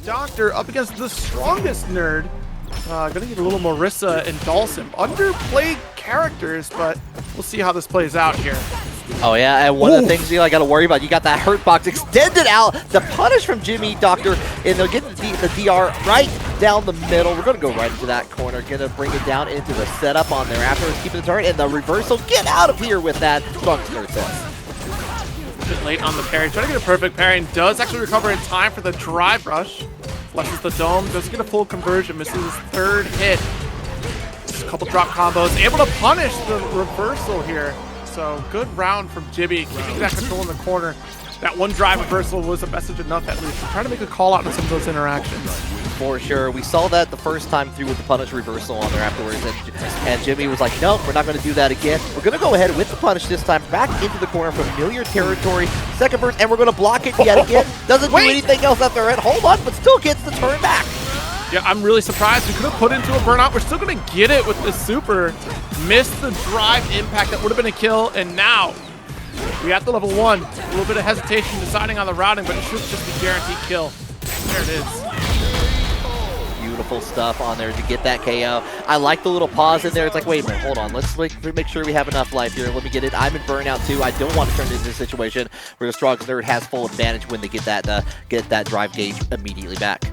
Doctor up against the strongest nerd. Gonna need a little Marisa and Dhalsim. Underplayed characters, but we'll see how this plays out here. Oh yeah, and one of the things you got to worry about, you got that hurt box extended out. The punish from Jimmy Doctor, and they'll get the DR right down the middle. We're gonna go right into that corner, gonna bring it down into the setup on there afterwards, keeping the turret, and the reversal. Get out of here with that. Strongest nerd says. A bit late on the parry, trying to get a perfect parry, and does actually recover in time for the drive rush. Flushes the dome, doesn't get a full conversion, misses his third hit. Just a couple drop combos, able to punish the reversal here. So good round from Jimmy, keeping that control in the corner. That one drive reversal was a message enough at least. Trying to make a call out on some of those interactions. For sure. We saw that the first time through with the punish reversal on there afterwards. And Jimmy was like, no, we're not going to do that again. We're going to go ahead with the punish this time. Back into the corner, familiar territory. Second burst, and we're going to block it yet again. Doesn't do anything else after it. Hold on, but still gets the turn back. Yeah, I'm really surprised. We could have put into a burnout. We're still going to get it with this super. Missed the drive impact. That would have been a kill. And now we at the level 1. A little bit of hesitation deciding on the routing, but it should just be guaranteed kill. There it is. Beautiful stuff on there to get that KO. I like the little pause in there. It's like, wait a minute, hold on. Let's make sure we have enough life here. Let me get it. I'm in burnout too. I don't want to turn it into a situation where the strongest nerd has full advantage when they get that drive gauge immediately back.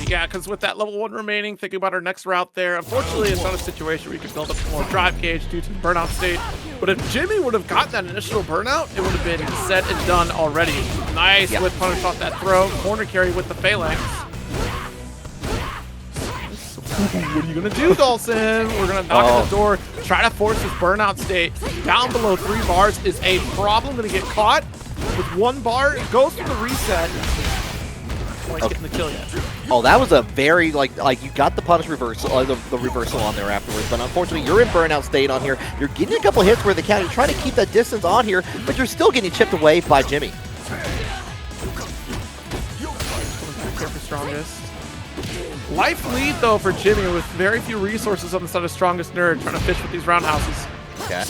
Yeah, because with that level 1 remaining, thinking about our next route there, unfortunately it's not a situation where you can build up more drive gauge due to the burnout state. But if Jimmy would have gotten that initial burnout, it would have been set and done already. Nice with punish off that throw. Corner carry with the phalanx. What are you going to do, Dhalsim? We're going to knock at the door, try to force his burnout state. Down below 3 bars is a problem. Going to get caught with 1 bar. It goes for the reset. Getting the kill yet. Oh, that was a very, like you got the punish reversal, the reversal on there afterwards, but unfortunately you're in burnout state on here. You're getting a couple hits where they count. You're trying to keep that distance on here, but you're still getting chipped away by Jimmy. Strongest. Life lead, though, for Jimmy with very few resources on the side of strongest nerd, trying to fish with these roundhouses. Okay.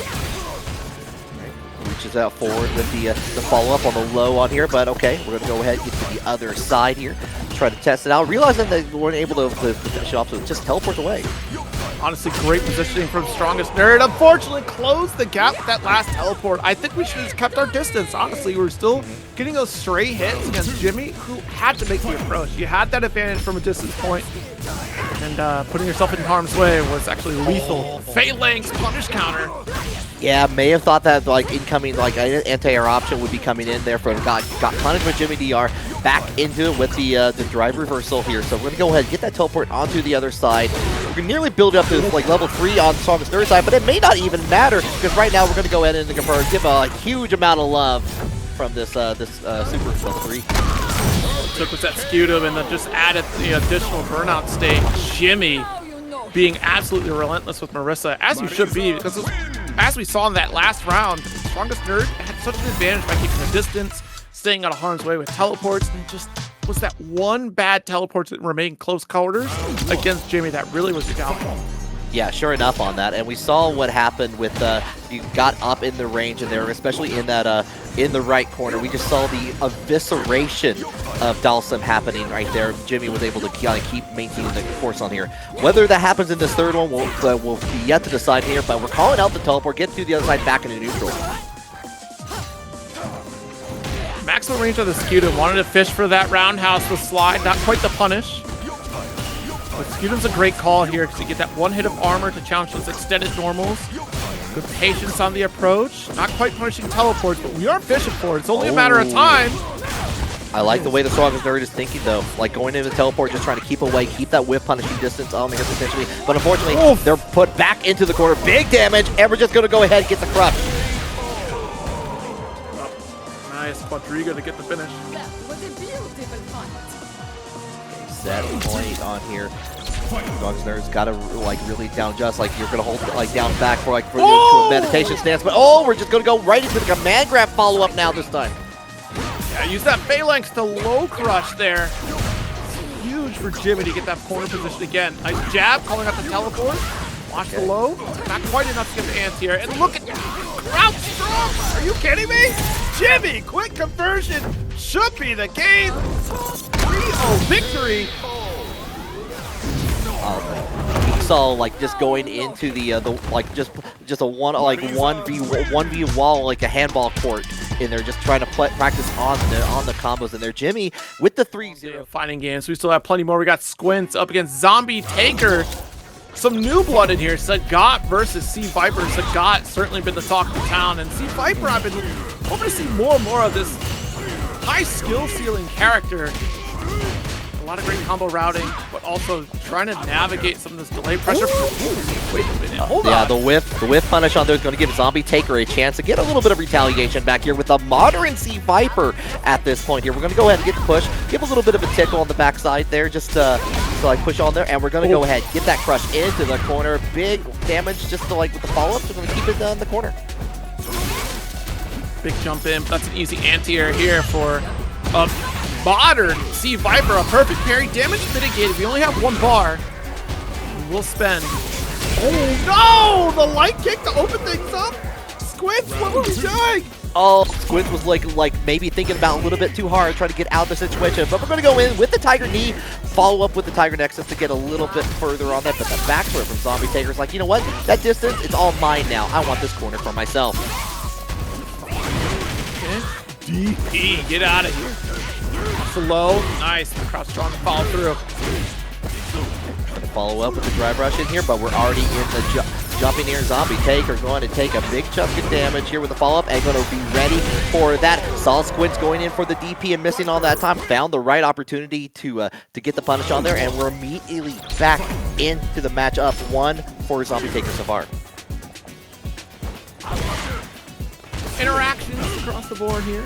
Reaches out forward with the follow-up on the low on here, but okay, we're going to go ahead and get to the other side here, try to test it out, realizing that we weren't able to finish it off, so it just teleports away. Honestly, great positioning from strongest nerd. Unfortunately, closed the gap with that last teleport. I think we should have kept our distance. Honestly, we were still getting those stray hits against Jimmy, who had to make the approach. You had that advantage from a distance point, and putting yourself in harm's way was actually lethal. Phalanx punish counter. Yeah, may have thought that like incoming like anti-air option would be coming in there for got punished with Jimmy DR back into it with the drive reversal here. So we're gonna go ahead and get that teleport onto the other side. We're gonna nearly build up to like level 3 on strongest nerd side, but it may not even matter because right now we're gonna go ahead and give a huge amount of love from this super level 3. Took with that scutum and then just added the additional burnout state. Jimmy being absolutely relentless with Marisa, as you should be, because as we saw in that last round, strongest nerd had such an advantage by keeping the distance, staying out of harm's way with teleports, and just was that one bad teleport that remained close quarters against Jimmy that really was the downfall. Yeah, sure enough on that, and we saw what happened with you got up in the range in there, especially in that in the right corner. We just saw the evisceration of Dhalsim happening right there. Jimmy was able to kind of keep maintaining the course on here. Whether that happens in this third one, we'll be yet to decide here. But we're calling out the teleport, get to the other side, back into neutral. Maximum range of the Scutum. Wanted to fish for that roundhouse with slide, not quite the punish. But Scutum's a great call here because you get that 1 hit of armor to challenge those extended normals. Good patience on the approach. Not quite punishing teleports, but we are fishing for it. It's only a matter of time. I like the way the strongest nerd is thinking, though. Like going into the teleport, just trying to keep away, keep that whip punishing distance on there potentially. But unfortunately, they're put back into the corner. Big damage, and we're just going to go ahead and get the crush. Nice Quadriga to get the finish. Set point on here. Strongest nerd's got to like really down just like you're gonna hold it like down back for like to a meditation stance, but we're just gonna go right into the command grab follow up now this time. Yeah, use that phalanx to low crush there. It's huge for Jimmy to get that corner position again. Nice jab, calling out the teleport. Watch the low. Not quite enough to get the ants here. And look at crouch strong. Are you kidding me? Jimmy, quick conversion should be the game. 3-0 victory. We saw like just going into the like just a 1v wall, like a handball court in there, just trying to practice on the combos in there. Jimmy with the 3-0 fighting games. We still have plenty more. We got Squintz up against Zombie Taker. Some new blood in here. Sagat versus C.Viper. Sagat certainly been the talk of the town, and C.Viper, I've been hoping to see more and more of this high skill ceiling character. A lot of great combo routing, but also trying to navigate some of this delay pressure. Wait a minute, hold on. The whiff punish on there is going to give Zombie Taker a chance to get a little bit of retaliation back here with a modern C.Viper at this point here. We're going to go ahead and get the push, give a little bit of a tickle on the backside there, just to like push on there, and we're going to go ahead, get that crush into the corner. Big damage just to like with the follow-up, we're going to keep it in the corner. Big jump in, but that's an easy anti-air here for modern C.Viper. A perfect parry, damage mitigated. We only have 1 bar. We'll spend. Oh no! The light kick to open things up. Squintz, what were we doing? Oh, Squintz was like maybe thinking about a little bit too hard, trying to get out of the situation. But we're going to go in with the Tiger Knee, follow up with the Tiger Nexus to get a little bit further on that. But the back throw from Zombie Taker's like, you know what? That distance, it's all mine now. I want this corner for myself. Okay. DP, get out of here. Slow, nice. The crowd strong to follow through. Follow up with the drive rush in here, but we're already in the jumping here. Zombie Taker going to take a big chunk of damage here with the follow up and going to be ready for that. Saw Squintz going in for the DP and missing all that time. Found the right opportunity to get the punish on there, and we're immediately back into the matchup. 1 for Zombie Taker so far. Interactions across the board here.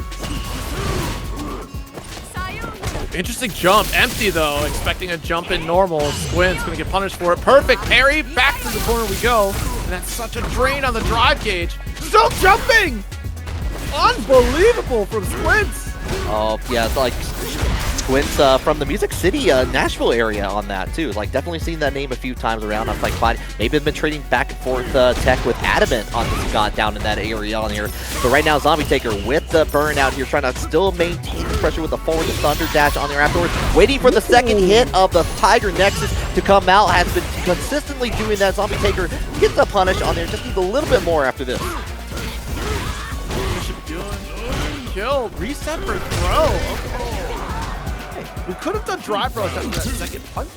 Interesting jump. Empty, though. Expecting a jump in normal. Squintz going to get punished for it. Perfect parry. Back to the corner we go. And that's such a drain on the drive gauge. Still jumping! Unbelievable from Squintz. Oh, yeah, it's like Squintz from the Music City, Nashville area on that, too. Like, definitely seen that name a few times around. I'm like, maybe I've been trading back and forth tech with Adamant on the Sagat down in that area on here. But right now, Zombie Taker with the burnout here, trying to still maintain the pressure with the forward Thunder Dash on there afterwards. Waiting for the second hit of the Tiger Nexus to come out. Has been consistently doing that. Zombie Taker gets a punish on there. Just needs a little bit more after this. Killed. Reset for throw. Okay. We could have done drive rush after that second punch,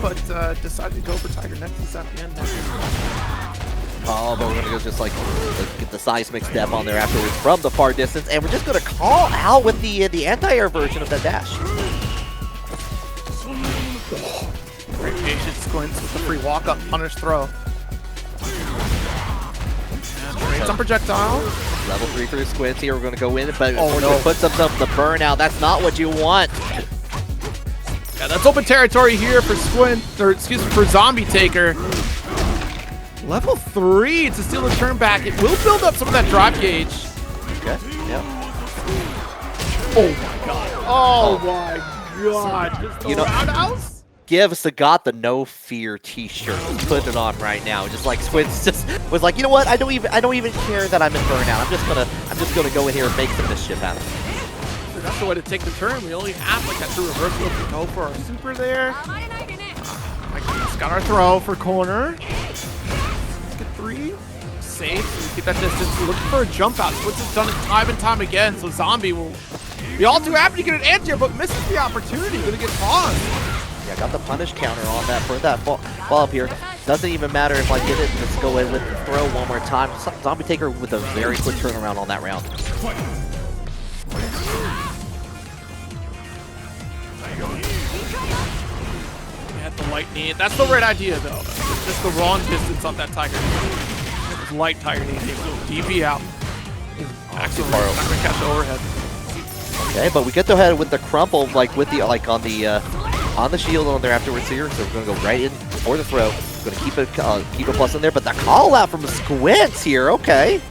but decided to go for Tiger Nexus at the end. Oh, but we're going to go just like get the seismic step on there afterwards from the far distance, and we're just going to call out with the anti-air version of that dash. Great patience, Squintz with the free walk-up punish throw. Trades on projectile. Level 3 through Squintz here. We're going to go in, but it puts himself the burnout. That's not what you want. Yeah, that's open territory here for Squintz, or excuse me, for Zombie Taker. Level 3 to steal the turn back. It will build up some of that drive gauge. Okay, yeah. Oh my god. Oh my god. Just the roundhouse? Give Sagat the no fear t-shirt. Put it on right now. Just like Squintz just was like, you know what? I don't even care that I'm in burnout. I'm just gonna go in here and make some mischief happen. So that's the way to take the turn. We only have like that true reversal to go for our super there. My goodness, got our throw for corner. Let's get 3. Safe. So we keep that distance. We're looking for a jump out. Squintz has done it time and time again. So Zombie will be all too happy to get an anti-air, but misses the opportunity. Gonna get paused. Yeah, got the punish counter on that for that follow-up here. Doesn't even matter if I get it. Let's go in with the throw one more time. Zombie Taker with a very quick turnaround on that round. We had the light knee. That's the right idea, though. It's just the wrong distance on that Tiger knee. Light Tiger knee. DP out. Excellent. Not gonna catch the overhead. Okay, but we get to head with the crumple, like with the on the shield on there afterwards here. So we're gonna go right in for the throw. We're gonna keep a plus in there, but the call out from Squintz here. Okay.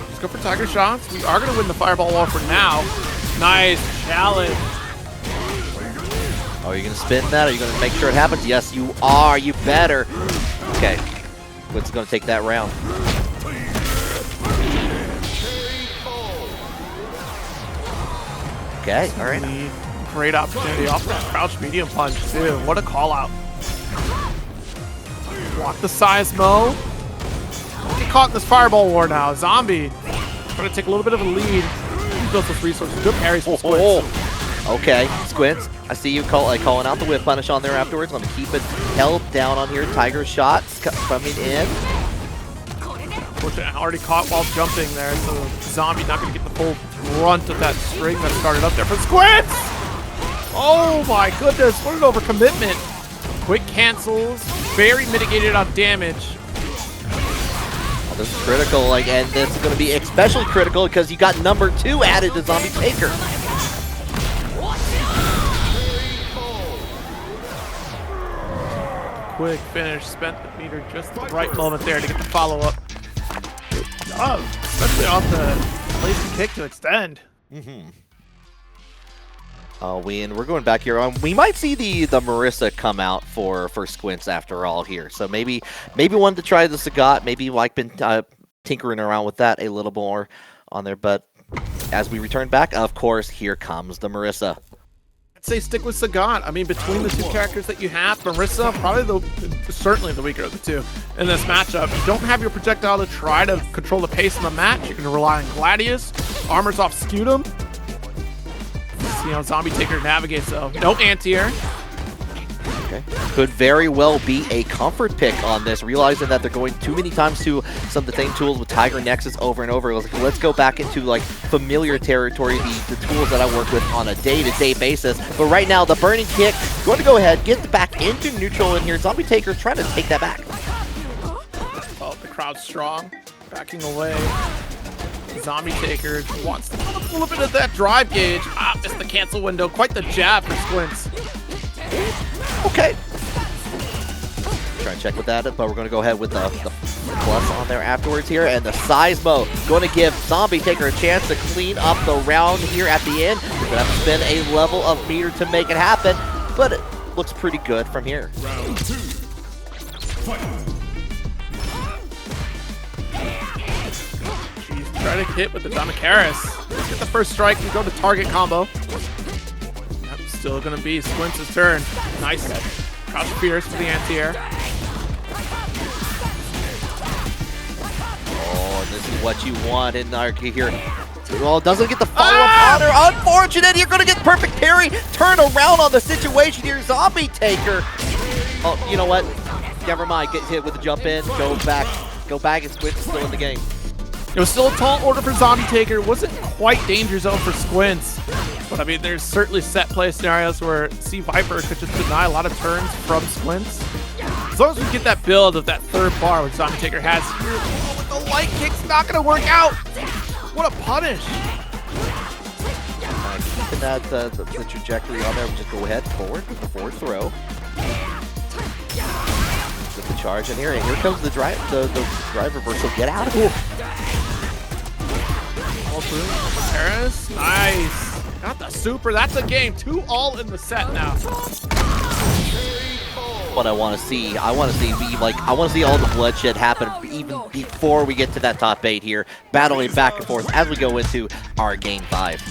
Let's go for Tiger shots. We are gonna win the fireball wall for now. Nice challenge. Oh, are you gonna spin that? Are you gonna make sure it happens? Yes, you are. You better. Okay. Squintz is gonna take that round. Okay, all right. Great opportunity off that crouch medium punch, too. What a call out. Block the Seismo. Don't get caught in this fireball war now. Zombie trying to take a little bit of a lead. He built those resources. Good parries from Squintz. Okay, Squintz, I see you calling out the whip punish on there afterwards. Let me keep it held down on here. Tiger shots coming in. Unfortunately, already caught while jumping there, so Zombie not going to get the full brunt of that string that started up there for Squintz! Oh my goodness, what an overcommitment. Quick cancels, very mitigated on damage. Oh, this is critical, and this is going to be especially critical because you got number 2 added to Zombie Taker. Quick finish, spent the meter just at the right moment there to get the follow-up. Oh, especially off the lazy kick to extend. We're going back here. We might see the Marisa come out for Squintz after all here. So maybe wanted to try the Sagat. Maybe been tinkering around with that a little more on there. But as we return back, of course, here comes the Marisa. I'd say stick with Sagat. I mean, between the two characters that you have, Marisa, probably certainly the weaker of the two in this matchup. You don't have your projectile to try to control the pace of the match. You can rely on Gladius. Armor's off Scutum. See how Zombie Taker navigates, though. No anti-air. Okay. Could very well be a comfort pick on this, realizing that they're going too many times to some of the same tools with Tiger Nexus over and over. Let's go back into familiar territory, the tools that I work with on a day-to-day basis. But right now, the burning kick, going to go ahead, get the back into neutral in here. Zombie Taker trying to take that back. Oh, the crowd's strong, backing away. Zombie Taker wants to put a little bit of that drive gauge. Missed the cancel window. Quite the jab for Squintz. Okay. Try and check with that, but we're going to go ahead with the plus on there afterwards here. And the Seismo going to give Zombie Taker a chance to clean up the round here at the end. You're going to have to spend a level of meter to make it happen, but it looks pretty good from here. Round 2. Fight. Try to hit with the Damakaris. Let's get the first strike and go to target combo. Yep, still gonna be Squintz's turn. Nice. Crouch fierce for the anti-air. Oh, and this is what you want in Narki here. Well, doesn't get the follow-up on her. Unfortunate. You're gonna get perfect parry. Turn around on the situation here. Zombie Taker. Oh, you know what? Never mind. Get hit with the jump in. Go back. Go back, and Squintz is still in the game. It was still a tall order for Zombie Taker. It wasn't quite danger zone for Squintz. But I mean, there's certainly set play scenarios where C.Viper could just deny a lot of turns from Squintz. As long as we get that build of that third bar which Zombie Taker has here, with the light kick's not gonna work out. What a punish. Keeping that the trajectory on there, we'll just go ahead forward with the forward throw. With the charge in here, and here comes the drive reversal. Get out of here. All through. Paris. Nice. Got the super. That's a game. 2 all in the set now. What I want to see. I want to see all the bloodshed happen even before we get to that top 8 here, battling back and forth as we go into our game 5.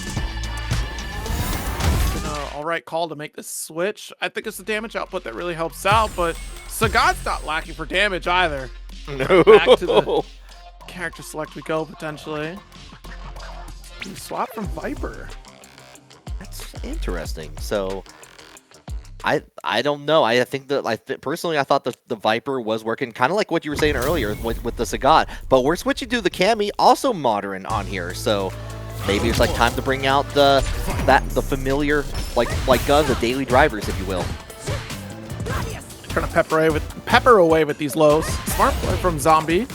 All right call to make this switch. I think it's the damage output that really helps out, but Sagat's not lacking for damage either. No. Back to the character select we go, potentially. We swap from Viper. That's interesting. So I don't know. I think that personally I thought the Viper was working kind of like what you were saying earlier with the Sagat, but we're switching to the Cammy, also modern on here. So maybe it's time to bring out the familiar like guns, the daily drivers, if you will. Trying to pepper away with these lows. Smart play from Zombie.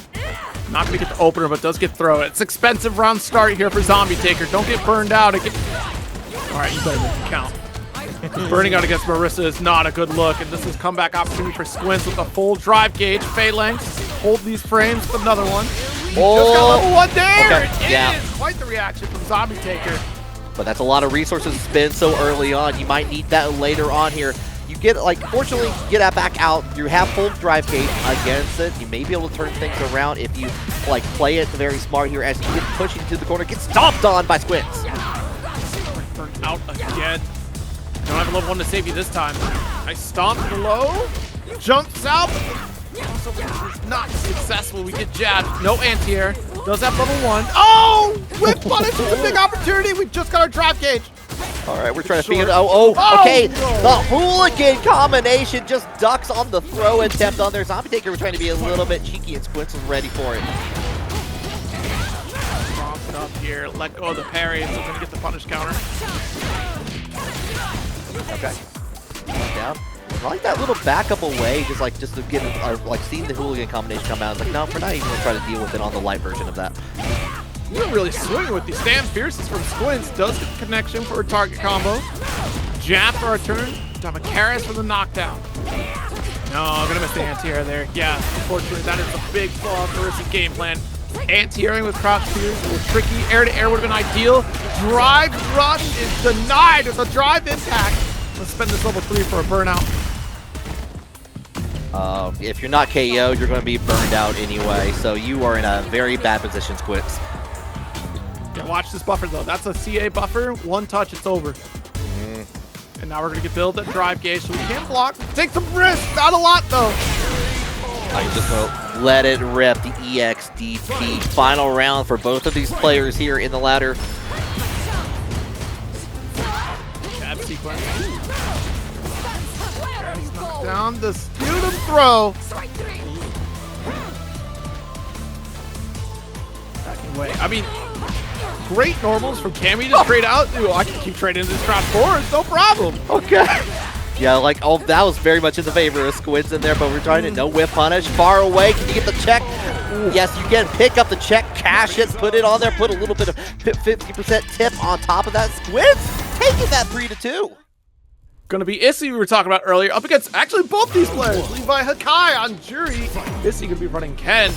Not gonna get the opener, but does get throw. It's expensive round start here for Zombie Taker. Don't get burned out. All right, you better make it count. Burning out against Marisa is not a good look, and this is comeback opportunity for Squintz with a full drive gauge. Phalanx, hold these frames with another one. Just got level 1 there. Okay. It is quite the reaction from Zombie Taker. But that's a lot of resources to spend so early on. You might need that later on here. You get, fortunately, get that back out. You have full drive gauge against it. You may be able to turn things around if you, play it very smart here as you get pushing to the corner. Get stomped on by Squintz. out again. Don't have a level 1 to save you this time. I stomp below, jumps out, also is not successful. We get jabbed. No anti-air. Does have level 1. Oh! Whip punish is a big opportunity. We just got our drive gauge. All right, we're trying to figure it out. Okay. No. The hooligan combination just ducks on the throw attempt on their zombie taker. We're trying to be a little bit cheeky, and Squintz is ready for it. Stomp it up here. Let go of the parry. Still going to get the punish counter. Okay. Down. I like that little backup away, just to get like seeing the hooligan combination come out. It's like, no, we're not even gonna try to deal with it on the light version of that. You're really swinging with these stand fierces from Squintz. Does get the connection for a target combo. Jab for our turn. Dhalsim for the knockdown. No, I'm gonna miss the anti-air there. Yeah, unfortunately, that is a big flaw for Marisa's game plan. Anti-airing with crouch spears, a little tricky. Air to air would have been ideal. Drive rush is denied. It's a drive impact. Let's spend this level 3 for a burnout. If you're not KO'd, you're going to be burned out anyway, so you are in a very bad position, Squintz. Yeah, watch this buffer though. That's a CA buffer. One touch, it's over. And now we're going to get build that drive gauge, so we can block. Take some risks. Not a lot though. I'm just going to let it rip. The EXDP final round for both of these players here in the ladder. Jab sequence. Down the sputum throw. Backing away. I mean, great normals from Cammy to trade out. Ooh, I can keep trading this crouch forward. No problem. Okay. Yeah, like, oh, that was very much in the favor of Squintz in there, but we're trying to no whip punish. Far away. Can you get the check? Ooh. Yes, you can pick up the check, cash it, put it on there, put a little bit of 50% tip on top of that. Squintz taking that 3-2. Gonna be Issy we were talking about earlier, up against actually both these players. LeviHakai on Juri. Issy gonna be running Ken.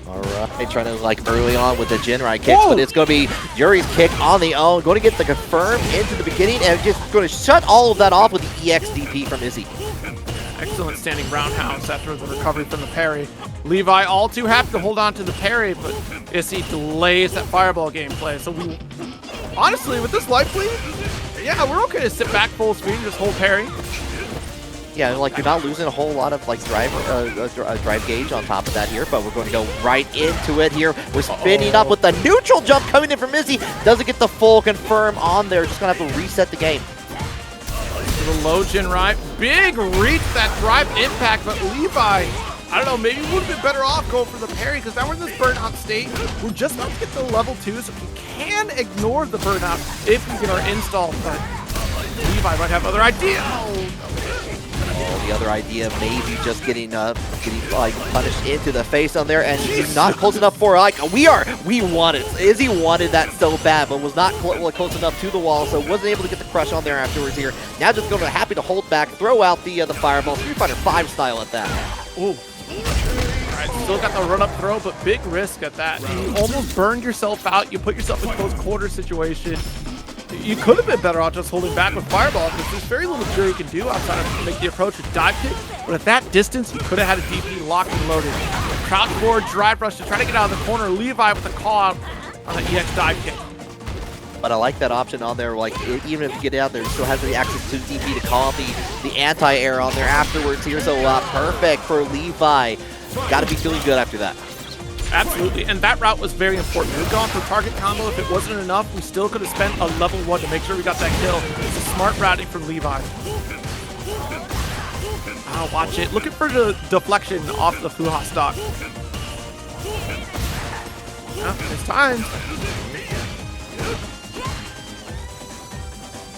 All right, trying to like early on with the Jinrai kicks, but it's gonna be Juri's kick on the own. Going to get the confirm into the beginning and just going to shut all of that off with the EXDP from Issy. Excellent standing roundhouse after the recovery from the parry. Levi all too happy to hold on to the parry, but Issy delays that fireball gameplay. So we, honestly, with this life lead, yeah, we're okay to sit back full speed and just hold parry. Yeah, like you're not losing a whole lot of like drive gauge on top of that here, but we're going to go right into it here. We're spinning up with the neutral jump coming in from Izzy. Doesn't get the full confirm on there. Just going to have to reset the game. The low Jinrai. Big reach that drive impact, but Levi, I don't know, maybe we would have been better off going for the parry because now we're in this burnout state. We're just about to get to level 2, so we can ignore the burnout if we get our install, but Levi might have other ideas. The other idea maybe just getting like punished into the face on there, and he's not close enough for like we wanted. Izzy wanted that so bad, but was not close enough to the wall, so wasn't able to get the crush on there afterwards here. Now just going to happy to hold back, throw out the fireball, Street Fighter 5 style at that. Ooh. Alright, still got the run-up throw, but big risk at that. You almost burned yourself out. You put yourself in a close quarter situation. You could have been better off just holding back with fireball because there's very little Juri can do outside of make the approach with dive kick. But at that distance, you could have had a DP locked and loaded. Crouch forward, drive rush to try to get out of the corner. Levi with a call out on the EX dive kick. But I like that option on there. Like even if you get out there, you still have the access to DP to call out the anti-air on there afterwards here. So perfect for Levi. Got to be feeling good after that. Absolutely, and that route was very important. We've gone for target combo. If it wasn't enough, we still could have spent a level 1 to make sure we got that kill. It's a smart routing from Levi. Oh, watch it. Looking for the deflection off the Fuha stock. Yeah, it's time.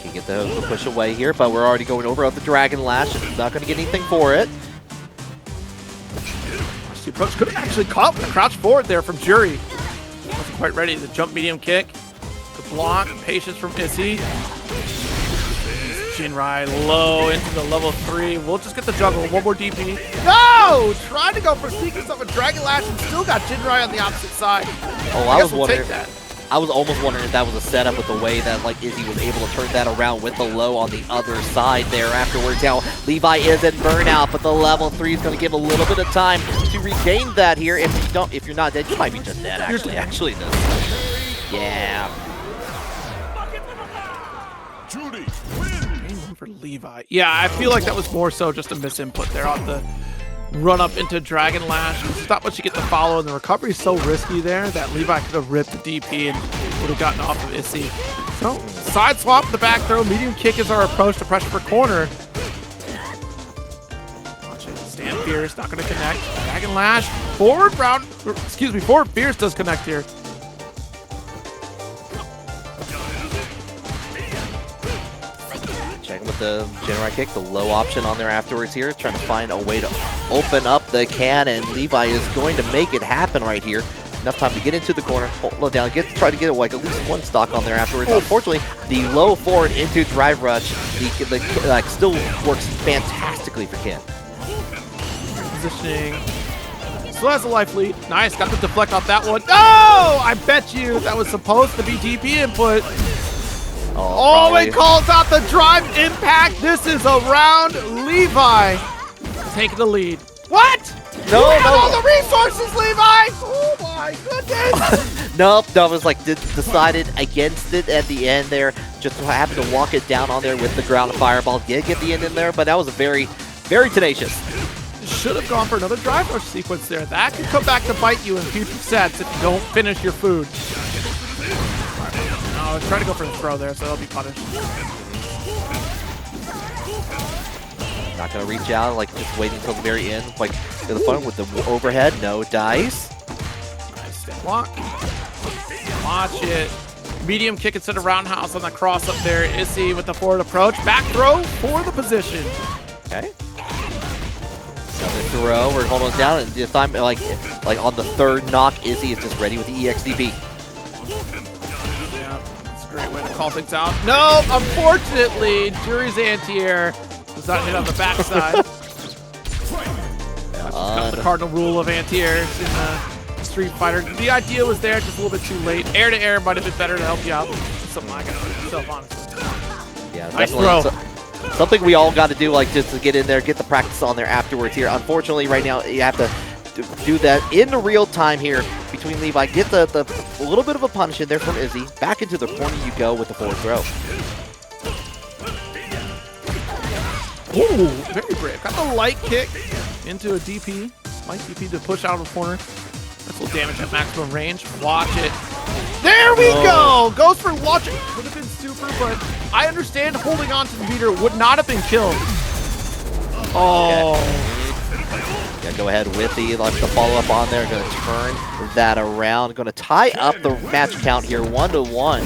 Can't get the push away here, but we're already going over at the Dragon Lash. Not going to get anything for it. The approach could have actually caught the crouch forward there from Juri. Wasn't quite ready. The jump medium kick. The block. Patience from Issy. Jinrai low into the level 3. We'll just get the juggle. One more DP. No! Tried to go for sequence of a Dragon Lash and still got Jinrai on the opposite side. Oh, I was wondering. I was almost wondering if that was a setup with the way that like Izzy was able to turn that around with the low on the other side there afterwards. Now Levi is in burnout, but the level 3 is going to give a little bit of time to regain that here. If you're not dead, you might be just dead. Actually, no. Yeah. Juri win. Game one for Levi. Yeah, I feel like that was more so just a misinput there on the run up into Dragon Lash. It's not much you get to follow, and the recovery is so risky there that Levi could have ripped the DP and would have gotten off of Issy. So, side swap, the back throw, medium kick is our approach to pressure for corner. Watch it, stand fierce, not going to connect. Dragon Lash, forward fierce does connect here. Checking with the Juri kick, the low option on there afterwards here, trying to find a way to open up the can, and Levi is going to make it happen right here. Enough time to get into the corner, hold it down, try to get like at least one stock on there afterwards. Unfortunately, the low forward into drive rush, the still works fantastically for Ken. Positioning. Still has a life lead. Nice, got the deflect off that one. Oh, I bet you that was supposed to be DP input. Oh, it calls out the drive impact. This is around Levi taking the lead. What? No, you have all the resources, Levi. Oh my goodness. Nope, that was like decided against it at the end there. Just happened to walk it down on there with the ground fireball. Did get the end in there, but that was a very, very tenacious. Should have gone for another drive rush sequence there. That could come back to bite you in future sets if you don't finish your food. No, try to go for the throw there, so they'll be punished. Not gonna reach out, like just waiting until the very end, like to the front with the overhead. No dice. Nice step walk. Watch it. Medium kick instead of roundhouse on the cross up there. Issy with the forward approach. Back throw for the position. Okay. Another throw. We're almost down, and this time, like on the third knock, Issy is just ready with the EXDB. Yeah, that's a great way to call things out. No, unfortunately, Juri's anti-air does not hit on the backside. The cardinal rule of anti-airs in Street Fighter. The idea was there, just a little bit too late. Air to air might have been better to help you out. Something I got myself, honestly. Yeah, nice definitely. throw. Something we all got to do, like just to get in there, get the practice on there afterwards here. Unfortunately, right now, you have to do that in real time here between Levi. Get the little bit of a punish in there from Izzy. Back into the corner you go with the forward throw. Ooh, very brave. Got the light kick into a DP. Light DP to push out of the corner. That's a little damage at maximum range. Watch it. There we go! Goes for launch. Would have been super, but I understand holding on to the meter would not have been killed. Oh. Okay. Yeah, go ahead with the follow-up on there. Going to turn that around. Going to tie up the match count here, 1-1.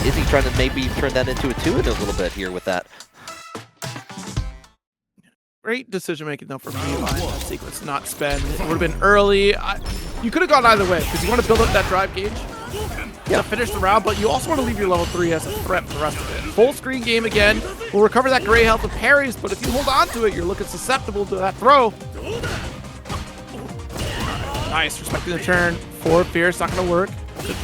Is he trying to maybe turn that into a 2 in a little bit here with that? Great decision making though from Levi. That sequence not spend. It would have been early. You could have gone either way because you want to build up that drive gauge to finish the round, but you also want to leave your level 3 as a threat for the rest of it. Full screen game again. We'll recover that gray health with parries, but if you hold on to it, you're looking susceptible to that throw. Nice, respecting the turn. Forward fierce, not going to work. Good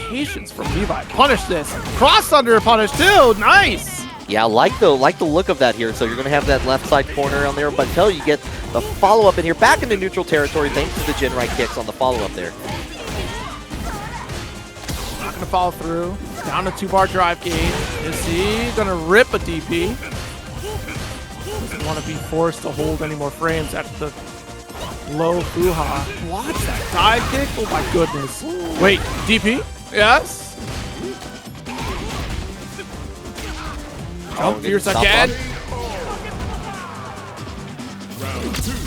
patience from Levi. Punish this. Cross under punish too. Nice. Yeah, I like the look of that here. So you're going to have that left side corner on there, but until you get the follow-up in here, back into neutral territory thanks to the Juri kicks on the follow-up there. Not going to follow through. Down to 2-bar drive gauge. Is he going to rip a DP? Doesn't want to be forced to hold any more frames after the low Fuha. Watch that dive kick. Oh my goodness. Wait, DP? Yes. Jump fierce again.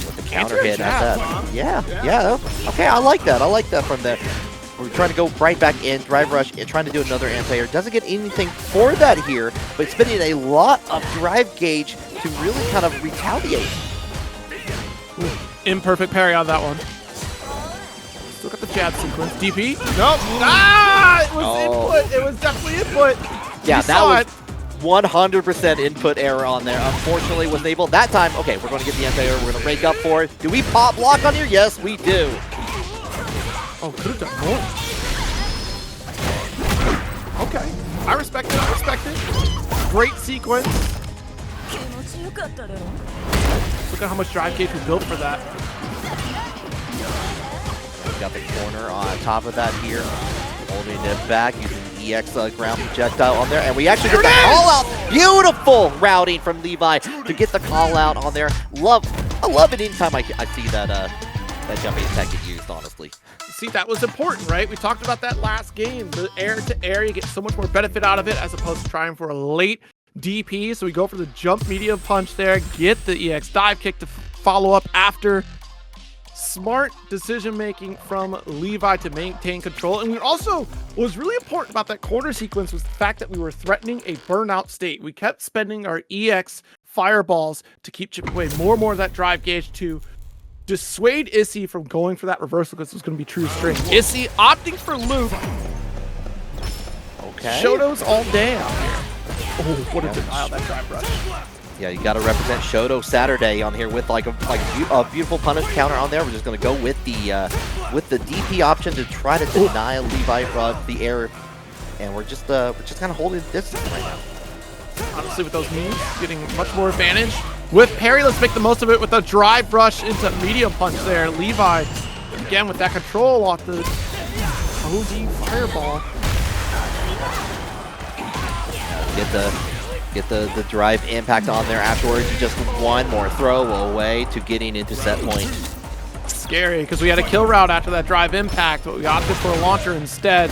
With the counter hit at that. Yeah. Okay, I like that. I like that from there. We're trying to go right back in, drive rush, and trying to do another anti-air. Doesn't get anything for that here, but spending a lot of drive gauge to really kind of retaliate. Ooh, imperfect parry on that one. Still got the jab sequence. DP? Nope. Ah! It was input. It was definitely input. Yeah, that was 100% input error on there. Unfortunately, wasn't able. That time, okay, we're going to get the anti-air. We're going to break up for it. Do we pop block on here? Yes, we do. Oh, could have done more. Okay. I respect it. I respect it. Great sequence. Look at how much drive gauge we built for that. Got the corner on top of that here. Holding it back, using EX ground projectile on there, and we actually get the call out. Beautiful routing from Levi to get the call out on there. I love it anytime I see that that jumping attack get used, honestly. See, that was important, right? We talked about that last game. The air-to-air, you get so much more benefit out of it as opposed to trying for a late DP. So we go for the jump medium punch there, get the EX dive kick to follow up after. Smart decision-making from Levi to maintain control. And we also, what was really important about that corner sequence was the fact that we were threatening a burnout state. We kept spending our EX fireballs to keep chipping away more and more of that drive gauge to dissuade Issy from going for that reversal because it was going to be true string. Issy opting for loop. Okay. Shoto's all day out here. Oh, what a denial that drive rush. Yeah, you got to represent Shoto Saturday on here with like a beautiful punish counter on there. We're just going to go with the DP option to try to deny Levi the air, and we're just kind of holding distance right now. Honestly, with those knees, getting much more advantage. With parry, let's make the most of it with a drive rush into medium punch there. Levi, again, with that control off the OD fireball. Get the drive impact on there afterwards. Just one more throw away to getting into set point. Scary, because we had a kill route after that drive impact, but we opted for a launcher instead.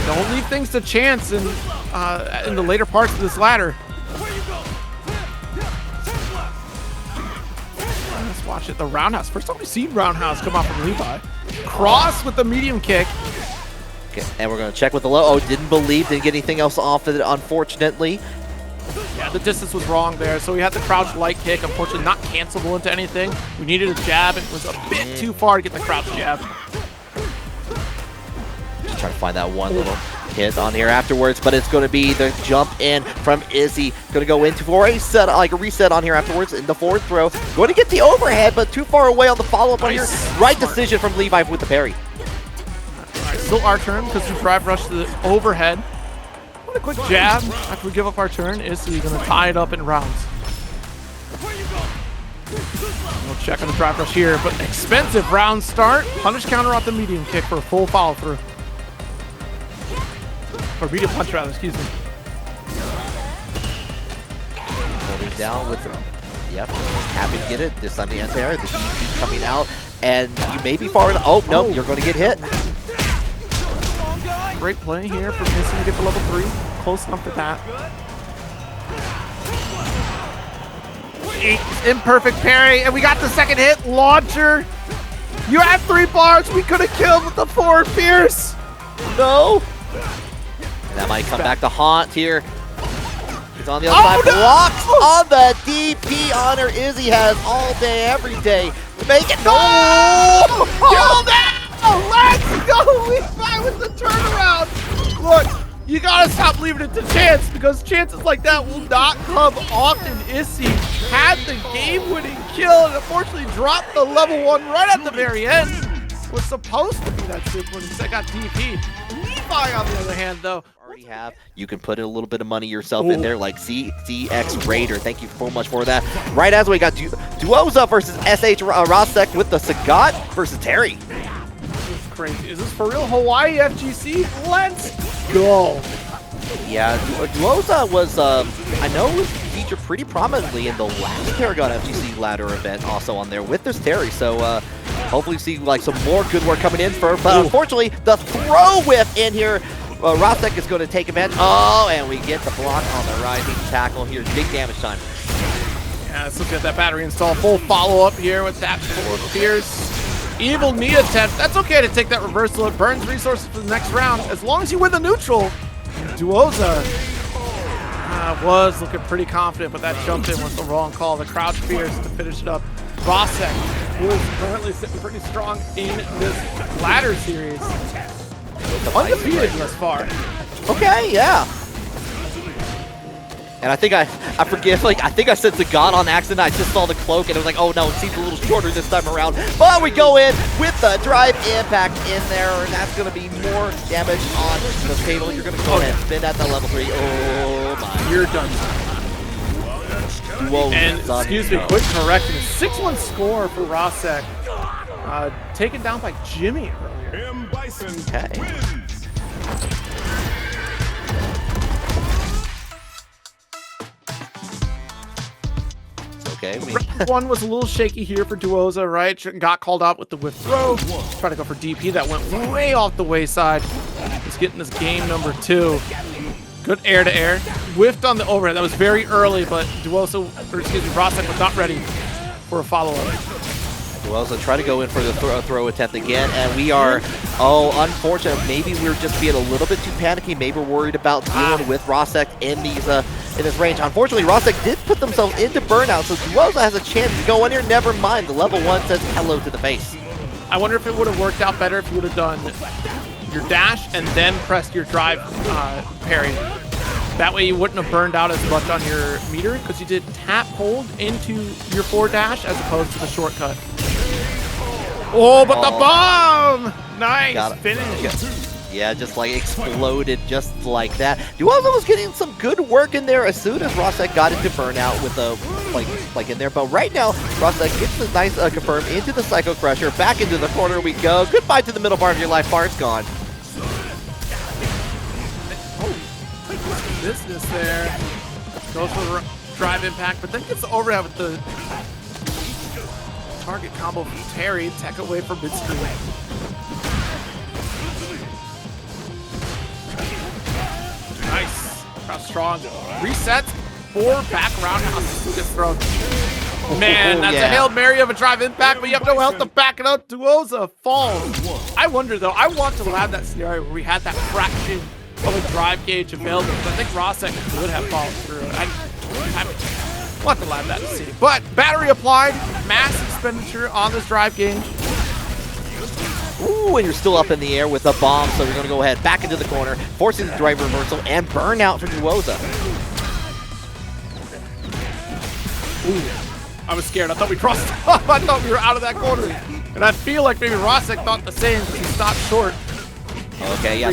Don't leave things to chance in the later parts of this ladder. Let's watch it. The roundhouse. First time we've seen roundhouse come out from Levi. Cross with the medium kick. Okay, and we're going to check with the low. Oh, didn't get anything else off of it, unfortunately. Yeah, the distance was wrong there, so we had the crouch light kick. Unfortunately, not cancelable into anything. We needed a jab, and it was a bit too far to get the crouch jab. Just trying to find that one little hit on here afterwards, but it's going to be the jump in from Izzy. Going to go into for a set, like a reset on here afterwards in the forward throw. Going to get the overhead, but too far away on the follow-up on here. Right decision from Levi with the parry. All right, still our turn because we drive rush to the overhead. A quick jab after we give up our turn. Izzy going to tie it up in rounds. We'll check on the drive rush here, but expensive round start. Punish counter off the medium kick for a full follow through. Or medium punch rather, excuse me. Holding down with them. Yep, happy to get it. This time the anti-air, the DP coming out, and you may be far enough. Oh, no, you're going to get hit. Great play here for Missing to get to level 3. Close enough for that. Imperfect parry, and we got the second hit. Launcher. You had 3 bars. We could have killed with the forward Fierce. No. And that might come back to haunt here. He's on the other side. Blocks on the DP honor Izzy has all day, every day to make it. No! Kill that! Let's go, Levi, with the turnaround. Look, you gotta stop leaving it to chance because chances like that will not come often. Issy had the game-winning kill and unfortunately dropped the level 1 right at the very end. Was supposed to be that super when he got DP. Levi, on the other hand, though, you can put in a little bit of money yourself in there, like CX Raider. Thank you so much for that. Right as we got Duozza versus SH Rostek with the Sagat versus Terry. Crazy. Is this for real? Hawaii FGC? Let's go. Yeah, Duozza was, I know, was featured pretty prominently in the last Paragon FGC ladder event also on there with this Terry. So hopefully see like some more good work coming in for, but unfortunately the throw whip in here. Rostek is going to take advantage. Oh, and we get the block on the rising tackle here. Big damage time. Yeah, let's look at that battery install. Full follow-up here with that forward Fierce. Evil knee attempt. That's okay to take that reversal. It burns resources for the next round. As long as you win the neutral. Duozza was looking pretty confident, but that jump in was the wrong call. The crouch Fierce to finish it up. Rostek, who is currently sitting pretty strong in this ladder series. Undefeated thus far. Okay, yeah. And I think I forget, like, I think I said Sagat on accident. I just saw the cloak and it was like, oh no, it seems a little shorter this time around. But we go in with the drive impact in there, and that's going to be more damage on the table. You're going to go ahead and spin at the level 3. Oh my. You're done. Whoa, and excuse me, quick correction. 6-1 score for Rostek. Taken down by Jimmy earlier. M.Bison okay. wins. Okay. Round one was a little shaky here for Duozza, right? Got called out with the whiff throw. Trying to go for DP. That went way off the wayside. He's getting this game number 2. Good air-to-air. Whiffed on the overhead. That was very early, but Duozza, or excuse me, Rosek was not ready for a follow-up. Duozza try to go in for the throw attempt again, and we are, unfortunate. Maybe we're just being a little bit too panicky. Maybe we're worried about dealing with Rosek in these in this range. Unfortunately, Rosek did put themselves into burnout, so Duozza has a chance to go in here. Never mind, the level 1 says hello to the face. I wonder if it would have worked out better if you would have done your dash and then pressed your drive parry. That way you wouldn't have burned out as much on your meter because you did tap hold into your 4 dash as opposed to the shortcut. Oh, but the bomb! Nice finish. Yeah, just like exploded just like that. Duozza was getting some good work in there as soon as Rosek got into burnout with a like in there. But right now, Rosek gets the nice confirm into the Psycho Crusher. Back into the corner we go. Goodbye to the middle part of your life bar. It's gone. Business there. Goes for the drive impact, but then gets the overhead with the target combo from Terry. Tech away from midstream. Nice. Crowd strong. Resets. 4 back roundhouse gets thrown. Man, that's a Hail Mary of a drive impact, but you have no health to back it up. Duozza falls. I wonder, though, I want to have that scenario where we had that fraction of a drive gauge available, but I think Rosek would have followed through. I want to have that to see. But battery applied, mass expenditure on this drive gauge. Ooh, and you're still up in the air with a bomb, so you're going to go ahead back into the corner, forcing the drive reversal and burnout for Duozza. Ooh, I was scared. I thought we crossed up. I thought we were out of that corner. And I feel like maybe Rosek thought the same because he stopped short. Okay, yeah.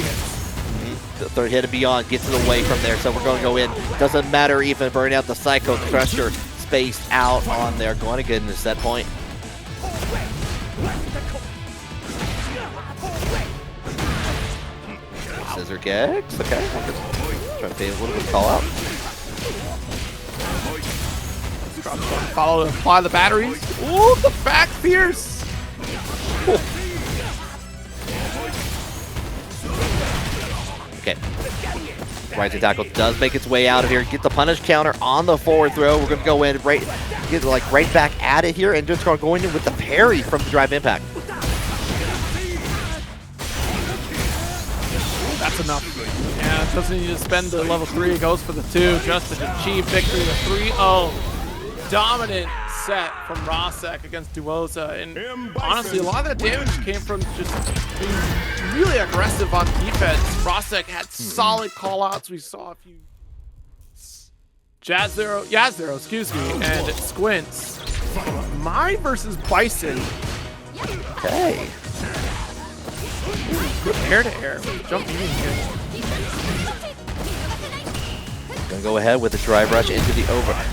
The third hit and beyond gets it away from there, so we're going to go in. Doesn't matter even burning out the Psycho Crusher spaced out on there. Going to get into set point. Scissor kicks. Okay. Trying to pay a little bit of call out. Follow to apply the batteries. Ooh, the back fierce. Okay. Rising tackle does make its way out of here. Get the punish counter on the forward throw. We're gonna go in get like right back at it here, and just going in with the parry from the drive impact. That's enough. Yeah, doesn't need to spend the level 3. It goes for the 2 just to achieve victory. The 3-0 dominant set from Rosek against Duozza. And honestly, a lot of that damage came from just being really aggressive on defense. Rosek had solid callouts. We saw a few Jazdero, excuse me, and Squintz. Mine versus Bison. Okay. Good air-to-air. Jumping in here. Gonna go ahead with the drive rush into the overhead,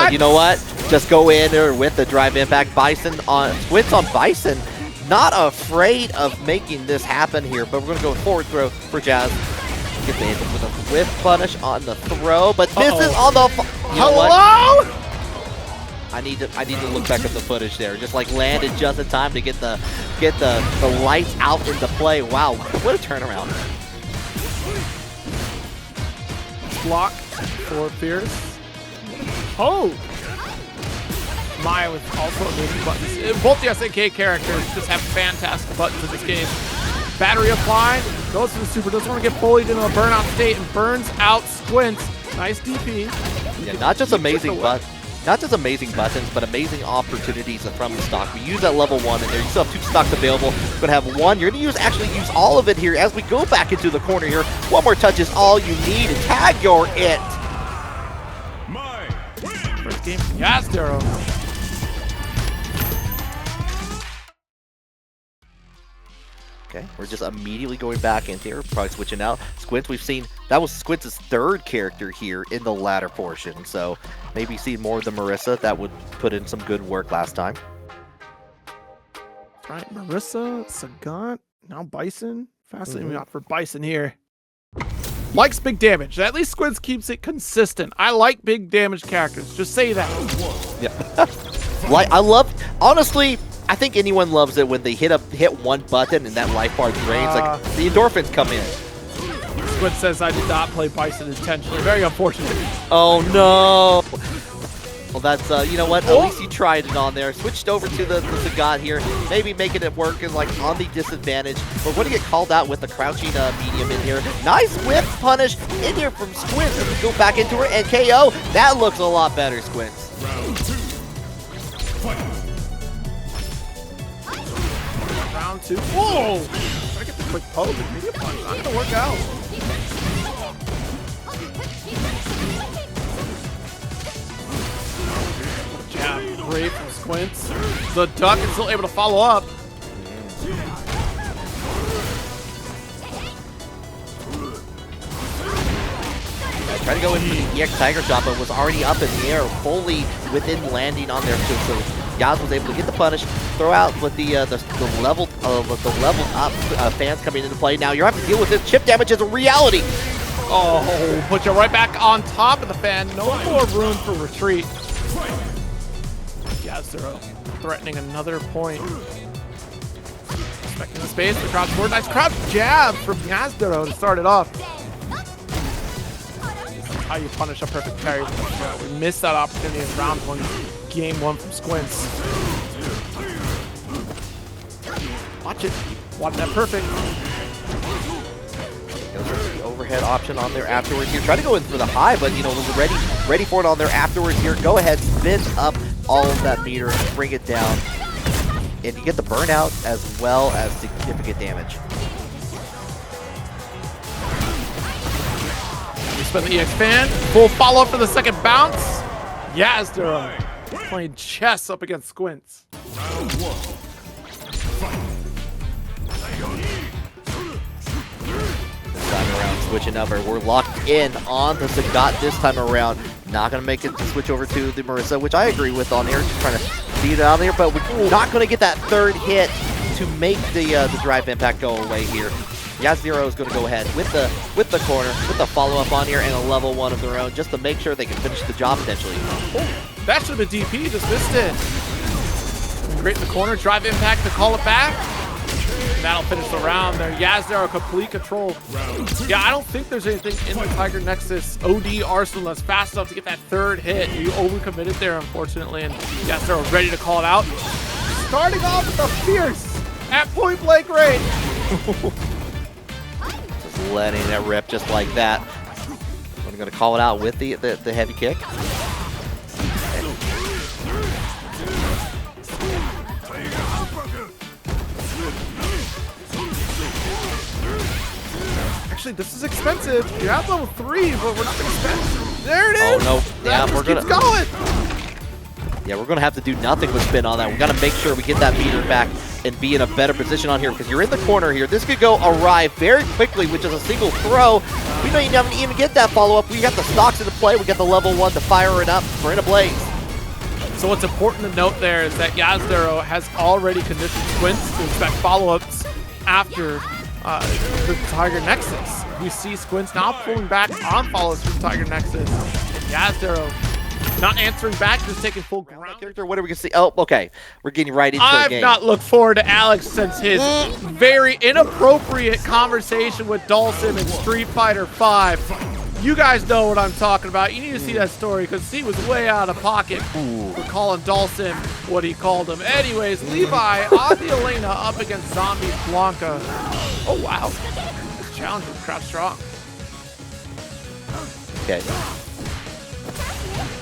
but you know what? Just go in there with the drive impact. Squintz on Bison. Not afraid of making this happen here, but we're gonna go forward throw for Jazz. Get the hit with a whiff punish on the throw, but this is on the. Hello? I need to look back at the footage there. Just like landed just in time to get the lights out into play. Wow, what a turnaround! Block for Fierce. Oh! Maya was also amazing buttons. Both the SNK characters just have fantastic buttons in this game. Battery applied, goes to the super, doesn't want to get bullied into a burnout state and burns out Squintz. Nice DP. Yeah, not just amazing buttons, but amazing opportunities from the stock. We use that level 1 in there. You still have 2 stocks available. You're gonna have 1. You're gonna actually use all of it here as we go back into the corner here. 1 more touch is all you need, and tag your it. First game from Jazdero. Okay, we're just immediately going back into here, probably switching out. Squintz, we've seen, that was Squintz's 3rd character here in the latter portion, so maybe see more of the Marisa. That would put in some good work last time. Right, Marisa, Sagat, now Bison. Fascinating out for Bison here. likes big damage. At least Squintz keeps it consistent. I like big damage characters. Just say that. Yeah. Like, I love, honestly, I think anyone loves it when they hit one button and that life bar drains. Like, the endorphins come in. Squintz says I did not play Bison intentionally. Very unfortunate. Oh, no. Well, that's, you know what? At least you tried it on there. Switched over to the Sagat here. Maybe making it work and, like, on the disadvantage. We're going to get called out with the crouching medium in here. Nice whip punish in here from Squintz. Go back into her and KO. That looks a lot better, Squintz. Round 2. Fight. Round 2. Whoa! Try to get the quick poke and medium punch. Not going to work out. Jab, great from Squintz. The duck is still able to follow up. Try to go in for the EX Tiger Shot, but was already up in the air, fully within landing on there too. So Yaz was able to get the punish, throw out with the leveled up fans coming into play. Now you're having to deal with this. Chip damage is a reality. Oh, put you right back on top of the fan. No more room for retreat. Jazdero threatening another point. Expecting the space for crouch forward. Nice crouch jab from Jazdero to start it off. How you punish a perfect parry. We missed that opportunity in round 1, game 1 from Squintz. Watch it. Watch that perfect. Goes for the overhead option on there afterwards here. Try to go in for the high, but you know, was ready for it on there afterwards here. Go ahead, spin up all of that meter, bring it down, and you get the burnout as well as significant damage. We spin the EX fan. Full follow up for the second bounce. Jazdero playing chess up against Squintz. Round 1. Fight. This time around, switching over. We're locked in on the Sagat this time around. Not going to make it switch over to the Marisa, which I agree with on here. Just trying to beat it out there, but we're not going to get that third hit to make the drive impact go away here. Jazdero is going to go ahead with the corner, with the follow-up on here, and a level 1 of their own, just to make sure they can finish the job potentially. Oh, that should have been DP, just missed it. Great in the corner, drive impact to call it back. And that'll finish the round there. Jazdero complete control. Yeah, I don't think there's anything in the Tiger Nexus OD arsenal that's fast enough to get that third hit. You overcommitted there, unfortunately, and Jazdero ready to call it out. Starting off with a fierce at point blank range. Just letting it rip just like that. I'm going to call it out with the heavy kick. Actually, this is expensive. You have level 3, but we're not going to spend. There it is. Oh no! Yeah, that we're keeps gonna. going. Yeah, we're gonna have to do nothing with spin on that. We gotta make sure we get that meter back and be in a better position on here because you're in the corner here. This could go awry very quickly with just a single throw. We don't even get that follow-up. We got the stocks into play. We got the level 1 to fire it up. We're in a blaze. So what's important to note there is that Jazdero has already conditioned Squintz to expect follow-ups after the Tiger Nexus. We see Squintz now pulling back on follows from Tiger Nexus. Jazdero not answering back, just taking full ground. Character, what are we gonna see? Oh, okay. We're getting right into the I've game. not looked forward to Alex since his very inappropriate conversation with Dhalsim in Street Fighter 5. You guys know what I'm talking about. You need to see that story because he was way out of pocket for calling Dhalsim what he called him. Anyways, Levi on the Elena up against Zombie Blanka. Oh, wow. Challenge with crouch strong. Okay.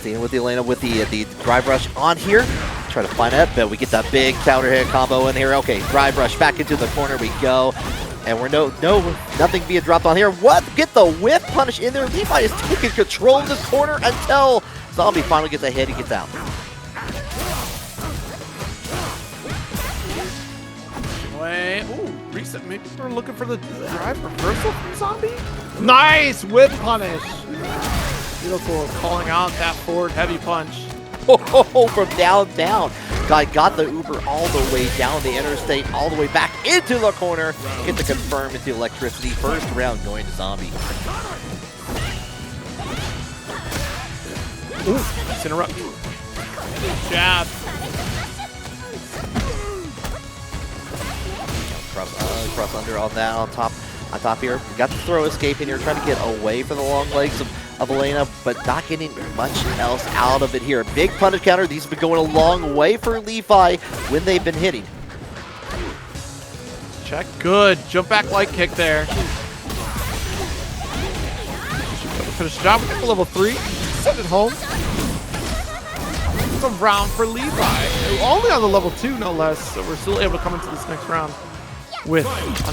Seeing with the Elena with the drive rush on here. Try to find it, but we get that big counter hit combo in here. Okay, drive rush back into the corner we go. And we're nothing being dropped on here. What? Get the whip punish in there. Levi is taking control of this corner until Zombie finally gets a hit. He gets out. Ooh, reset. Maybe we're looking for the drive reversal from Zombie. Nice whip punish. Beautiful, calling out that forward heavy punch. Oh, from down. Guy got the Uber all the way down the interstate, all the way back into the corner. Get the confirm into electricity. First round going to Zombie. Ooh, let's interrupt. Jab. Cross under on that on top here. We got the throw escape in here, trying to get away from the long legs of Elena, but not getting much else out of it here. Big punish counter. These have been going a long way for Levi when they've been hitting. Check. Good. Jump back light kick there. Finish the job. We get the level 3. Send it home. It's a round for Levi. Only on the level 2, no less. So we're still able to come into this next round with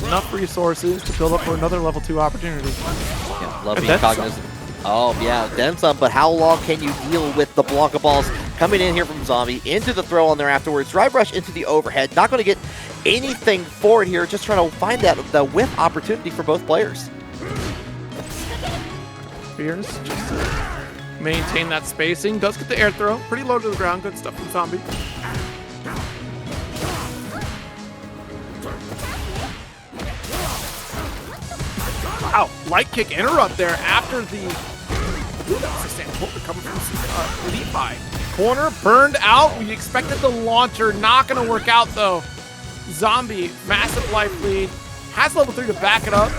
enough resources to build up for another level 2 opportunity. Yeah, love being cognizant. Oh, yeah, then some, but how long can you deal with the Blanka balls coming in here from Zombie, into the throw on there afterwards, drive rush into the overhead, not going to get anything for it here, just trying to find the whiff opportunity for both players. Fierce, just to maintain that spacing, does get the air throw, pretty low to the ground, good stuff from Zombie. Wow, light kick interrupt there after the coming from Levi. Corner burned out. We expected the launcher. Not going to work out though. Zombie, massive life lead. Has level 3 to back it up.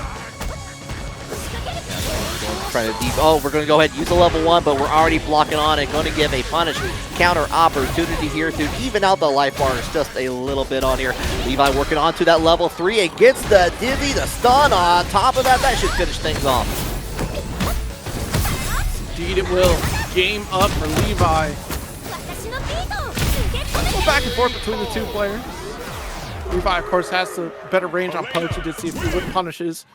Trying to deep. Oh, we're going to go ahead and use the level 1, but we're already blocking on it. Going to give a punish counter opportunity here to even out the life bars just a little bit on here. Levi working on to that level 3 and gets the dizzy, the stun on top of that. That should finish things off. Indeed it will. Game up for Levi. Go back and forth between the two players. Levi, of course, has the better range on punch. You did see a few whip punishes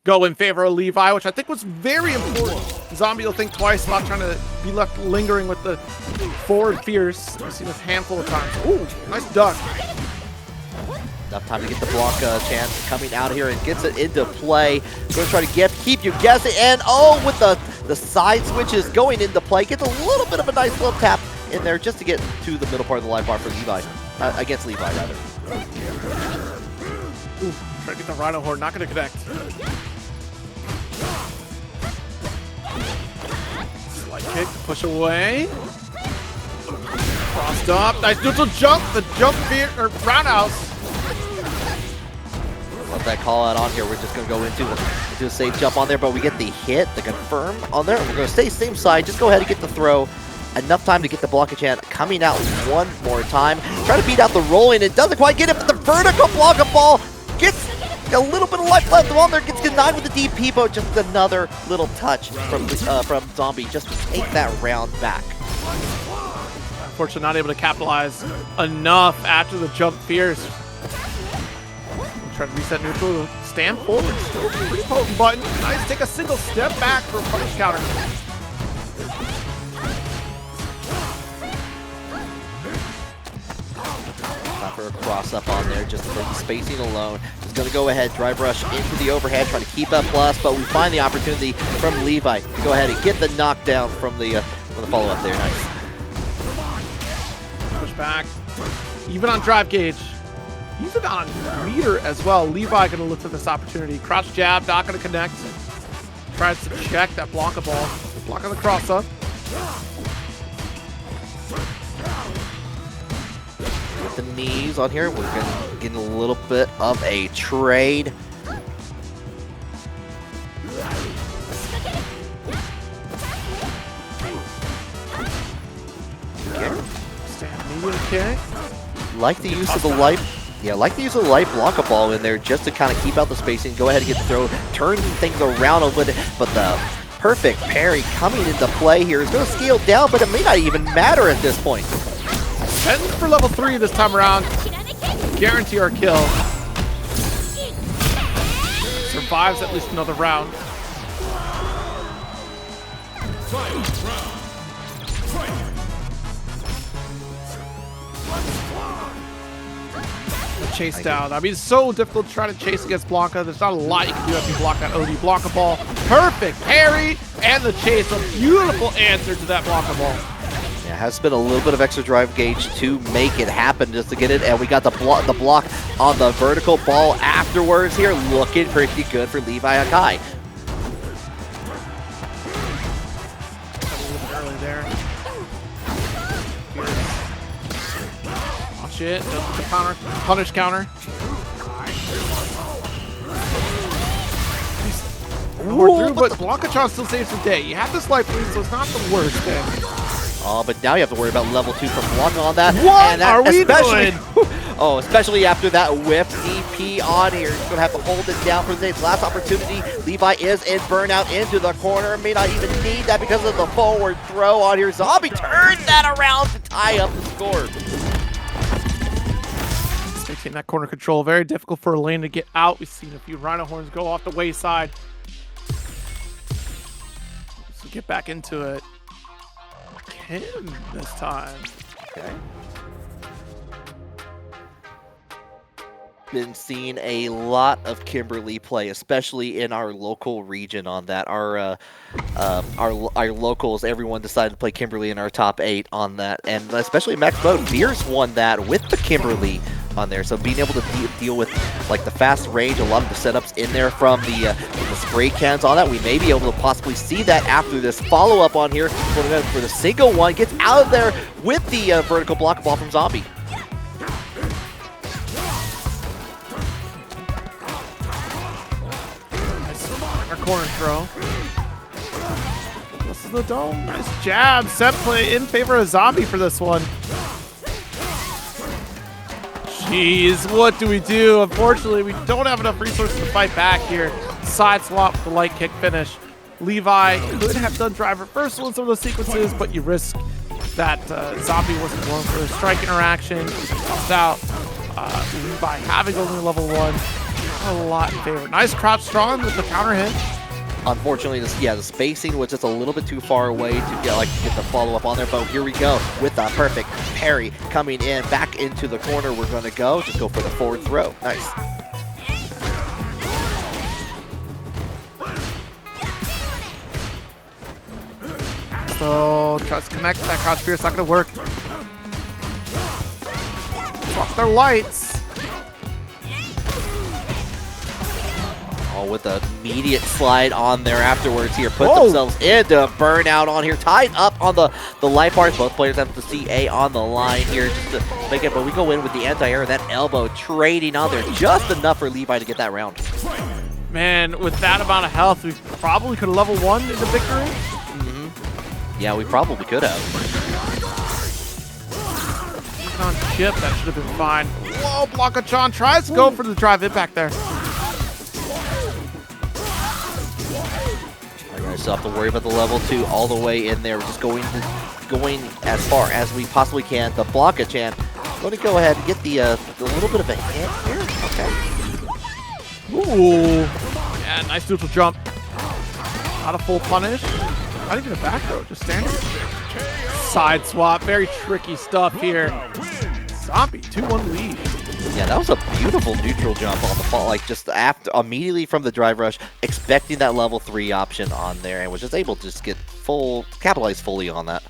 go in favor of Levi, which I think was very important. Zombie will think twice about trying to be left lingering with the forward fierce. I've seen this a handful of times. Ooh, nice duck. Enough time to get the Blanka chance coming out here and gets it into play. Going to try to keep you guessing. And oh, with the side switches going into play. Gets a little bit of a nice little tap in there just to get to the middle part of the life bar for Levi. Against Levi, rather. Ooh, try to get the Rhino Horde. Not going to connect. Slight kick to push away. Crossed up. Nice neutral jump. The jump fear or roundhouse. Love that call out on here. We're just going to go into a safe jump on there, but we get the hit, the confirm on there. We're going to stay same side. Just go ahead and get the throw. Enough time to get the Blanka chant coming out one more time. Try to beat out the rolling. It doesn't quite get it, but the vertical Blanka ball gets a little bit of life left on there. Gets denied with the DP, but just another little touch from Zombie just to take that round back. Unfortunately, not able to capitalize enough after the jump fierce. Try to reset neutral, stand forward, still pretty potent button. Nice, take a single step back for a punish counter. Not for a cross up on there, just for the spacing alone. Just gonna go ahead, drive rush into the overhead, try to keep that plus, but we find the opportunity from Levi to go ahead and get the knockdown from the follow up there. Nice. Push back, even on drive gauge. Even on meter as well. Levi going to look for this opportunity. Crouch jab, not going to connect. Tries to check that Blanka ball. Block on the cross up. With the knees on here, we're getting a little bit of a trade. Stand medium kick. Like the use of the light. Yeah, like the use of the light Blanka ball in there just to kind of keep out the spacing. Go ahead and get the throw, turn things around a little bit, but the perfect parry coming into play here is going to scale down, but it may not even matter at this point. Heading for level 3 this time around. Guarantee our kill. Survives at least another round. Chase down. I mean, it's so difficult to try to chase against Blanka. There's not a lot you can do after you block that OD Blanka ball. Perfect parry and the chase. A beautiful answer to that Blanka ball. Yeah, has been a little bit of extra drive gauge to make it happen just to get it, and we got the block on the vertical ball afterwards here, looking pretty good for LeviHakai. Early there. Watch it. Does the counter, punish counter. Through, but Blanka still saves the day. You have this life lead, so it's not the worst thing. Oh, but now you have to worry about level 2 from Blanka on that. What and that are we especially, doing? Oh, especially after that whip DP on here. He's going to have to hold it down for today's last opportunity. Levi is in burnout into the corner. May not even need that because of the forward throw on here. Zombie turns that around to tie up the score. Making that corner control very difficult for Elena to get out. We've seen a few Rhino Horns go off the wayside. So get back into it. Kim this time. Okay. Been seeing a lot of Kimberly play, especially in our local region on that. Our locals, everyone decided to play Kimberly in our top 8 on that, and especially Max Mode. Beers won that with the Kimberly on there, so being able to deal with like the fast range, a lot of the setups in there from the spray cans on that, we may be able to possibly see that after this follow-up on here for the single one. Gets out of there with the vertical block ball from Zombie. Corner throw. This is the dome. Nice jab. Set play in favor of Zombie for this one. Jeez, what do we do? Unfortunately, we don't have enough resources to fight back here. Side swap with the light kick finish. Levi could have done drive reversal in some of those sequences, but you risk that Zombie wasn't going for a strike interaction. Tossed out. Levi having only level 1. A lot in favor. Nice crouch strong with the counter hit. Unfortunately, the spacing was just a little bit too far away to get the follow-up on there, but here we go with the perfect parry coming in back into the corner. We're going to just go for the forward throw. Nice. So tries to connect that crouch spear. It's not going to work. Off their lights. With the immediate slide on there afterwards here. Put themselves into burnout on here. Tied up on the life bars. Both players have the CA on the line here just to make it. But we go in with the anti-air. That elbow trading on there. Just enough for Levi to get that round. Man, with that amount of health, we probably could have level 1 in the victory. Yeah, we probably could have. On chip, that should have been fine. Whoa, Blanka tries to go for the drive impact there. So have to worry about the level 2 all the way in there. We're just going as far as we possibly can. The Blanka-chan going to go ahead and get the little bit of a hit here. Okay. Ooh. Yeah, nice neutral jump. Not a full punish. Not even a back throw, just standard. Side swap. Very tricky stuff here. Zombie, 2-1 lead. Yeah, that was a beautiful neutral jump on the fall, just after, immediately from the drive rush, expecting that level 3 option on there, and was just able to just capitalize fully on that.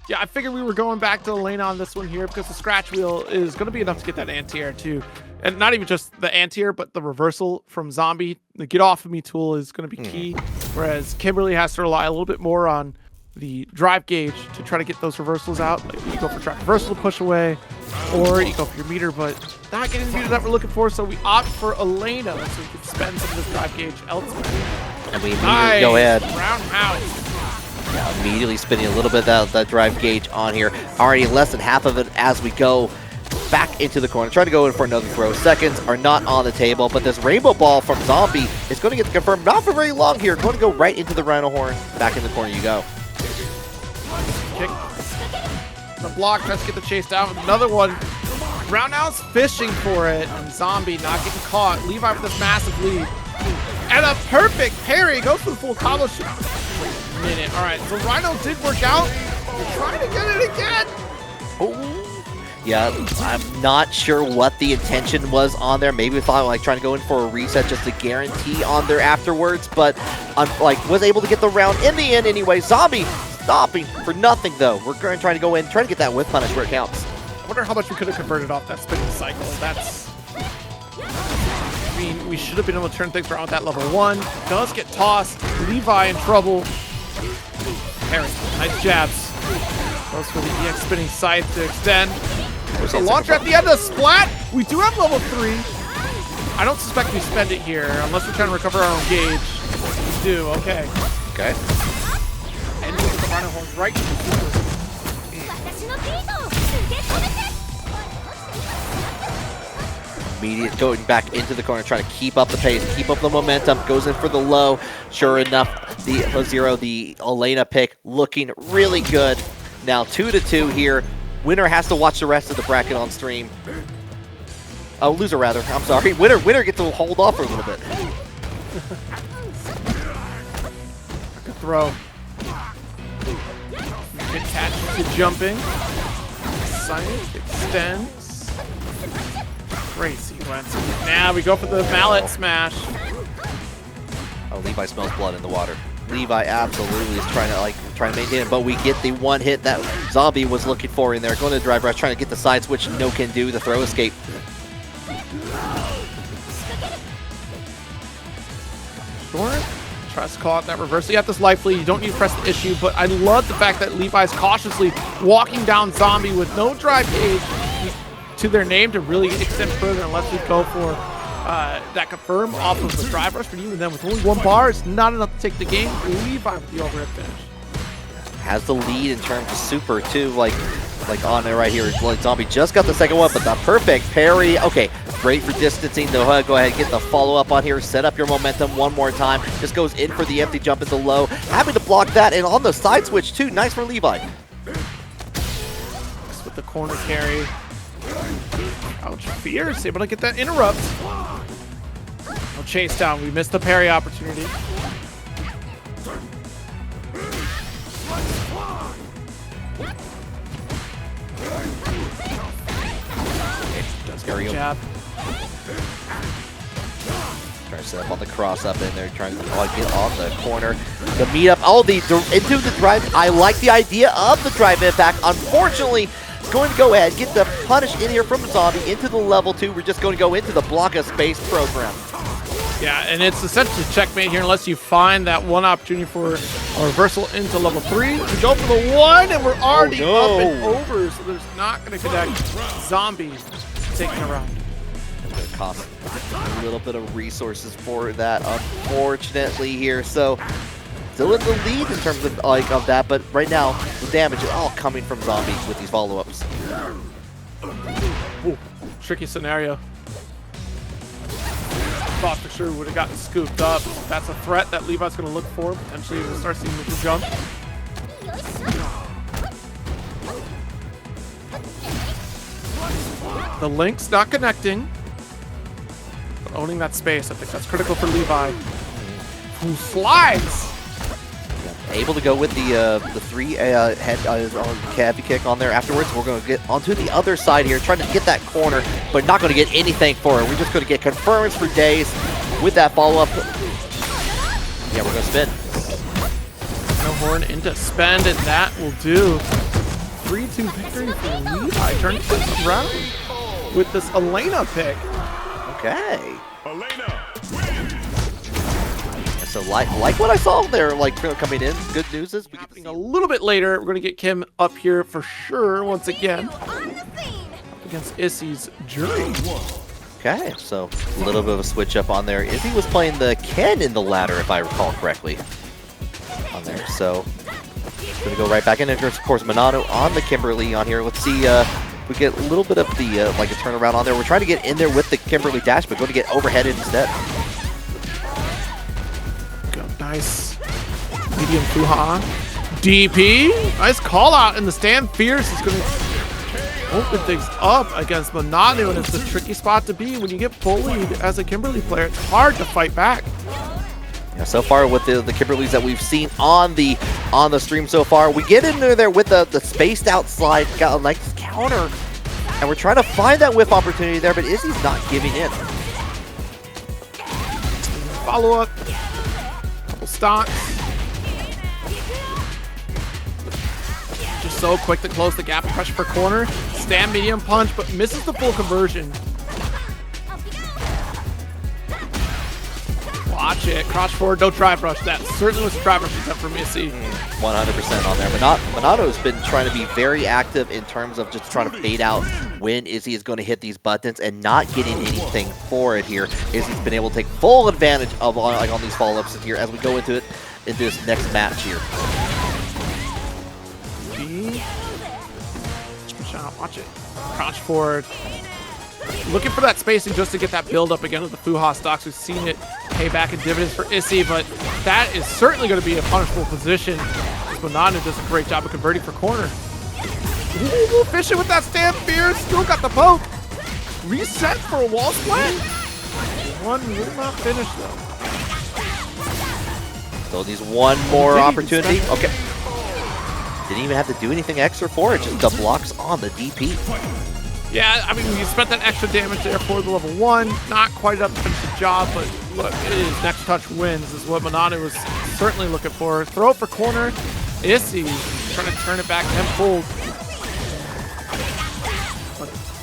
Yeah, I figured we were going back to Elena on this one here because the scratch wheel is going to be enough to get that anti-air too. And not even just the anti-air, but the reversal from Zombie. The get off of me tool is going to be key, whereas Kimberly has to rely a little bit more on the drive gauge to try to get those reversals out. Like you go for drive reversal to push away, or you go for your meter, but not getting the meter that we're looking for, so we opt for Elena so we can spend some of this drive gauge elsewhere. And we immediately go ahead. Roundhouse. Yeah, immediately spinning a little bit of that drive gauge on here. Already less than half of it as we go back into the corner. Trying to go in for another throw. Seconds are not on the table, but this rainbow ball from Zombie is going to get confirmed. Not for very long here. Going to go right into the Rhino Horn. Back in the corner you go. Kick. The block tries to get the chase down with another one. Roundhouse fishing for it, and Zombie not getting caught. Levi with this massive lead. And a perfect parry. Goes for the full combo shot. Minute. All right, so Rhino did work out. We're trying to get it again. Yeah, I'm not sure what the intention was on there. Maybe we thought trying to go in for a reset just to guarantee on there afterwards, but was able to get the round in the end anyway. Zombie stopping for nothing, though. We're trying to go in, try to get that whip punish where it counts. I wonder how much we could have converted off that spinning cycle. That's... I mean, we should have been able to turn things around with that level 1. Does get tossed. Levi in trouble. Parry, nice jabs. Goes for the EX spinning scythe to extend. There's a launcher at the end of the splat. We do have level 3. I don't suspect we spend it here unless we're trying to recover our own gauge. We do, okay. Okay. And with the Rhino Horn right to the super. Immediate going back into the corner, trying to keep up the pace, keep up the momentum, goes in for the low. Sure enough, the 0, the Elena pick looking really good. Now 2-2 here. Winner has to watch the rest of the bracket on stream. Oh, loser rather, I'm sorry. Winner gets to hold off for a little bit. Good throw. Attached to jumping. Science extends. Great sequence. Now we go for the mallet smash. Oh, Levi smells blood in the water. Levi absolutely is trying to maintain it, but we get the one hit that Zombie was looking for in there. Going to the drive rush, trying to get the side switch. No can do the throw escape. Sure. Tries to call out that reversal. You have this life lead. You don't need to press the issue, but I love the fact that Levi's cautiously walking down Zombie with no drive gauge to their name to really extend further unless we go for that confirm off of the drive rush. But even then, with only 1 bar, it's not enough to take the game. Levi with the overhead finish. Has the lead in terms of super too, like on there right here. Like Zombie just got the second one, but the perfect parry. Okay, great for distancing. Go ahead and get the follow up on here. Set up your momentum one more time. Just goes in for the empty jump into low. Having to block that, and on the side switch too. Nice for Levi. With the corner carry. Ouch, Fierce able to get that interrupt. No chase down. We missed the parry opportunity. Does get a jab. Trying to set up on the cross up in there, trying to get on the corner. The meet up, into the drive. I like the idea of the drive impact. Unfortunately, going to go ahead, get the punish in here from Zombie into the level 2. We're just going to go into the Blanka space program. Yeah, and it's essentially checkmate here unless you find that one opportunity for a reversal into level 3. We go for the 1, and we're already up and over, so there's not going to connect. Zombie taking a round. It's going to cost a little bit of resources for that, unfortunately here. So still in the lead in terms of that, but right now the damage is all coming from Zombie with these follow-ups. Tricky scenario. Thought for sure would have gotten scooped up. That's a threat that Levi's going to look for. Potentially we'll start seeing the jump. The link's not connecting. But owning that space, I think that's critical for Levi. Who slides! Able to go with the 3 head heavy kick on there afterwards. We're going to get onto the other side here, trying to get that corner, but not going to get anything for it. We're just going to get confirms for days with that follow-up. Yeah, we're going to spin. No horn into spend, and that will do. 3-2 victory for Levi. Turning this around with this Elena pick. Okay. Elena. So like what I saw there, coming in. Good news is we get A little bit later, we're going to get Kim up here for sure once again. Up against Issy's Juri. Okay, so a little bit of a switch up on there. Izzy was playing the Ken in the ladder, if I recall correctly, on there. So going to go right back in. And of course, Monanu on the Kimberly on here. Let's see if we get a little bit of the a turnaround on there. We're trying to get in there with the Kimberly dash, but going to get overheaded instead. Nice medium Fuha. DP. Nice call out in the stand. Fierce is going to open things up against Monanu, and it's a tricky spot to be when you get bullied as a Kimberly player. It's hard to fight back. Yeah, so far with the Kimberlys that we've seen on the stream so far, we get in there with the spaced out slide, got a nice counter, and we're trying to find that whiff opportunity there, but Izzy's not giving in. Follow up. Stocks. so quick to close the gap, pressure for corner, stand medium punch, but misses the full conversion. Watch it, crouch forward, don't drive rush. That certainly was a drive rush attempt from Missy. 100% on there. Monano's been trying to be very active in terms of just trying to fade out when Izzy is going to hit these buttons and not getting anything for it here. Izzy's been able to take full advantage of on these follow-ups here as we go into this next match here. Shot, watch it. Crouch forward. Looking for that spacing just to get that build up again with the Fuha stocks. We've seen it pay back in dividends for Issy, but that is certainly going to be a punishable position. Monanu does a great job of converting for corner. Ooh, fishing with that stand fear. Still got the poke. Reset for a wall split. One will not finish though. So needs one more opportunity. Okay. Didn't even have to do anything extra for it. Just the blocks on the DP. Yeah, I mean, you spent that extra damage there for the level 1. Not quite enough to finish the job, but look, it is next touch wins is what Monanu was certainly looking for. Throw for corner. Issy trying to turn it back tenfold.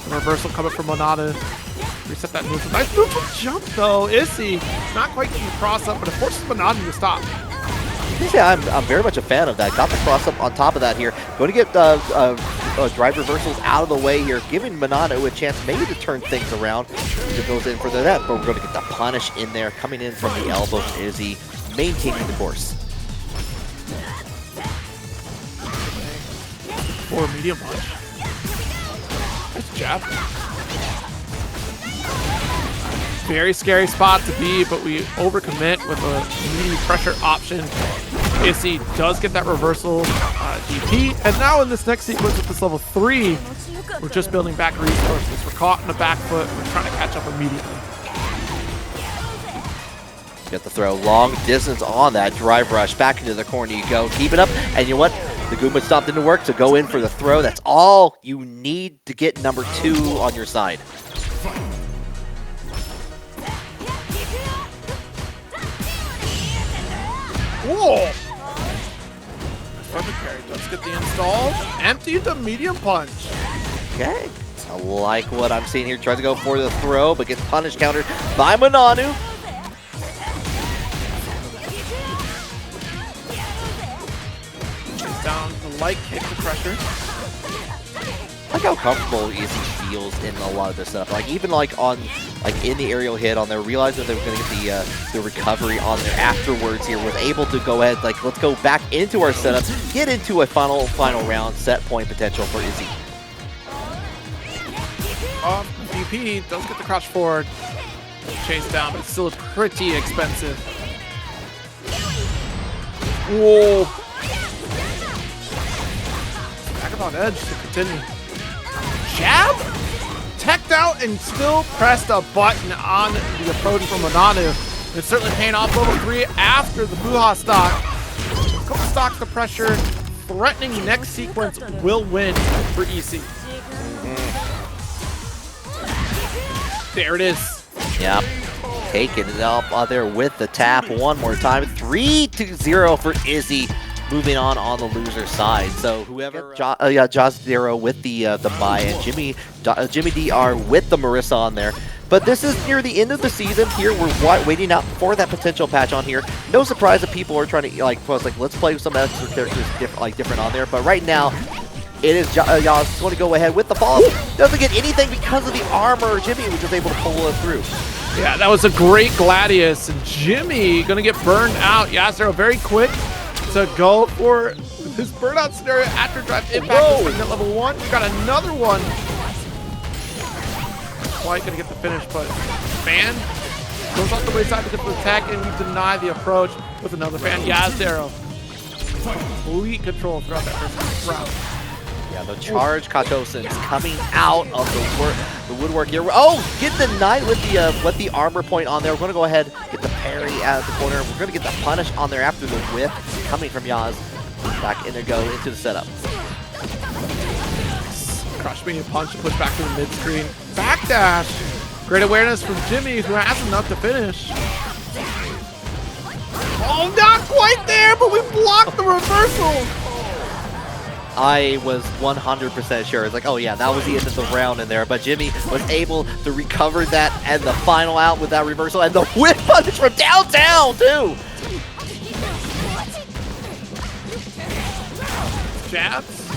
The reversal coming from Monanu. Reset that move. Nice move from jump though. Issy not quite getting the cross up, but it forces Monanu to stop. Yeah, I'm very much a fan of that. Got the cross up on top of that here. Going to get drive reversals out of the way here, giving Monanu a chance maybe to turn things around. It goes in for that, but we're going to get the punish in there, coming in from the elbow from Izzy, maintaining the course. For a medium punch. Nice jab. Very scary spot to be, but we overcommit with a medium pressure option. Issy does get that reversal DP, and now in this next sequence with this level 3, we're just building back resources. We're caught in the back foot. We're trying to catch up immediately. Get the throw, long distance on that drive rush. Back into the corner you go. Keep it up, and you know what? The Goomba stopped into work to go in for the throw. That's all you need to get number 2 on your side. Whoa! Perfect carry. Let's get the install. Empty the medium punch. Okay. I like what I'm seeing here. Tries to go for the throw, but gets punish countered by Monanu. Down the light kick to pressure. Like how comfortable Izzy feels in a lot of this stuff. Like even like in the aerial hit on there, realizing they were going to get the recovery on there afterwards here, was able to go ahead, like, let's go back into our setup, get into a final round set point potential for Izzy. DP does get the crouch forward. Chase down, but it's still pretty expensive. Whoa. Back up on edge to continue. Jab? Teched out and still pressed a button on the approach from Monanu. It's certainly paying off level 3 after the Fuha stock. Couple stocks to pressure. Threatening next sequence will win for EC. There it is. Yep. Taking it up there with the tap one more time. 3-0 for Izzy. Moving on the loser side. So whoever, Jazdero with the Mai, and Jimmy DR with the Marisa on there. But this is near the end of the season here. We're waiting out for that potential patch on here. No surprise that people are trying to post let's play with some extra characters different on there. But right now, it is Yas going to go ahead with the follow. Doesn't get anything because of the armor. Jimmy was just able to pull it through. Yeah, that was a great Gladius. And Jimmy going to get burned out. Jazdero very quick to go for his burnout scenario after drive impact at level 1. We got another one. Quite gonna get the finish, but fan goes off the wayside to get the attack, and we deny the approach with another fan. Jazdero. Complete control throughout that first round. Yeah, the charge Katosin is coming out of the woodwork here. Oh, get the knight with the armor point on there. We're gonna go ahead, get the parry out of the corner. We're gonna get the punish on there after the whip coming from Yaz. Back in there, go into the setup. Crush me a punch, push back to the mid screen. Backdash. Great awareness from Jimmy, who has enough to finish. Oh, not quite there, but we blocked the reversal. I was 100% sure. It's like, oh yeah, that was the end of the round in there. But Jimmy was able to recover that and the final out with that reversal and the whip punish from downtown too. Jabs,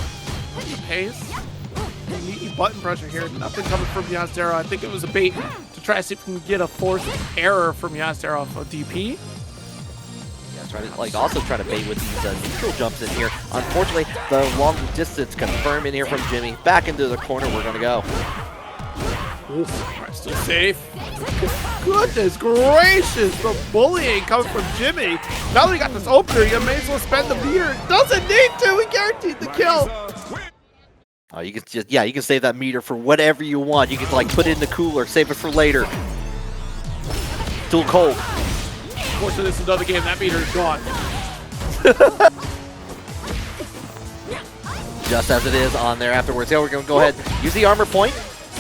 the pace, neat button pressure here. Nothing coming from Jazdero. I think it was a bait to try to see if we can get a forced error from Jazdero off of DP. Also trying to bait with these neutral jumps in here. Unfortunately, the long distance confirm in here from Jimmy. Back into the corner we're gonna go. Alright, still safe. Goodness gracious, the bullying coming from Jimmy. Now that he got this opener, you may as well spend the meter. Doesn't need to, we guaranteed the kill. Oh, you can just, yeah, you can save that meter for whatever you want. You can like put it in the cooler, save it for later. Still cold. Unfortunately, this is another game. That meter is gone. Just as it is on there afterwards. Yeah, we're going to go ahead, use the armor point,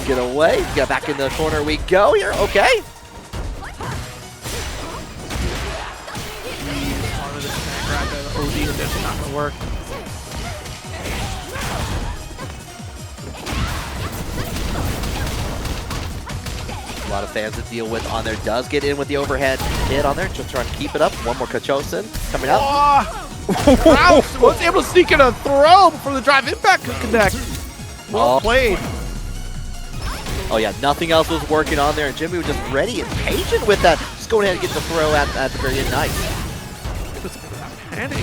get away, get back in the corner we go here. Okay. OD edition not going to work. A lot of fans to deal with on there. Does get in with the overhead hit on there. Just trying to keep it up. One more Kachosin coming up. Oh, wow. Was able to sneak in a throw before the drive impact could connect. Well played. Oh yeah, nothing else was working on there, and Jimmy was just ready and patient with that. Just going ahead and get the throw at the very end. Nice. Panic.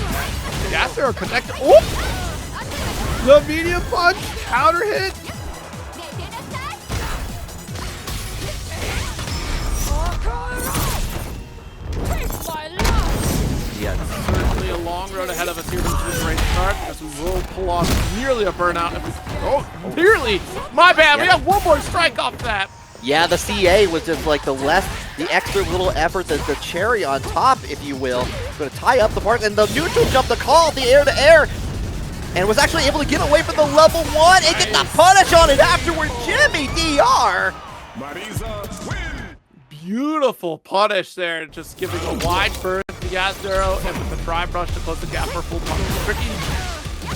Jazdero connected. Oh! The medium punch, counter hit. Yeah, certainly a long road ahead of us here from the race start, as we will pull off nearly a burnout. Oh, nearly! My bad, we have one more strike off that. Yeah, the CA was just like the extra little effort, the cherry on top, if you will. Going to tie up the part, and the neutral jump, the call, the air-to-air, and was actually able to get away from the level 1 and get the punish on it afterward. Jimmy DR. Marisa win. Beautiful punish there, just giving a wide berth to Jazdero, and with the drive rush to close the gap for full punish. Tricky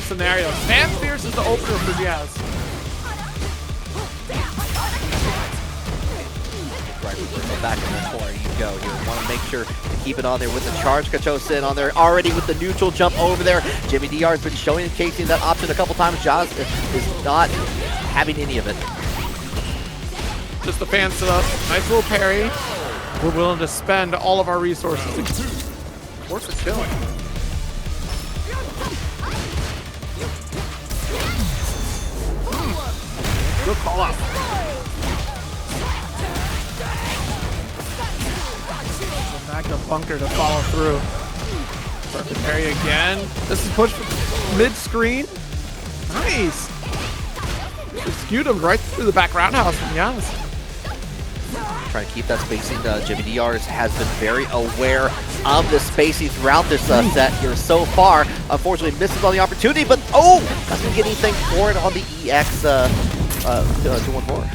scenario. Stan Fierce is the opener for Jazz. Back in the corner you go here. Want to make sure to keep it on there with the charge. Kachosin on there already with the neutral jump over there. Jimmy DR has been showing and casing that option a couple times. Jazz is not having any of it. Just the fan set up. Nice little parry. We're willing to spend all of our resources to force a kill. Good call out. Back to bunker to follow through. Start to parry again. This is pushed mid-screen. Nice. Just skewed him right through the back roundhouse from Yaz. Trying to keep that spacing. Jimmy DR has been very aware of the spacing throughout this set here so far. Unfortunately, misses on the opportunity, but doesn't get anything for it on the EX 214.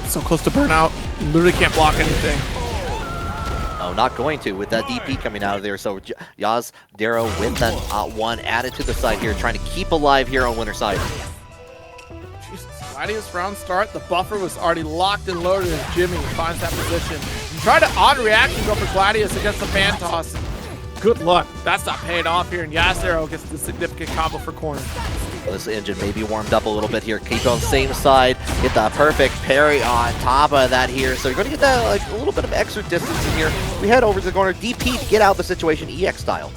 So close to burnout. Literally can't block anything. Oh, not going to with that DP coming out of there. So Jazdero with that one added to the side here, trying to keep alive here on winner side. Jesus, Gladius round start. The buffer was already locked and loaded as Jimmy finds that position. Tried to odd reaction go for Gladius against the fan toss. Good luck. That's not paying off here, and Jazdero gets the significant combo for corner. This engine may be warmed up a little bit here. Keep on the same side. Get the perfect parry on top of that here. So you're going to get that like a little bit of extra distance in here. We head over to the corner. DP to get out of the situation EX style.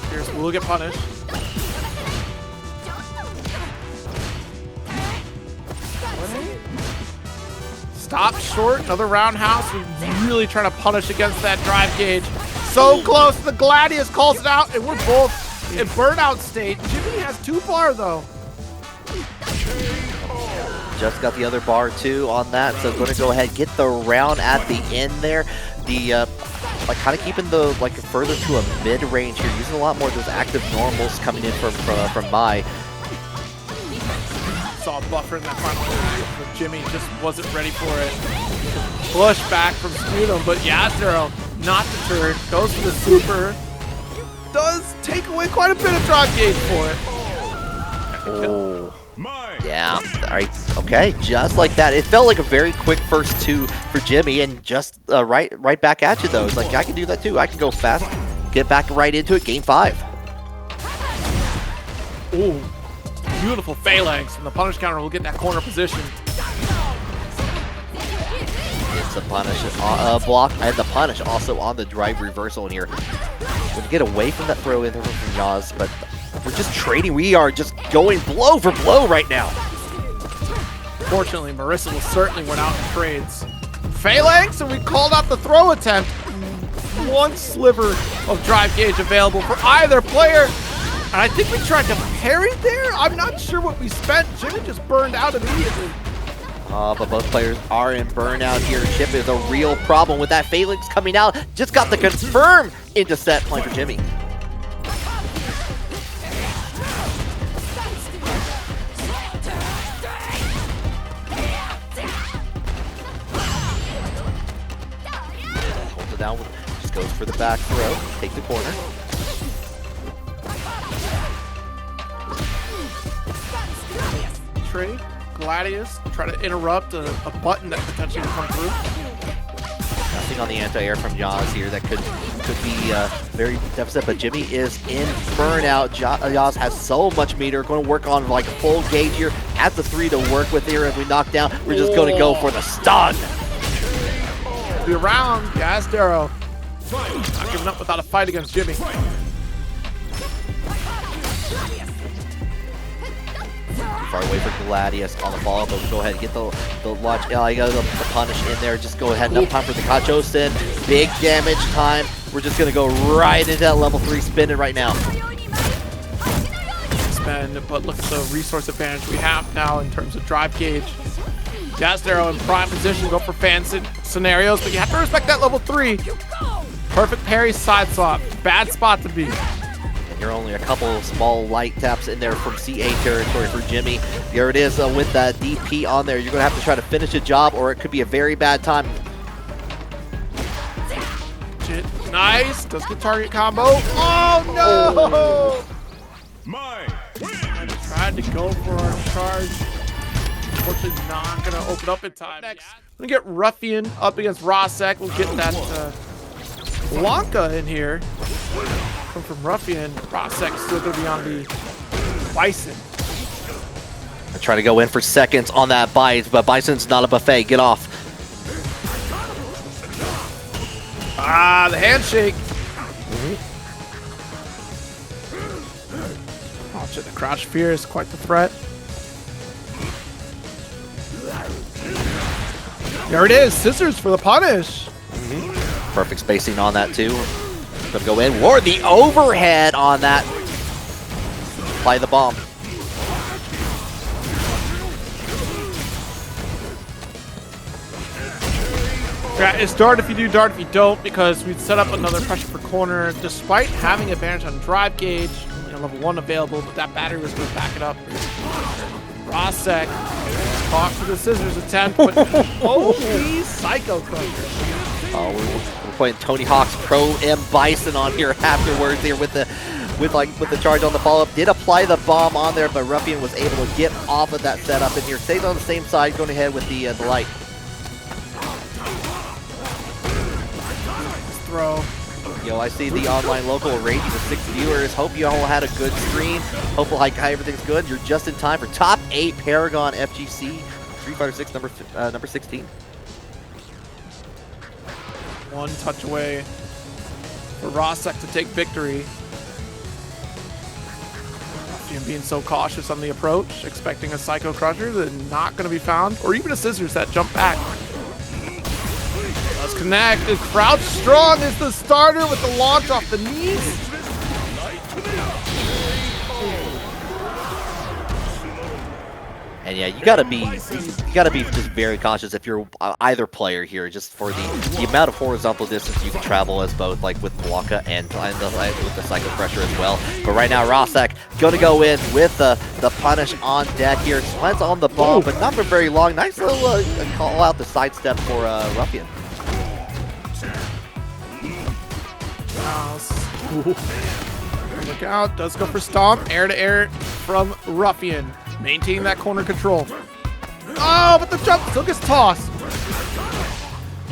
Fierce will get punished. Stop short. Another roundhouse. We're really trying to punish against that drive gauge. So close. The Gladius calls it out, and we're both in burnout state. Jimmy has too far, though. Just got the other bar, too, on that. So going to go ahead, get the round at the end there. The, like, kind of keeping the, like, further to a mid-range here. Using a lot more of those active normals coming in from Mai. saw a buffer in that final interaction, but Jimmy just wasn't ready for it. Push back from Sputum, but Jazdero, not deterred, goes for the super. Does take away quite a bit of drive gauge for it. Oh. Yeah, all right, okay, just like that. It felt like a very quick first two for Jimmy, and just right back at you, though. It's like, I can do that too. I can go fast, get back right into it, game 5. Ooh, beautiful phalanx, and the punish counter will get that corner position. It's the punish block, and the punish also on the drive reversal in here. We're gonna get away from that throw in from Yaz, but we're just trading. We are just going blow for blow right now. Fortunately, Marisa will certainly win out in trades. Phalanx, and we called out the throw attempt. One sliver of drive gauge available for either player. And I think we tried to parry there. I'm not sure what we spent. Jimmy just burned out immediately. But both players are in burnout here. Chip is a real problem with that phalanx coming out. Just got the confirm into set point for Jimmy. Holds it down, just goes for the back throw, take the corner. Trade, Gladius, try to interrupt a button that potentially will come through. Nothing on the anti-air from Yaz here that could be very deficit, but Jimmy is in burnout. Yaz has so much meter, going to work on like a full gauge here, has the 3 to work with here as we knock down. We're just going to go for the stun. Be around, Jazdero. Not giving up without a fight against Jimmy. Far away for Gladius on the follow-up, but we'll go ahead and get the launch. I got the punish in there. Just go ahead, enough time for the Kacho spin. Big damage time. We're just gonna go right into that level 3 spinning right now. Spend, but look at the resource advantage we have now in terms of drive gauge. Jazdero in prime position, go for fan scenarios, but you have to respect that level 3. Perfect parry side swap. Bad spot to be. You're only a couple of small light taps in there from CA territory for Jimmy. There it is with that DP on there. You're going to have to try to finish the job, or it could be a very bad time. Nice. Does get target combo. Oh, no! I tried to go for our charge. Unfortunately, not going to open up in time. Next, I'm going to get Ruffian up against Rosek. We'll get that Blanka in here. Come from Ruffian. Rosek still going to be on the Bison. I try to go in for seconds on that bite, but Bison's not a buffet. Get off. Ah, the handshake. Oh shit, the crouch fear is quite the threat. There it is, scissors for the punish. Perfect spacing on that too. Gonna go in. Ward the overhead on that. Apply the bomb. Yeah, it's dart if you do, dart if you don't, because we'd set up another pressure for corner despite having advantage on drive gauge. You know, level 1 available, but that battery was going to back it up. Rosek caught for the scissors attempt, but holy Psycho Crusher. Oh, we're playing Tony Hawk's Pro M.Bison on here afterwards here with the charge on the follow-up. Did apply the bomb on there, but Ruffian was able to get off of that setup in here. Stays on the same side, going ahead with the light. Throw. Yo, I see the online local rating with 6 viewers. Hope you all had a good stream. Hope LeviHakai everything's good. You're just in time for top 8 Paragon FGC 356 number 16. One touch away for Rosek to take victory. Ruffian being so cautious on the approach, expecting a Psycho Crusher that not going to be found, or even a scissors that jump back. Let's connect. Is Crouch Strong is the starter with the launch off the knees. And yeah, you gotta be just very cautious if you're either player here, just for the amount of horizontal distance you can travel as both, like with Blanka and with the Psycho Pressure as well. But right now, Rosek gonna go in with the punish on deck here. Squintz on the ball, but not for very long. Nice little call out the sidestep for Ruffian. Look out, does go for Stomp, air to air from Ruffian. Maintaining that corner control. Oh, but the jump still gets tossed.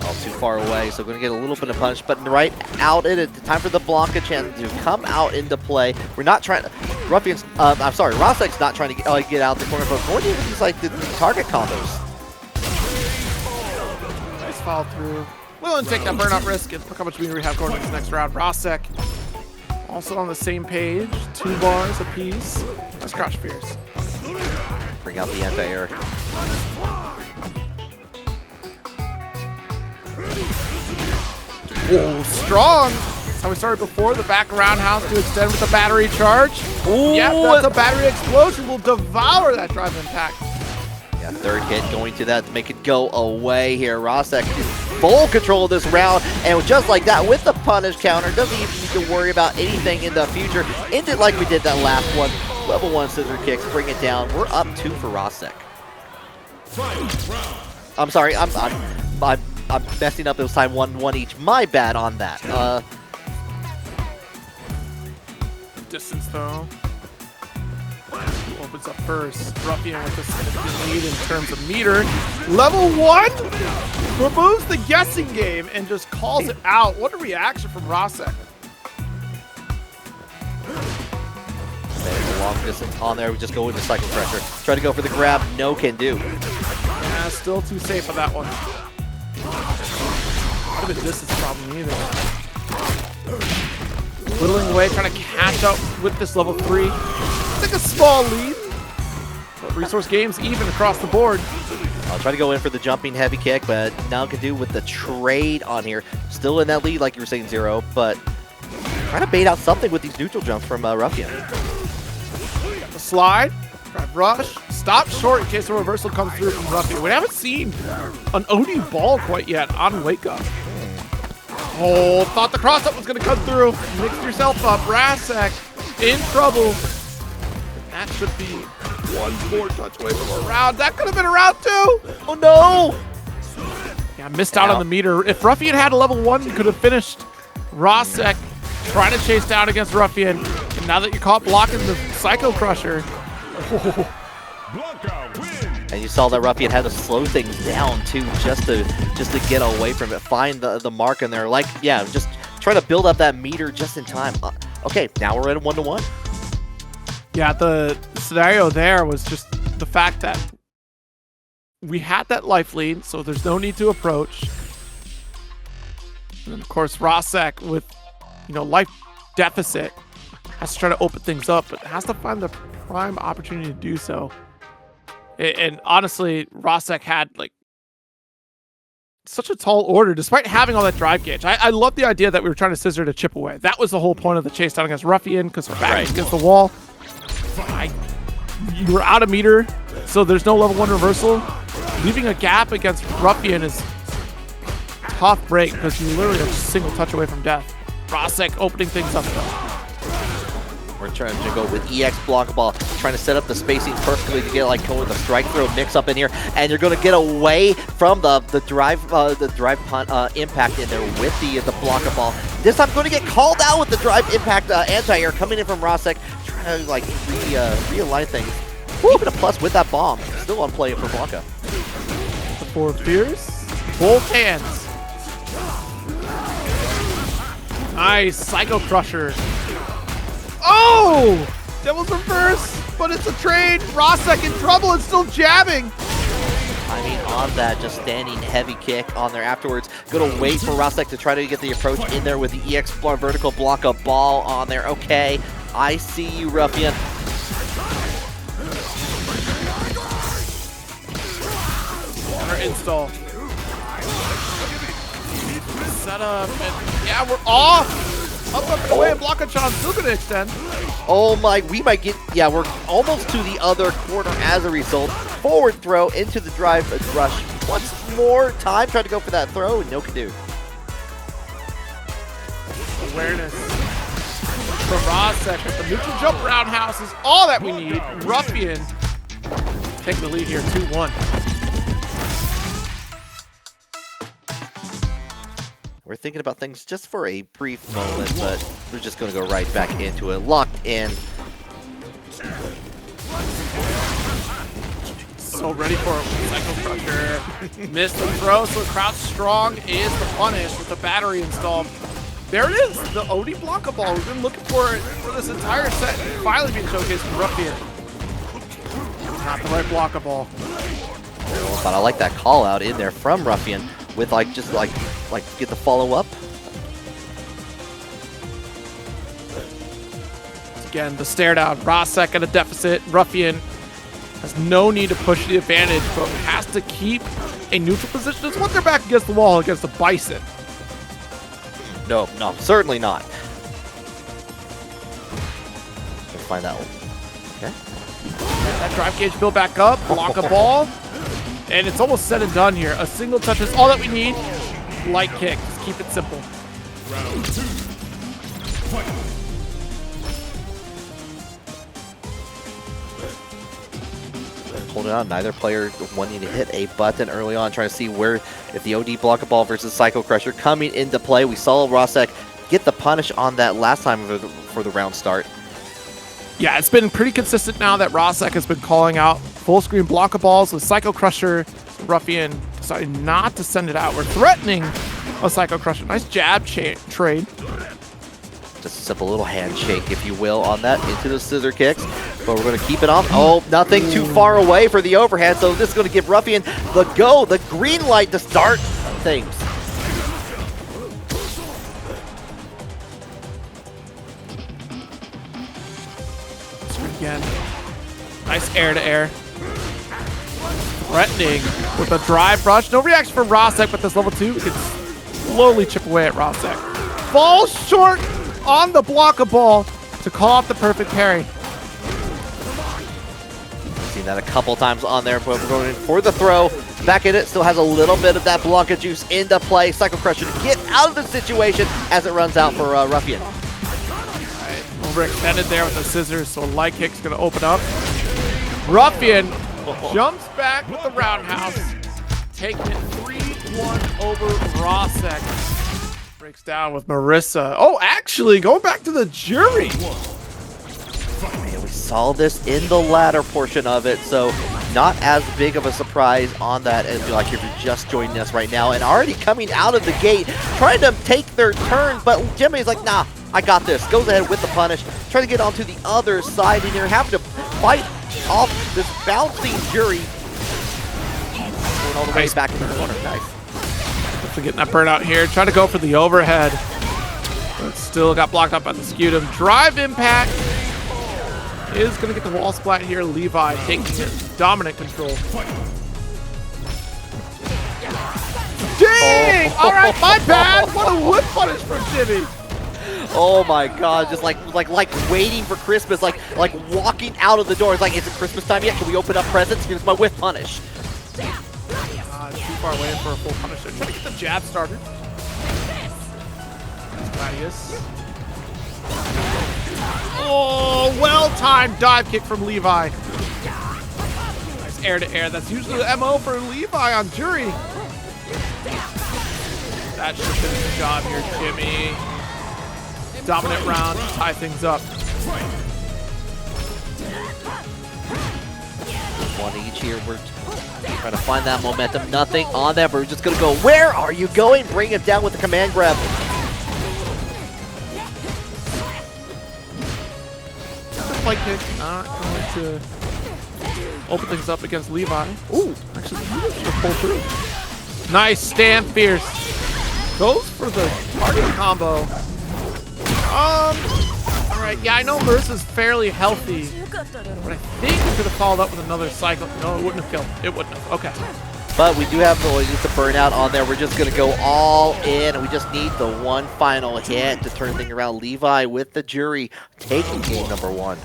Oh, too far away, so going to get a little bit of punch, but right out in it. Time for the Blanka chance to come out into play. We're not trying to, Ruffian's, I'm sorry, Rosek's not trying to get out the corner, but going into these, like, the target combos. Nice follow through. Willing to take that burnout risk and look how much meter we have going into this next round. Rosek also on the same page, 2 bars apiece. Let's crouch fierce. Bring out the anti-air. Whoa, strong! That's how we started before. The back roundhouse to extend with the battery charge. Ooh, yeah, that's a battery explosion. Will devour that drive impact. Yeah, third hit going to that to make it go away here. Rosek is full control of this round, and just like that, with the punish counter, doesn't even need to worry about anything in the future. End it like we did that last one. Level 1 scissor kicks, bring it down. We're up 2 for Rosek. I'm sorry, I'm messing up. It was time 1-1 each. My bad on that. Distance though. Who opens up first? Ruffian with a significant lead in terms of meter. Level 1 removes the guessing game and just calls it out. What a reaction from Rosek. There's a long distance on there. We just go into Psycho Pressure. Try to go for the grab. No can do. Yeah, still too safe on that one. Not a distance problem either. Whittling away, trying to catch up with this level 3. It's like a small lead. But resource games even across the board. I'll try to go in for the jumping heavy kick, but now can do with the trade on here. Still in that lead, like you were saying, Zero, but trying to bait out something with these neutral jumps from Ruffian. Got the slide, drive rush, stop short in case a reversal comes through from Ruffian. We haven't seen an OD ball quite yet on Wake Up. Oh, thought the cross up was going to come through. Mixed yourself up. Rosek in trouble. That should be 1 more touch away from a round. That could have been a round 2. Oh no! Yeah, missed out on the meter. If Ruffian had a level 1, you could have finished. Rosek trying to chase down against Ruffian. And now that you're caught blocking the Psycho Crusher. Oh. And you saw that Ruffian had to slow things down too, just to get away from it, find the mark in there. Like, yeah, just try to build up that meter just in time. Okay, now we're at a 1-1. Yeah, the scenario there was just the fact that we had that life lead, so there's no need to approach. And of course, Rosek with, life deficit has to try to open things up, but has to find the prime opportunity to do so. And honestly, Rosek had such a tall order, despite having all that drive gauge. I love the idea that we were trying to scissor to chip away. That was the whole point of the chase down against Ruffian, because we're back against the wall. You were out of meter, so there's no level 1 reversal. Leaving a gap against Ruffian is a tough break, because you literally are just a single touch away from death. Rosek opening things up though. We're trying to go with EX block ball, trying to set up the spacing perfectly to get going with a strike throw mix up in here, and you're going to get away from the drive punt impact in there with the blocker ball. This time going to get called out with the drive impact anti-air coming in from Rosek, trying to realign things. Keeping a plus with that bomb, still on play for Blanka. The 4 Fierce, both hands. Nice Psycho Crusher. Oh! Devil's Reverse, but it's a trade. Rosek in trouble and still jabbing. I mean, on that, just standing heavy kick on there afterwards. Gonna wait for Rosek to try to get the approach in there with the EX vertical block a ball on there. Okay, I see you, Ruffian. Corner install. Set up, and yeah, we're off. Up and away, and Blanka shot still gonna extend. Oh my, we might get, yeah, we're almost to the other corner as a result. forward throw into the drive rush. Once more time, trying to go for that throw, and no can do. Awareness from Rosek with the neutral jump roundhouse is all that we need. Ruffian taking the lead here, 2-1. We're thinking about things just for a brief moment, but we're just going to go right back into it. Locked in. So ready for a cycle crusher. Missed the throw, so crouch strong is the punish with the battery installed. There it is, the OD Blanka ball. We've been looking for it for this entire set. Finally being showcased from Ruffian. Not the right Blanka ball. But I like that call out in there from Ruffian with just like get the follow up. Again, the stare down. Rosek at a deficit. Ruffian has no need to push the advantage, but has to keep a neutral position. It's what they're back against the wall against the Bison. No, certainly not. Let's find that one. Okay. That drive gauge build back up. Block a ball. And it's almost said and done here. A single touch is all that we need. Light kick. Just keep it simple. Round 2. Fight. Holding on, neither player wanting to hit a button early on, trying to see where, if the OD block a ball versus Psycho Crusher coming into play. We saw Rosek get the punish on that last time for the round start. Yeah, it's been pretty consistent now that Rosek has been calling out full screen block of balls with Psycho Crusher. Ruffian decided not to send it out. We're threatening a Psycho Crusher. Nice jab trade. Just a simple little handshake, if you will, on that into the scissor kicks. But we're going to keep it off. Oh, nothing too far away for the overhead. So this is going to give Ruffian the green light to start things. Again, nice air to air. Threatening with a drive rush. No reaction from Rosek, but this level 2 can slowly chip away at Rosek. Falls short on the block of ball to call off the perfect parry. Seen that a couple times on there, but we're going in for the throw. Back in it, still has a little bit of that Blanka juice into play. Psycho Crusher to get out of the situation as it runs out for Ruffian. Right, overextended there with the scissors, so light kick's gonna open up. Ruffian jumps back with the roundhouse, taking it 3-1 over Rosek. Breaks down with Marisa. Oh, actually, going back to the Juri. Man, we saw this in the latter portion of it, so not as big of a surprise on that as like if you're just joining us right now and already coming out of the gate, trying to take their turn, but Jimmy's like, nah, I got this. Goes ahead with the punish, trying to get onto the other side, and you're having to fight off this bouncing Juri. Going all the way back in the corner. Nice. Definitely getting that burnout here. Trying to go for the overhead. But still got blocked up by the scutum. Drive impact is going to get the wall splat here. Levi taking it. Dominant control. Dang! All right, my bad. What a whip punish from Jimmy. Oh my God! Just like waiting for Christmas, like walking out of the door. It's like, is it Christmas time yet? Can we open up presents? Here's my whiff punish. Too far away for a full punish. They're trying to get the jab started. Gladius. Oh, well-timed dive kick from Levi. Nice air to air. That's usually the MO for Levi on Juri. That should finish the job here, Jimmy. Dominant round to tie things up. One each here. We're trying to find that momentum. Nothing on that. We're just going to go, where are you going? Bring it down with the command grab. Light kick, not going to open things up against Levi. Ooh, actually, he should pull through. Nice, stand fierce. Goes for the target combo. All right, yeah, I know Marisa's fairly healthy, but I think he could have followed up with another cycle. No, it wouldn't have killed. It wouldn't have. Okay. But we do have the burnout on there. We're just going to go all in, and we just need the one final hit to turn things around. Levi with the Juri taking game number 1.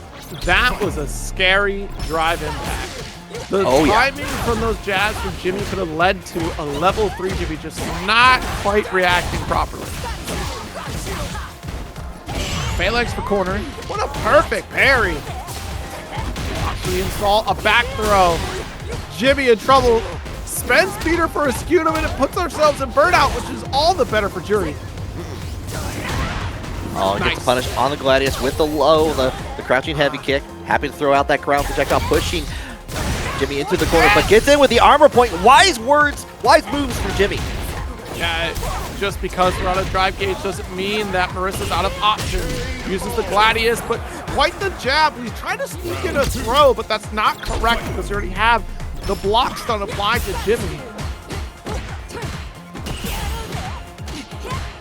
That was a scary drive impact. The timing from those jabs from Jimmy could have led to a level 3 Jimmy just not quite reacting properly. Phalanx for corner. What a perfect parry. Actually install a back throw. Jimmy in trouble. Spends Peter for a scutum and it puts ourselves in burnout, which is all the better for Juri. Oh, gets punished on the Gladius with the low, the crouching heavy kick. Happy to throw out that ground projectile, pushing Jimmy into the corner, but gets in with the armor point. Wise words, wise moves from Jimmy. Yeah, just because we're on a drive gauge doesn't mean that Marisa's out of options. Uses the Gladius, but quite the jab. He's trying to sneak in a throw, but that's not correct because you already have the block stun applied to Jimmy.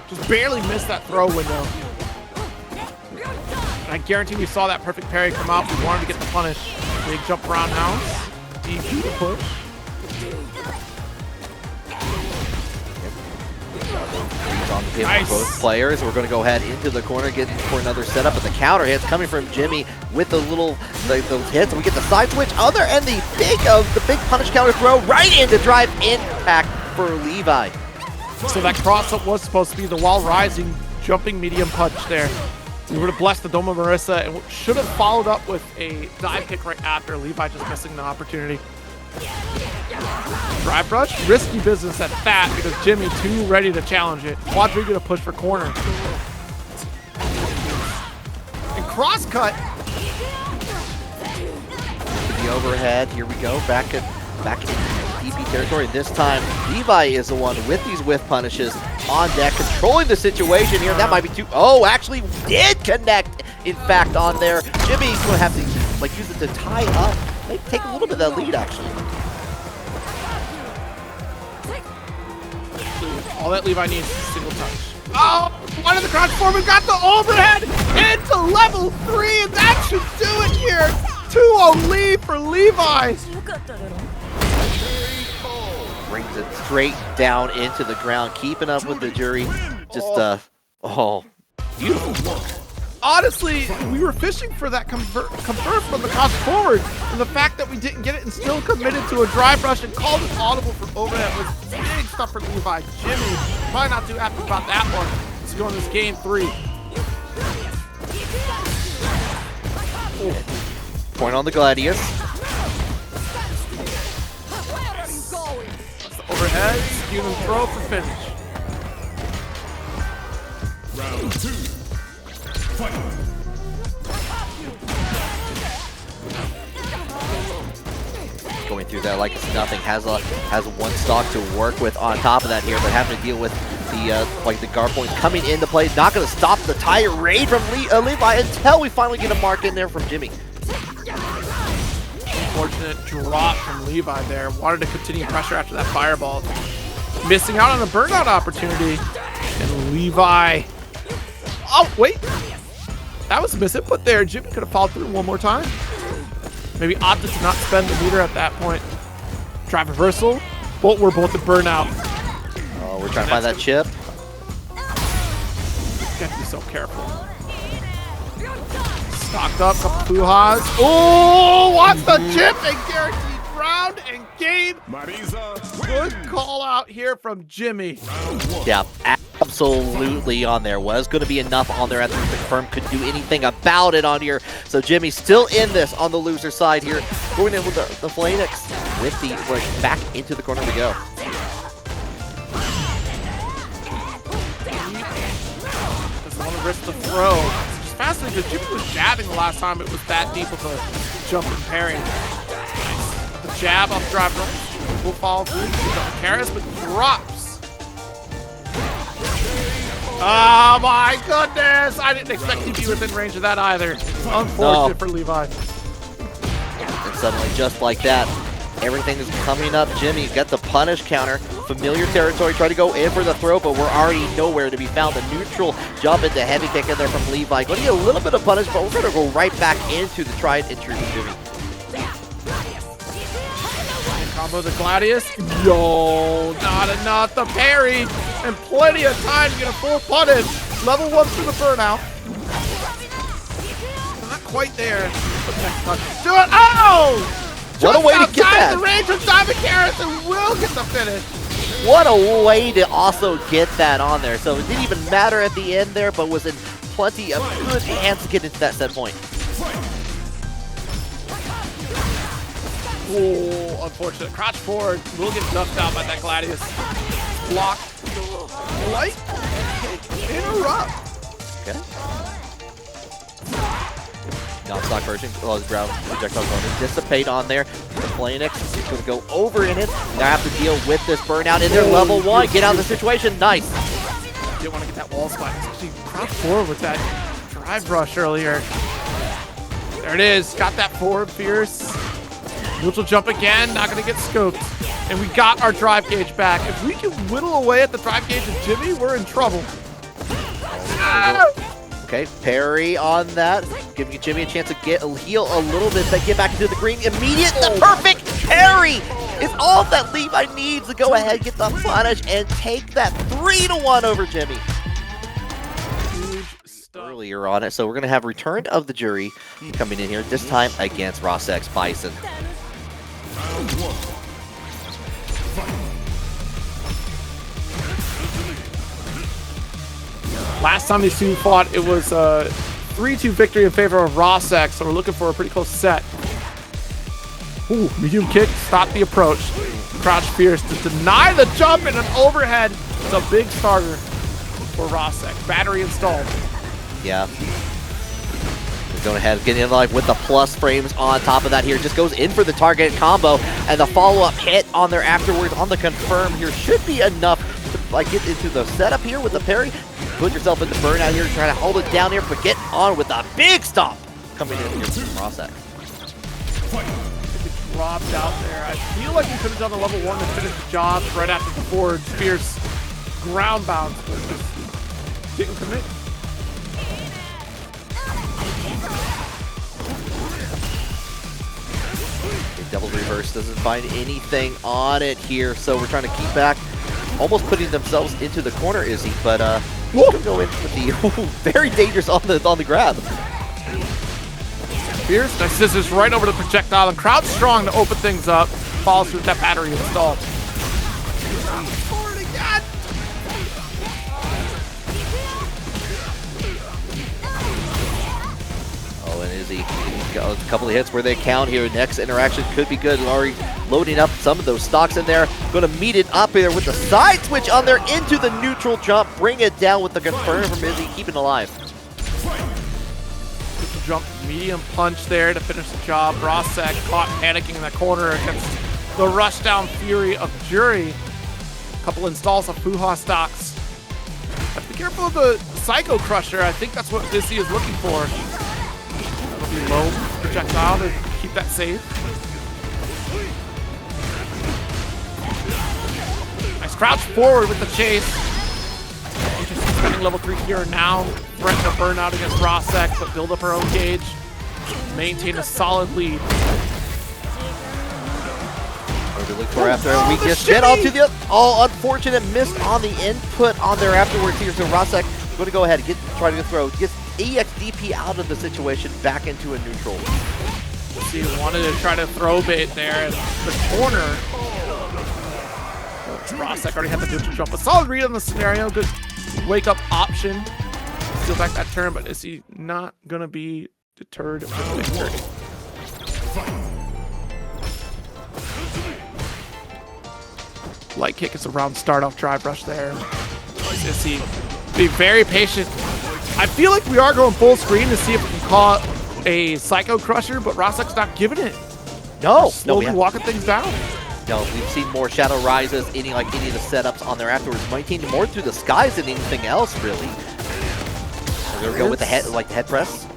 Just barely missed that throw window. And I guarantee we saw that perfect parry come out. We wanted to get the punish. Big jump roundhouse. DP push. On the table for both players. We're going to go ahead into the corner, get for another setup, but the counter hits coming from Jimmy with the little those hits, and we get the side switch. Other and the big punish counter throw right into drive impact for Levi. So that cross up was supposed to be the while rising jumping medium punch there. We would have blessed the dome of Marisa and should have followed up with a dive kick right after. Levi just missing the opportunity. Drive rush, risky business at that because Jimmy too ready to challenge it. Quadri gonna push for corner. And cross cut. The overhead, here we go, back in DP territory. This time, Levi is the one with these whiff punishes on deck, controlling the situation here. That might be too, oh, actually did connect, in fact, on there. Jimmy's gonna have to use it to tie up. Maybe take a little bit of that lead, actually. All that Levi needs is a single touch. Oh, one of the crouch forward got the overhead into level 3, and that should do it here. 2-0 lead for Levi. Brings it straight down into the ground, keeping up with the Juri. Just, beautiful work. Honestly, we were fishing for that convert from the crouch forward, and the fact that we didn't get it and still committed to a drive rush and called it audible for overhead was big stuff for Levi. Jimmy, probably not too happy about that one. Let's go in this game 3. Point on the Gladius. That's the overhead, skew and throw for finish. Round 2. Fight. Going through that like it's nothing. Has one stock to work with on top of that here, but having to deal with the the guard points coming into play. Not going to stop the tirade from Levi until we finally get a mark in there from Jimmy. Unfortunate drop from Levi there. Wanted to continue pressure after that fireball. Missing out on a burnout opportunity. And Levi. Oh, wait. That was a misinput there. Jimmy could have followed through one more time. Maybe opted to not spend the meter at that point. Drive reversal. We're both at burnout. Oh, we're trying to find that chip. Got to be so careful. Stocked up, couple Fuhas. Oh, wants the chip and guaranteed round and game. Marisa. Good call out here from Jimmy. Yeah, absolutely on there. Was going to be enough on there. I think the firm could do anything about it on here. So Jimmy's still in this on the loser side here. Going in with the Phalanx with the back into the corner we go. Doesn't want to risk the throw. It's fascinating because Jimmy was jabbing the last time it was that deep of a jump and parry. Nice. The jab off drive right. Will fall through. Karis, but drops. Oh my goodness! I didn't expect to be within range of that either. Unfortunate for Levi. And suddenly, just like that, everything is coming up. Jimmy's got the punish counter. Familiar territory. Try to go in for the throw, but we're already nowhere to be found. A neutral jump into heavy kick in there from Levi. Going to get a little bit of punish, but we're going to go right back into the tried and true from Jimmy. Combo the Gladius. Yo, not enough. The parry. And plenty of time to get a full punish. Level 1 through the burnout. Not quite there. But next touch. Do it. Oh! What a way to get that man. The range of Diamond Carrots and will get the finish. What a way to also get that on there. So it didn't even matter at the end there, but was in plenty of good hands to get into that set point. Oh, unfortunate. Crouch forward. Will get knocked out by that Gladius. Block. Light. Interrupt. Okay. Non-stock version. Oh, the ground projectile going to dissipate on there. The Phoenix is going to go over in it. Now have to deal with this burnout in their level 1. Get out of the situation. Nice. Didn't want to get that wall spot. Especially crouch forward with that drive rush earlier. There it is. Got that forward fierce. Neutral jump again. Not going to get scoped. And we got our drive gauge back. If we can whittle away at the drive gauge of Jimmy, we're in trouble. Okay, parry on that, giving Jimmy a chance to heal a little bit, then get back into the green. The perfect parry is all that Levi needs to go ahead, get the punish, and take that 3-1 over Jimmy. Huge stuff. Earlier on it, so we're going to have return of the jury coming in here, this time against M.Bison. Last time these two fought, it was a 3-2 victory in favor of M.Bison, so we're looking for a pretty close set. Ooh, medium kick, stop the approach. Crouch fierce to deny the jump and an overhead. It's a big starter for M.Bison. Battery installed. Yeah. Going ahead, getting in live with the plus frames on top of that here. Just goes in for the target combo, and the follow-up hit on there afterwards on the confirm here should be enough to like get into the setup here with the parry. Put yourself into burnout here, trying to hold it down here, but get on with a big stop coming in here from M.Bison. Dropped out there. I feel like he could have done the level 1 to finish the job right after the forward fierce ground bounce, but just didn't commit. Double reverse doesn't find anything on it here, so we're trying to keep back, almost putting themselves into the corner, Izzy, but go in with the very dangerous on the grab. Fierce, nice scissors right over the projectile, and crowd strong to open things up. Follows through with that battery installed. Forward again. Oh, and Izzy got a couple of hits where they count here. Next interaction could be good. Already loading up some of those stocks in there. Going to meet it up here with the side switch on there into the neutral jump. Bring it down with the confirm from Izzy, keeping alive. Jump, medium punch there to finish the job. M.Bison caught panicking in the corner against the rush down fury of Juri. A couple installs of Fuha stocks. Have to be careful of the Psycho Crusher. I think that's what Izzy is looking for. That'll be low projectile to keep that safe. Nice crouch forward with the chase. Interesting spending level 3 here now. Threaten to burn out against M.Bison, but build up her own gauge. Maintain a solid lead. Look for after we just get onto the unfortunate miss on the input on there afterwards here. So M.Bison going to go ahead and try to throw. Gets EXDP out of the situation, back into a neutral. She wanted to try to throw bait there in the corner. M.Bison already had the neutral jump. A solid read on the scenario. Good wake up option. Steal back that turn, but is he not going to be deterred from victory? Light kick is a round start off drive rush there. Is he be very patient? I feel like we are going full screen to see if we can call a Psycho Crusher, but M.Bison's not giving it. No, slowly walking things down. No, we've seen more Shadow Rises, any of the setups on there afterwards. Maintaining more through the skies than anything else, really. We're gonna go with the head, like the head press.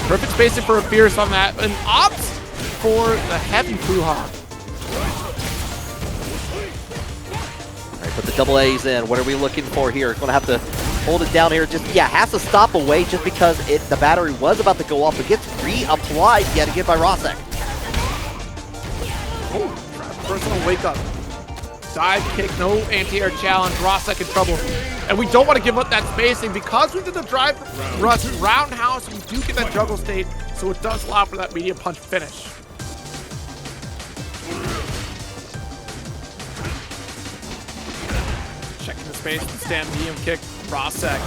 Perfect spacing for a fierce on that, and opts for the heavy Fuha. All right, put the double A's in. What are we looking for here? Gonna have to hold it down here. Just has to stop away just because the battery was about to go off. It gets reapplied yet again by M.Bison. Oh, personal wake up. Dive kick, no anti-air challenge. M.Bison in trouble. And we don't want to give up that spacing because we did the drive rush roundhouse. We do get that juggle state. So it does allow for that medium punch finish. Checking the space, stand medium kick, Rosek.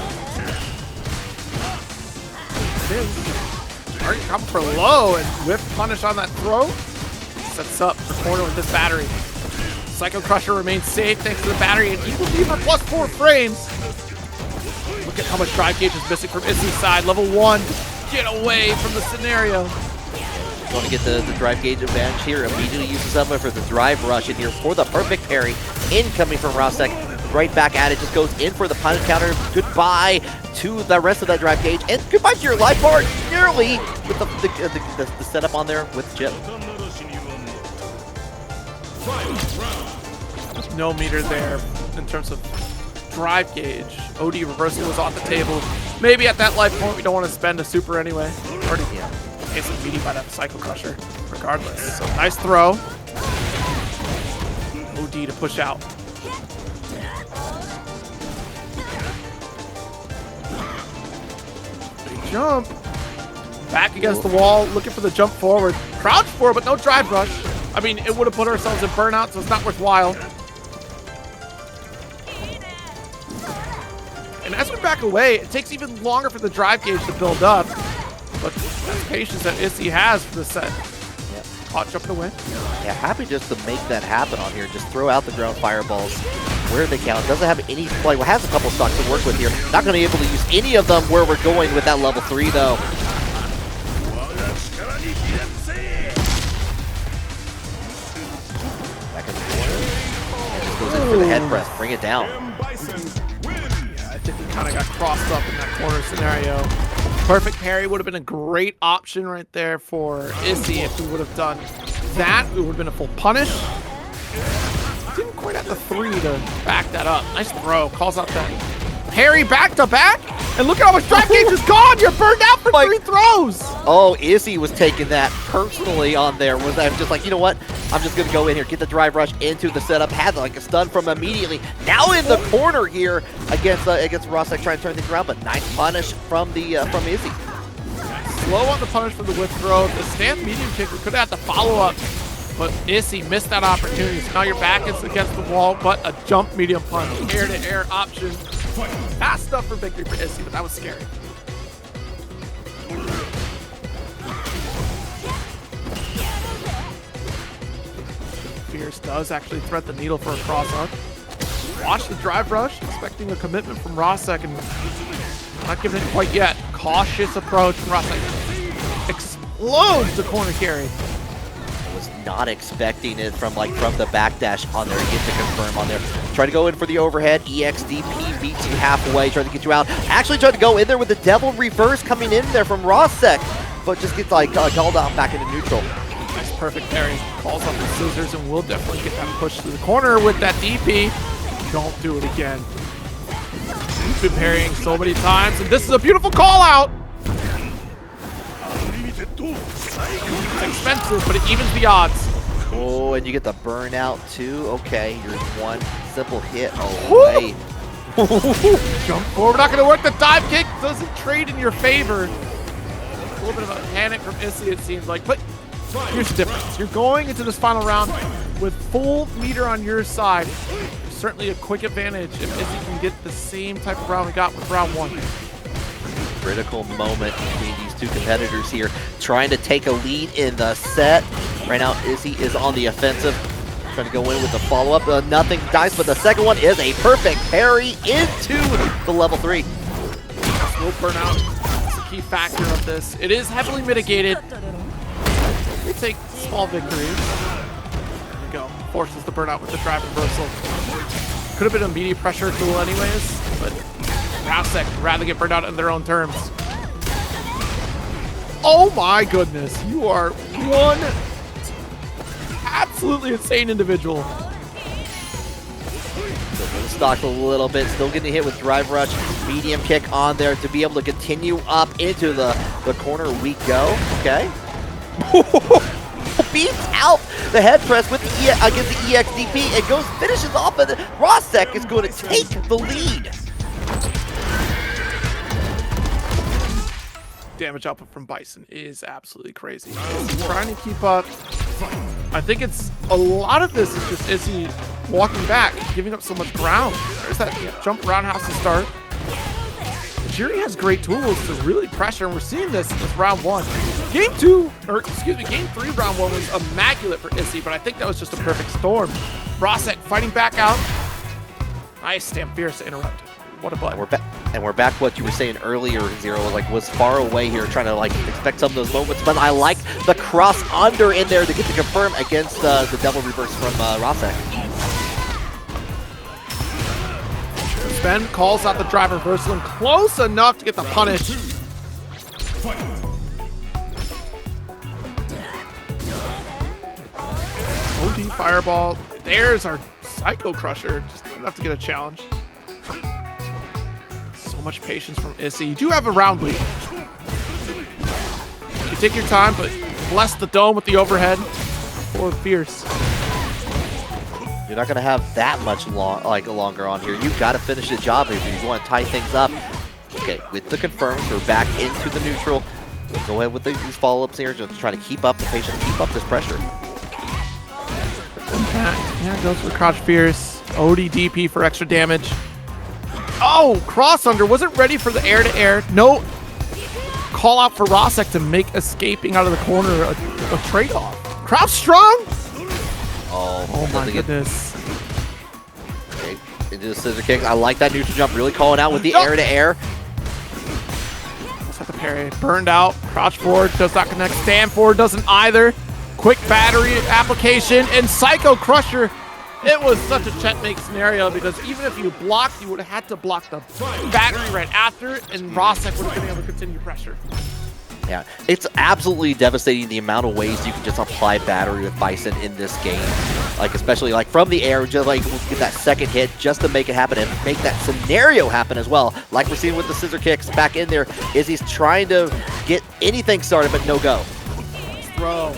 Target coming for low and whiff punish on that throw. Sets up the corner with this battery. Psycho Crusher remains safe thanks to the battery and Equal Beaver plus 4 frames. Look at how much drive gauge is missing from Izzy's side. Level 1, get away from the scenario. Going to get the drive gauge advantage here. Immediately uses up for the drive rush in here for the perfect parry. Incoming from Rosek. Right back at it, just goes in for the punish counter. Goodbye to the rest of that drive gauge. And goodbye to your life bar, nearly with the setup on there with Chip. There's no meter there in terms of drive gauge. OD reversal was off the table. Maybe at that life point we don't want to spend a super anyway. Already instant meaty by that Psycho Crusher, regardless. So nice throw. OD to push out. Big jump. Back against the wall, looking for the jump forward. Crouch forward, but no drive rush. I mean, it would have put ourselves in burnout, so it's not worthwhile. And as we back away, it takes even longer for the drive gauge to build up. But that's patience that Issy has for the set. Yeah. Hot jump to win. Yeah, happy just to make that happen on here. Just throw out the ground fireballs where they count. Doesn't have any, like, has a couple stocks to work with here. Not going to be able to use any of them where we're going with that level 3, though. Back in the corner. And just goes in for the head press. Bring it down. Yeah, I think we kind of got crossed up in that corner scenario. Perfect parry would have been a great option right there for Issy if we would have done that. It would have been a full punish. Didn't quite have the 3 to back that up. Nice throw. Calls out that parry back to back. And look at how much drive gauge is gone. You're burned out for 3 throws. Oh, Issy was taking that personally on there. Was that just like, you know what? I'm just going to go in here, get the drive rush into the setup. Had like a stun from immediately. Now in the corner here against Rosek, trying to turn things around, but nice punish from Izzy. Slow on the punish for the whip throw. The stand medium kick, we could have had the follow-up, but Issy missed that opportunity. So now your back is against the wall, but a jump medium punch, air-to-air option. Fast enough for victory for Issy, but that was scary. Fierce does actually thread the needle for a cross arc. Watch the drive rush, expecting a commitment from Rosek, and not giving it quite yet. Cautious approach from Rosek. Explodes the corner carry. Was not expecting it from the backdash on there. Get to confirm on there. Try to go in for the overhead. EXDP beats you halfway. Try to get you out. Actually tried to go in there with the devil reverse coming in there from Rosek, but just gets called out back into neutral. Nice perfect parry. Calls up the scissors and will definitely get that push to the corner with that DP. Don't do it again. We've been parrying so many times, and this is a beautiful call out. It's expensive, but it evens the odds. Oh, and you get the burnout too. Okay, you're one simple hit away. Jump forward, not going to work. The dive kick doesn't trade in your favor. A little bit of a panic from Issy, it seems like, but here's the difference. You're going into this final round with full meter on your side. There's certainly a quick advantage if Issy can get the same type of round we got with round 1. Critical moment between these two competitors here, trying to take a lead in the set. Right now, Izzy is on the offensive, trying to go in with the follow-up. Nothing dice, but the second one is a perfect parry into the level 3. Slow burnout is the key factor of this. It is heavily mitigated. They take small victories. There we go. Forces the burnout with the drive reversal. Could have been a immediate pressure tool anyways, but Rosek would rather get burned out on their own terms. Oh my goodness, you are one absolutely insane individual. Stocked a little bit, still getting hit with drive rush, medium kick on there to be able to continue up into the corner we go. Okay. Beats out the head press with against the EXDP and finishes off, and Rosek is going to take the lead. damage output from Bison is absolutely crazy. He's trying to keep up. I think it's a lot of this is just Izzy walking back, giving up so much ground. There's that jump roundhouse to start. Juri has great tools to really pressure, and we're seeing this in this round 1. Game 3 round 1 was immaculate for Izzy, but I think that was just a perfect storm. Rosek fighting back out. Nice, Stamp Fierce to interrupt. What a button. And we're back what you were saying earlier, Zero, like was far away here, trying to like expect some of those moments, but I like the cross under in there to get to confirm against the double reverse from Rosek. Ben calls out the drive reversal and close enough to get the punish. OD fireball. There's our Psycho Crusher. Just enough to get a challenge. So much patience from Izzy. You do have a round lead. You take your time, but bless the dome with the overhead. Or Fierce. You're not going to have that much longer on here. You've got to finish the job if you want to tie things up. Okay, with the confirms, we're back into the neutral. We'll go ahead with these follow-ups here, just trying to keep up the patience, keep up this pressure. Yeah, goes for Crouch Fierce. OD DP for extra damage. Oh, cross under. Wasn't ready for the air-to-air. No call out for Rosek to make escaping out of the corner a trade-off. Crouch strong. Oh my goodness. Okay, into the scissor kick. I like that neutral jump, really calling out with the air-to-air. Let's have the parry. Burned out. Crouch forward, does not connect. Stand forward, doesn't either. Quick battery application and Psycho Crusher. It was such a checkmate scenario because even if you blocked, you would have had to block the battery right after it, and Rosek would have been able to continue pressure. Yeah, it's absolutely devastating the amount of ways you can just apply battery with Bison in this game. Like, especially like from the air, just like get that second hit just to make it happen and make that scenario happen as well. Like we're seeing with the scissor kicks back in there, Izzy's trying to get anything started, but no go. Throw.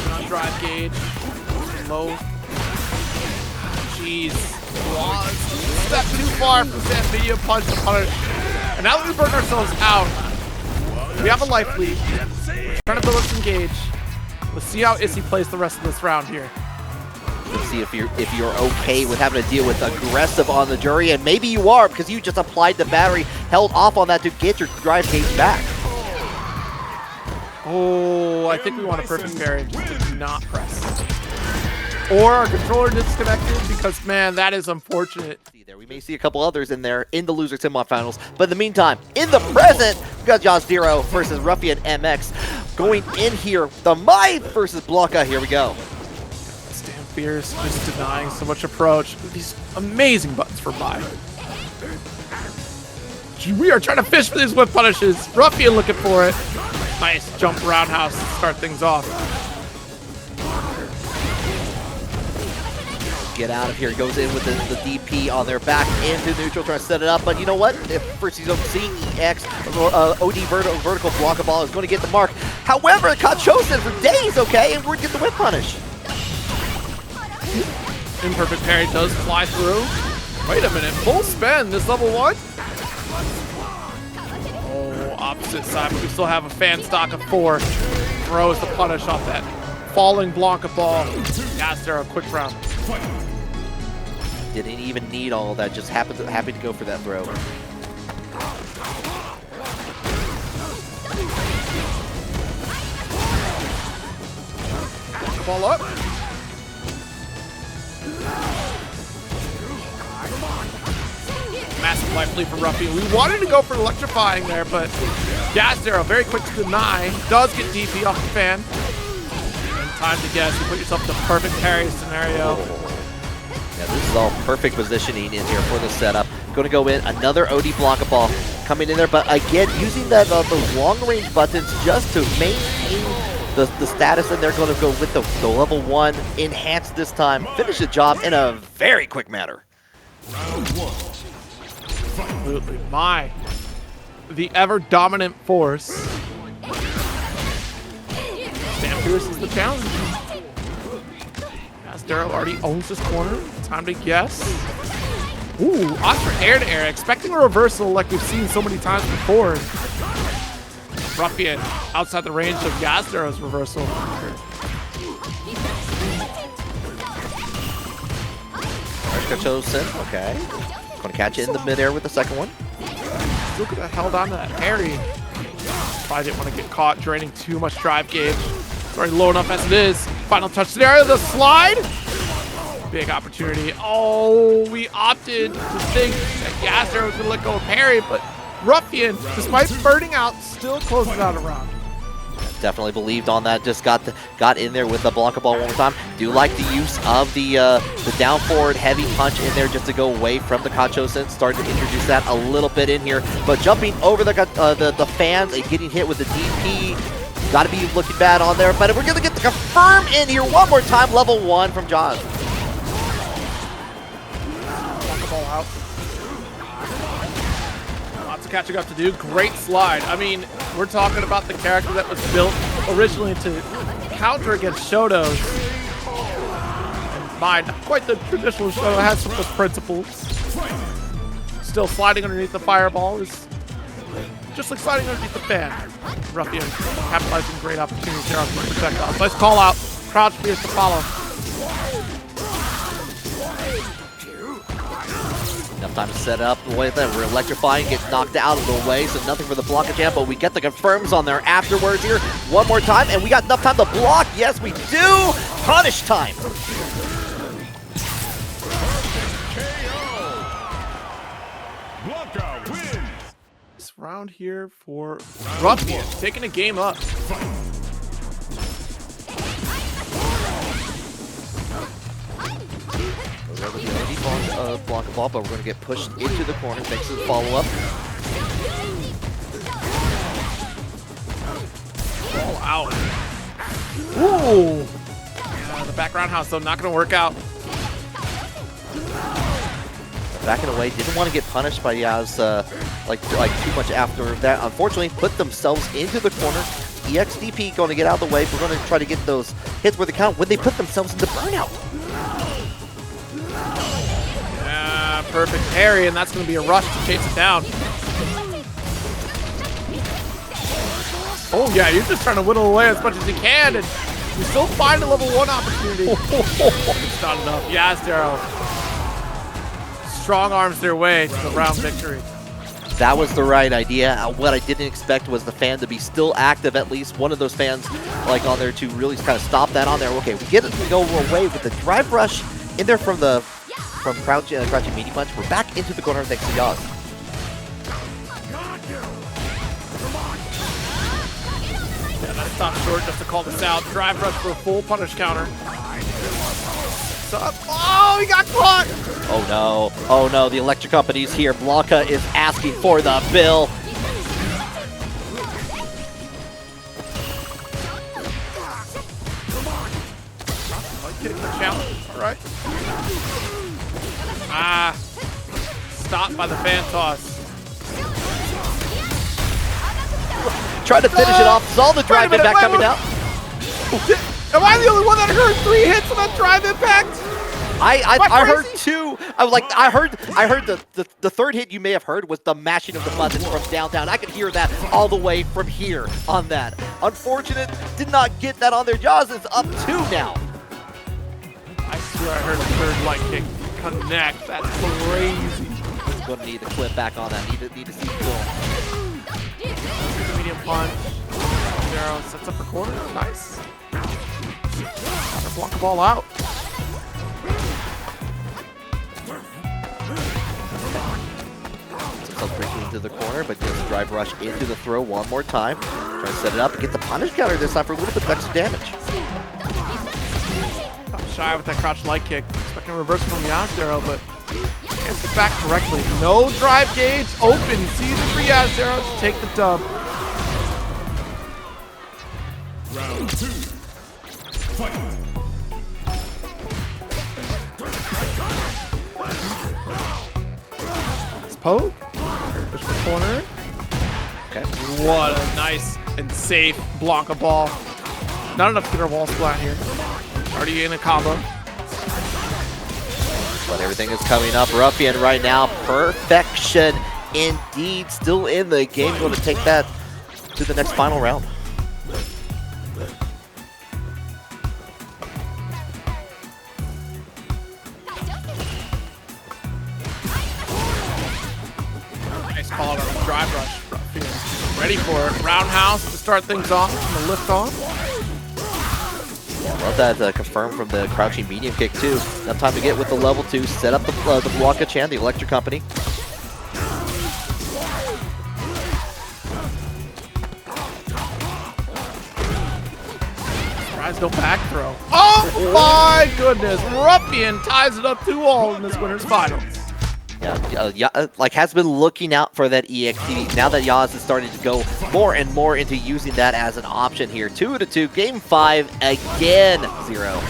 On drive gauge. Low. Jeez. Step too far from that video punch to punish. And now that we burn ourselves out, we have a life lead. We're trying to build up some gauge. Let's see how Izzy plays the rest of this round here. Let's see if you're okay with having to deal with aggressive on the Juri, and maybe you are because you just applied the battery, held off on that to get your drive gauge back. Oh, I think we want a perfect parry just to not press. Or our controller disconnected because, man, that is unfortunate. We may see a couple others in there in the loser semifinals, but in the meantime, in the present, we got Jazdero versus rufianMX going in here. The Mai versus Blanka. Here we go. Stamp Fierce just denying so much approach. These amazing buttons for Mai. We are trying to fish for these whip punishes. Ruffian looking for it. Nice jump roundhouse to start things off. Get out of here. He goes in with the DP on their back into neutral, trying to set it up. But you know what? If first he's CEX, OD vertical Blanka ball is going to get the mark. However, it caught chosen for days, okay? And we're going to get the whip punish. Imperfect parry does fly through. Wait a minute. Full spin. This level 1? Oh, opposite side. But we still have a fan stock of 4. Throws the punish off that falling Blanka ball. Jazdero, quick round. Didn't even need all of that, just happy to go for that throw. Ball up. Massive life lead for Ruffian. We wanted to go for electrifying there, but Jazdero very quick to deny. Does get DP off the fan. And time to guess. You put yourself in the perfect parry scenario. Yeah, this is all perfect positioning in here for the setup. Going to go in another OD Blanka ball coming in there, but again using those long range buttons just to maintain the status, and they're going to go with the level 1 enhanced this time. Finish the job in a very quick manner. Absolutely. The ever dominant force. Stamp Fierce is the challenge. Jazdero already owns this corner. Time to guess. Ooh, opt for air to air, expecting a reversal like we've seen so many times before. Ruffian outside the range of Jazdero's reversal. Chosen, okay. Gonna catch it in the midair with the second one. Still could have held on to that parry. Probably didn't want to get caught draining too much drive gauge. It's already low enough as it is. Final touch scenario, the slide. Big opportunity. Oh, we opted to think that Jazdero was going to let go of parry, but Ruffian, despite burning out, still closes out a round. Definitely believed on that. Just got in there with the Blanka ball one more time. Do like the use of the down forward heavy punch in there just to go away from the Kachosen. Started to introduce that a little bit in here, but jumping over the fans and getting hit with the DP. Got to be looking bad on there, but we're gonna get the confirm in here one more time. Level 1 from John. Blanka ball out. Lots of catching up to do. Great slide. I mean, we're talking about the character that was built originally to counter against Shotos. And mine, not quite the traditional Shoto, has some of those principles. Still sliding underneath the fireball is just like sliding underneath the fan. Ruffian capitalizing great opportunities there on the projectiles. Nice call out. Crouch Fierce to follow. Enough time to set up the way that we're electrifying, gets knocked out of the way, so nothing for the Blanka jam, but we get the confirms on there afterwards here. One more time, and we got enough time to block. Yes, we do. Punish time. Blanka wins. This round here for Ruffian, taking a game up. Blanka ball, but we're going to get pushed into the corner thanks to the follow-up. Ball out. Ooh. Yeah, the back roundhouse, though, not going to work out. Backing away, didn't want to get punished by Yaz like too much after that. Unfortunately, put themselves into the corner. EXDP going to get out of the way. We're going to try to get those hits where they count when they put themselves into burnout. Perfect parry, and that's going to be a rush to chase it down. Oh yeah, you're just trying to whittle away as much as you can, and you still find a level 1 opportunity. It's not enough. Jazdero strong arms their way to the round victory. That was the right idea. What I didn't expect was the fan to be still active, at least one of those fans like on there to really kind of stop that on there. Okay, we get it, we go away with the drive rush in there from crouching meaty punch. We're back into the corner thanks to Yaz. Yeah, that stopped short just to call this out. Drive rush for a full punish counter. Oh, he got caught! Oh no, oh no, the electric company's here. Blanka is asking for the bill. Getting the challenge, all right. Stopped by the fan toss. Tried to finish it off. Saw the drive impact coming out. Am I the only one that heard 3 hits on that drive impact? I heard 2. I heard the third hit you may have heard was the mashing of the buttons from downtown. I could hear that all the way from here on that. Unfortunate, did not get that on there. Jaws is up 2 now. I swear I heard a third light kick connect. That's crazy. Gonna need the clip back on that. Need to see the goal. The medium punch. Zero sets up for corner. Nice. Got to block the ball out. Breaking into the corner, but just drive rush into the throw one more time. Try to set it up and get the punish counter this time for a little bit of extra damage. Not shy with that crouch light kick. Expecting a reversal from Jazdero, but can't get back correctly. No drive gauge open. Season for Jazdero to take the dub. Round 2. Fight. Poke. Push the corner. Okay. What a nice and safe Blanka ball. Not enough to get our wall splat here. Already in a combo. But everything is coming up. Ruffian right now. Perfection indeed. Still in the game. Going to take that to the next final round. Nice call on the drive rush. Ready for it. Roundhouse to start things off and the lift on. Yeah, love that confirmed from the crouching medium kick too. Enough time to get with the level 2, set up the Blanka Chan, the electric company. Tries no back throw. Oh my goodness! Ruffian ties it up 2-all in this winner's finals. Yeah, like has been looking out for that EXT. Now that Yaz is starting to go more and more into using that as an option here. 2-2, game 5 again, 0.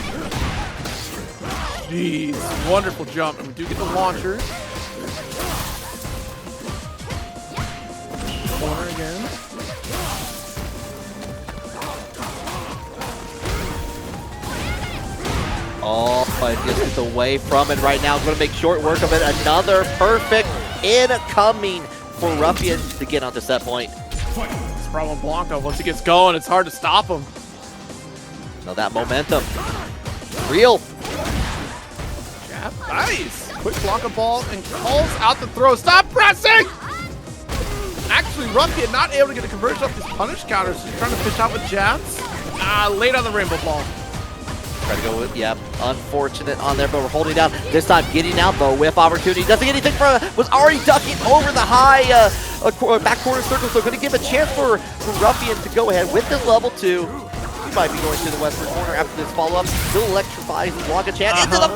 Jeez, wonderful jump, and we do get the launcher. Corner again. Oh, but just gets away from it right now. Going to make short work of it. Another perfect incoming for Ruffian to get onto set point. It's problem Blanka. Once he gets going, it's hard to stop him. Now that momentum. Real. Yeah, nice. Quick Blanka ball and calls out the throw. Stop pressing! Actually, Ruffian not able to get a conversion off his punish counters. He's trying to fish out with jabs. Late on the rainbow ball. Try to go with, yeah, unfortunate on there, but we're holding down. This time getting out the whip opportunity. Doesn't get anything for, was already ducking over the high back corner circle, so going to give a chance for Ruffian to go ahead with this level 2. He might be going to the western corner after this follow-up. Still electrifies Blanka Chan into the,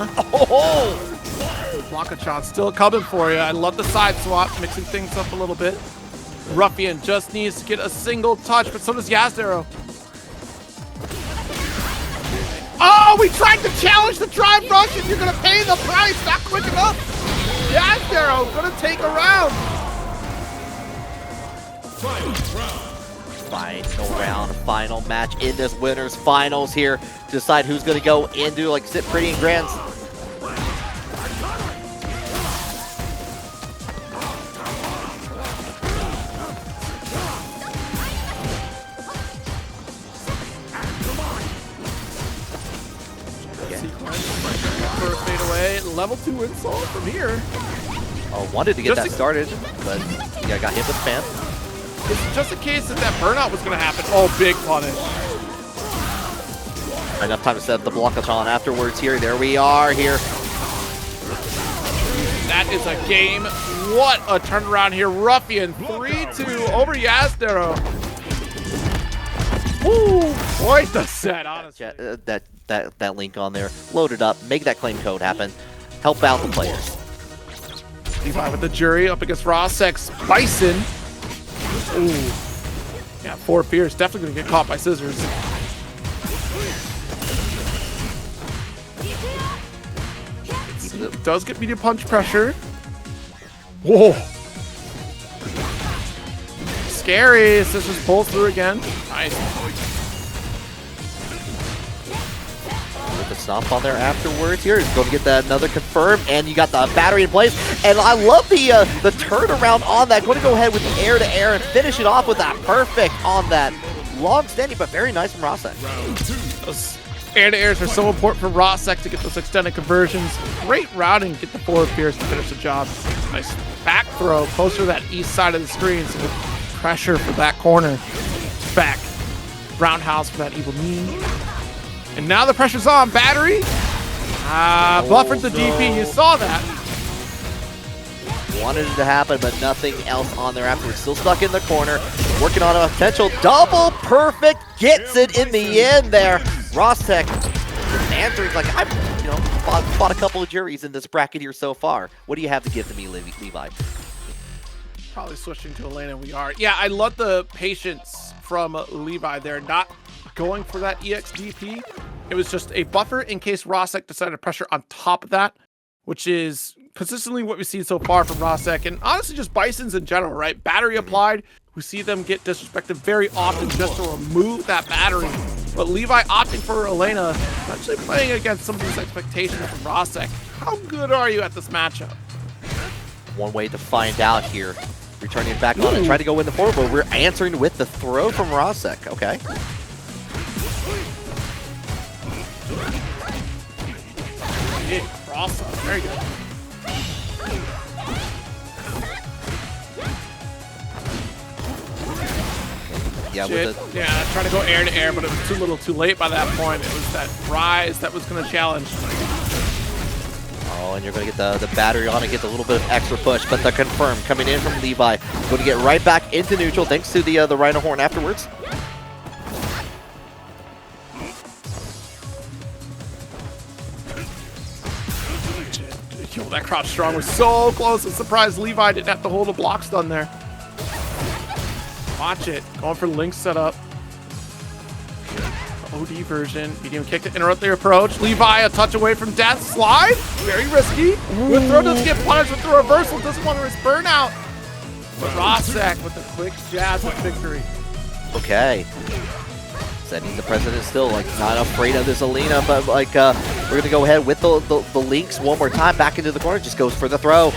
Blanka Chan still coming for you. I love the side swap, mixing things up a little bit. Ruffian just needs to get a single touch, but so does Jazdero. Oh, we tried to challenge the drive rush, and you're going to pay the price. Not quick enough. Jazdero going to take a round. Final round, final match in this winner's finals here to decide who's going to go into like Sit Pretty and Grands. Level 2 insult from here. Oh, wanted to get that started, but yeah, got hit with the fan. It's just a case that burnout was going to happen. Oh, big punish. Enough time to set up the Blanka Chan afterwards here. There we are here. That is a game. What a turnaround here. Ruffian 3-2 over Jazdero. Woo! Quite the set, honestly. That link on there. Load it up. Make that claim code happen. Help out the players. C.Viper with the Juri up against M.Bison. Ooh. Yeah, 4 Fierce. Definitely going to get caught by scissors. It does get medium punch pressure. Whoa. Scary. Scissors pulls through again. Nice. The stomp on there afterwards here is going to get that another confirmed, and you got the battery in place, and I love the turnaround on that. Going to go ahead with the air to air and finish it off with that perfect on that long standing but very nice from Rosek. Those air to airs are so important for Rosek to get those extended conversions. Great routing, get the 4 Fierce to finish the job. Nice back throw closer to that east side of the screen, so the pressure for that corner. Back roundhouse for that evil knee. And now the pressure's on. Battery. Buffered the DP. You saw that. Wanted it to happen, but nothing else on there afterwards. Still stuck in the corner. Working on a potential double perfect. Gets it in the end there. Rosek answering like, I've fought a couple of juries in this bracket here so far. What do you have to give to me, Levi? Probably switching to Elena. We are. Yeah, I love the patience from Levi there. Not going for that EXDP. It was just a buffer in case Rosek decided to pressure on top of that, which is consistently what we've seen so far from Rosek, and honestly just Bisons in general, right? Battery applied, we see them get disrespected very often just to remove that battery. But Levi opting for Elena, actually playing against some of these expectations from Rosek. How good are you at this matchup? One way to find out here. Returning it back on and trying to go in the forward, but we're answering with the throw from Rosek. Okay. Yeah, cross up. Very good. Yeah, with the, yeah, trying to go air to air, but it was too little too late by that point. It was that rise that was going to challenge. oh, and you're going to get the battery on and get a little bit of extra push, but the confirm coming in from Levi. Going to get right back into neutral thanks to the Rhino Horn afterwards. Yo, that crouch strong was so close. I'm surprised Levi didn't have to hold a block stun there. Watch it. Going for link setup. OD version. Medium kick to interrupt the approach. Levi a touch away from death. Slide. Very risky. The throw doesn't get punished with the reversal. Doesn't want to risk burnout. But Rosek with a quick jab with victory. Okay. Setting the president still, like, not afraid of this Elena, but, like, we're going to go ahead with the links one more time. Back into the corner. Just goes for the throw.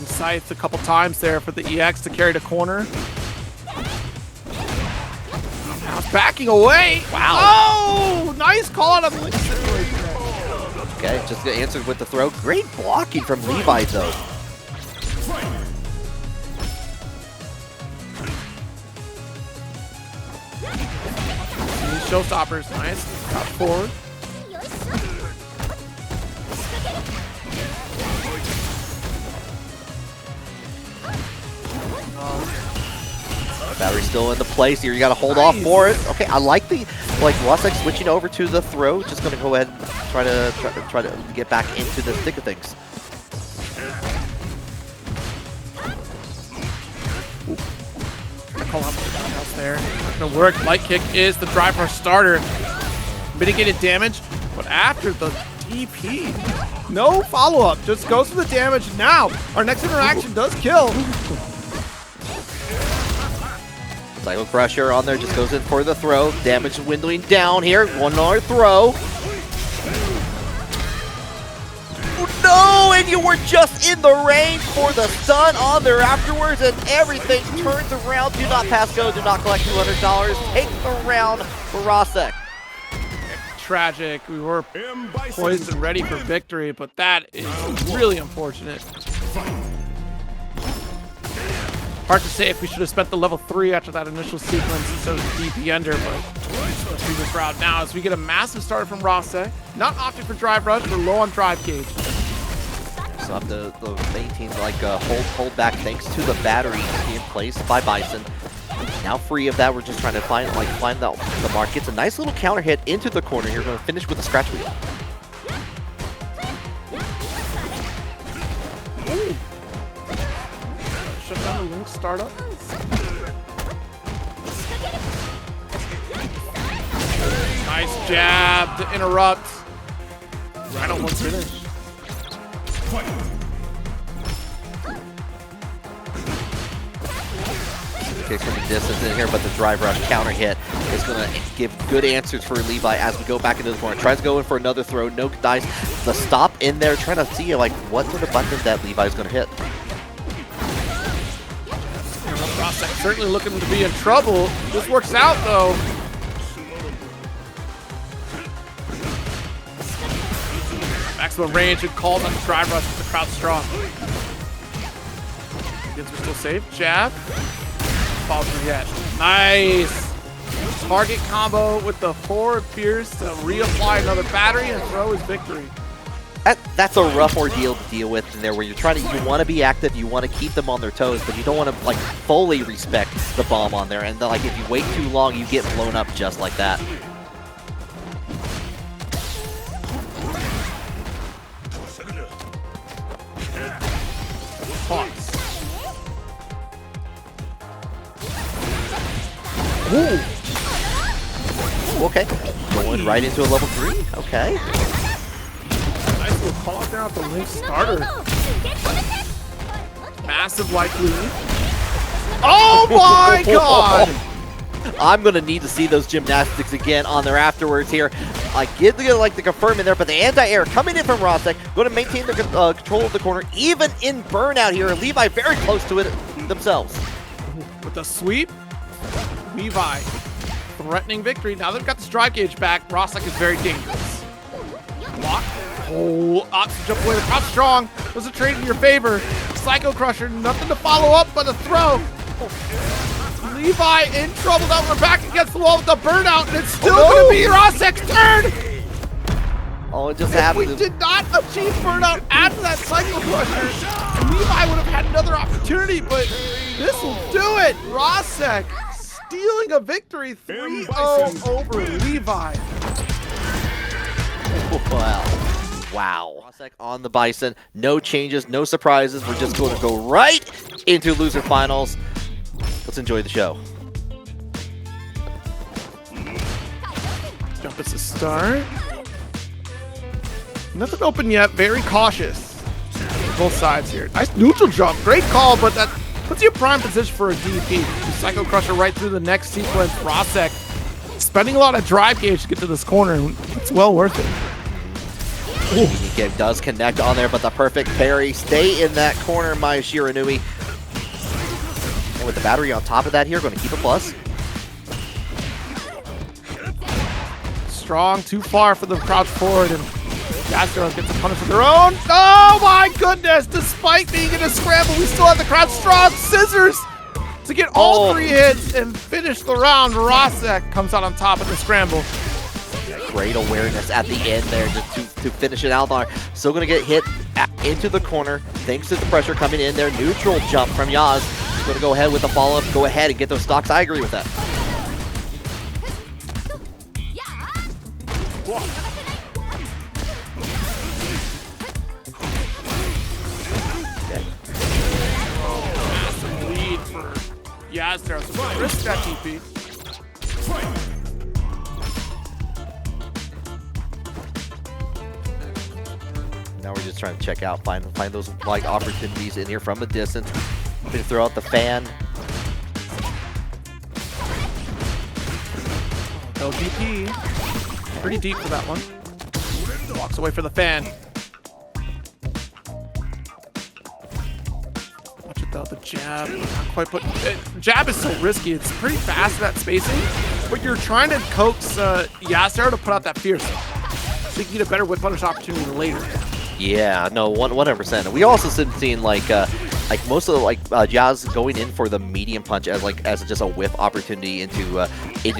Scythe a couple times there for the EX to carry the corner. Now it's backing away. Wow. Oh, nice call out of the link situation there. Okay, just answered with the throw. Great blocking from Levi, though. Showstoppers, nice. Got forward. Battery still in the place here. You got to hold off for it. Okay, I like the Rosek switching over to the throw. Just going to go ahead and try to get back into the thick of things. Call out the roundhouse there. Not gonna work. Light kick is the drive rush starter. Mitigated damage, but after the DP, no follow up. Just goes for the damage now. Our next interaction does kill. Psycho Crusher on there, just goes in for the throw. Damage dwindling down here. One more throw. No, and you were just in the range for the stun on there afterwards, and everything turns around. Do not pass go, do not collect $200. Take the round for Rosek. Tragic. We were poised and ready for victory, but that is really unfortunate. Hard to say if we should have spent the level 3 after that initial sequence instead of the DP Ender, but let's do this route now as we get a massive start from Rosek. Not opting for drive rush, we're low on drive gauge. So have the main team hold back thanks to the battery being placed by Bison. Now free of that, we're just trying to find the mark. Gets a nice little counter hit into the corner here. We're going to finish with the scratch wheel. Ooh. Shut down the link startup. Nice jab to interrupt. Right on one finish. Kicks from the distance in here, but the drive rush counter hit is going to give good answers for Levi as we go back into the corner. Tries to go in for another throw, no dice. The stop in there, trying to see like what sort of button that Levi's going to hit. Rosek certainly looking to be in trouble. This works out though. Maximum range and calls on the drive rush with the crowd strong. Begins are still safe. Jab. Falls through yet. Nice. Target combo with the forward pierce to reapply another battery and throw his victory. That's a rough ordeal to deal with in there where you want to be active, you want to keep them on their toes, but you don't want to like fully respect the bomb on there. And like if you wait too long, you get blown up just like that. Pause. Ooh. Okay, going right into a level 3. Okay. Nice little call out there off the link starter. Massive light lead. Oh my god! I'm going to need to see those gymnastics again on there afterwards here. get the confirm in there, but the anti-air coming in from Rosek, going to maintain the control of the corner, even in burnout here. Levi very close to it themselves. With the sweep, Levi threatening victory. Now they've got this drive gauge back. Rosek is very dangerous. Block. Oh, option jump away. The crouch strong. Was a trade in your favor. Psycho Crusher, nothing to follow up but a throw. Levi in trouble. Now we're back against the wall with the burnout, and it's still going to be Rosek's turn. Oh, it just If happened. we did not achieve burnout after that Psycho Crusher, Levi would have had another opportunity, but this will do it. Rosek stealing a victory 3-0 over Levi. Wow. Rosek on the Bison. No changes, no surprises. We're just going to go right into loser finals. Let's enjoy the show. Jump is a start. Nothing open yet. Very cautious. Both sides here. Nice neutral jump. Great call, but that puts you in prime position for a DP. Psycho Crusher right through the next sequence. Rosek spending a lot of drive gauge to get to this corner. It's well worth it. Game does connect on there, but the perfect parry. Stay in that corner, my Shiranui. And with the battery on top of that here, going to keep a plus. Strong, too far for the crouch forward, and Jazdero gets a punish of their own. Oh my goodness! Despite being in a scramble, we still have the crouch strong. Scissors to get all 3 hits and finish the round. Rosek comes out on top of the scramble. Great awareness at the end there just to finish it out there. Still going to get hit into the corner thanks to the pressure coming in there. Neutral jump from Yaz. Going to go ahead with the follow-up. Go ahead and get those stocks. I agree with that. Massive lead for Jazdero. So risk that TP. Now we're just trying to check out, find those like opportunities in here from a distance. Going to throw out the fan. No DP. Pretty deep for that one. Walks away for the fan. Watch it though, the jab. Not quite put. Jab is so risky. It's pretty fast that spacing, but you're trying to coax Jazdero to put out that fierce, so you can get a better whip punish opportunity later. Yeah, no, 100%. We also seen like most of the Jazz going in for the medium punch as just a whip opportunity into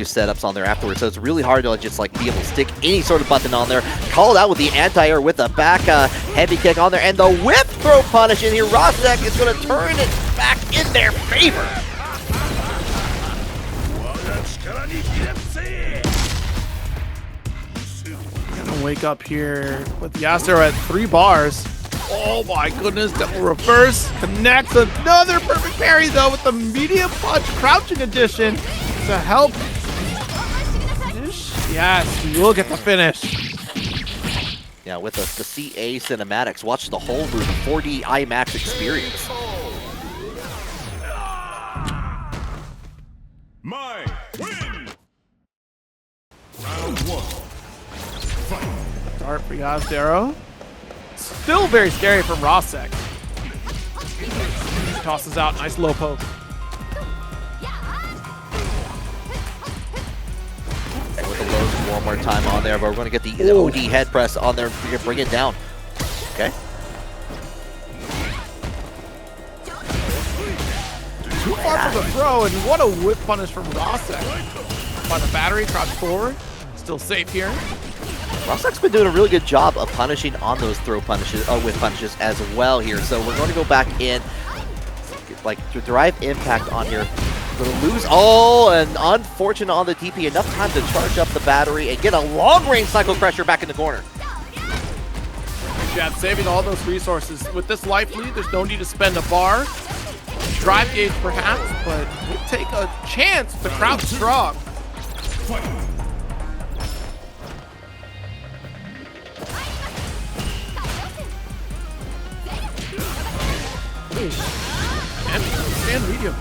setups on there afterwards. So it's really hard to just be able to stick any sort of button on there. Called out with the anti-air with the back heavy kick on there, and the whip throw punish in here. Rosek is going to turn it back in their favor. Gonna wake up here with Jazdero at 3 bars. Oh my goodness, double reverse. Connects another perfect parry though with the medium punch crouching edition to help. Yes, we will get the finish. Yeah, with the CA cinematics, watch the whole room 4D IMAX experience. My win! Round 1. Fight! Start for Jazdero. Still very scary from Rosek. Tosses out, nice low poke. With the lows one more time on there, but we're going to get the OD head press on there. We're going to bring it down. Okay. Too far for the throw, and what a whip punish from Rosek. By the battery, crouch forward. Still safe here. Rosek's been doing a really good job of punishing on those throw punishes, whip punishes as well here. So we're going to go back in, to derive impact on here. Going to lose, and unfortunate on the TP. Enough time to charge up the battery and get a long-range cycle crusher back in the corner. Jab saving all those resources. With this life lead, there's no need to spend a bar. Drive gauge perhaps, but we take a chance to crouch strong. And medium.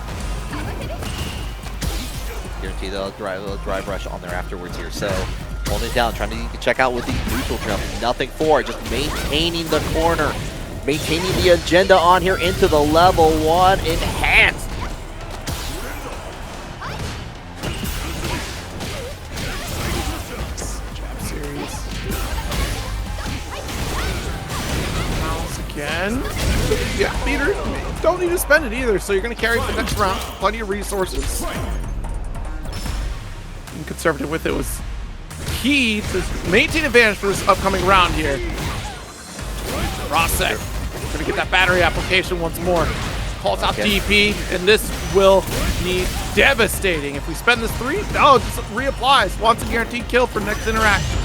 Guarantee they'll drive rush on there afterwards here. So Holding it down, trying to check out with the neutral jump. Nothing for it, just maintaining the corner. Maintaining the agenda on here into the level 1 enhanced. Jab series. Mouse again. Yeah, meter. Don't need to spend it either, so you're going to carry for the next round. Plenty of resources. Being conservative with it was key to maintain advantage for this upcoming round here. Rosek. Gonna get that battery application once more. Calls out DP, and this will be devastating. If we spend this 3, no, it just reapplies. Wants a guaranteed kill for next interaction.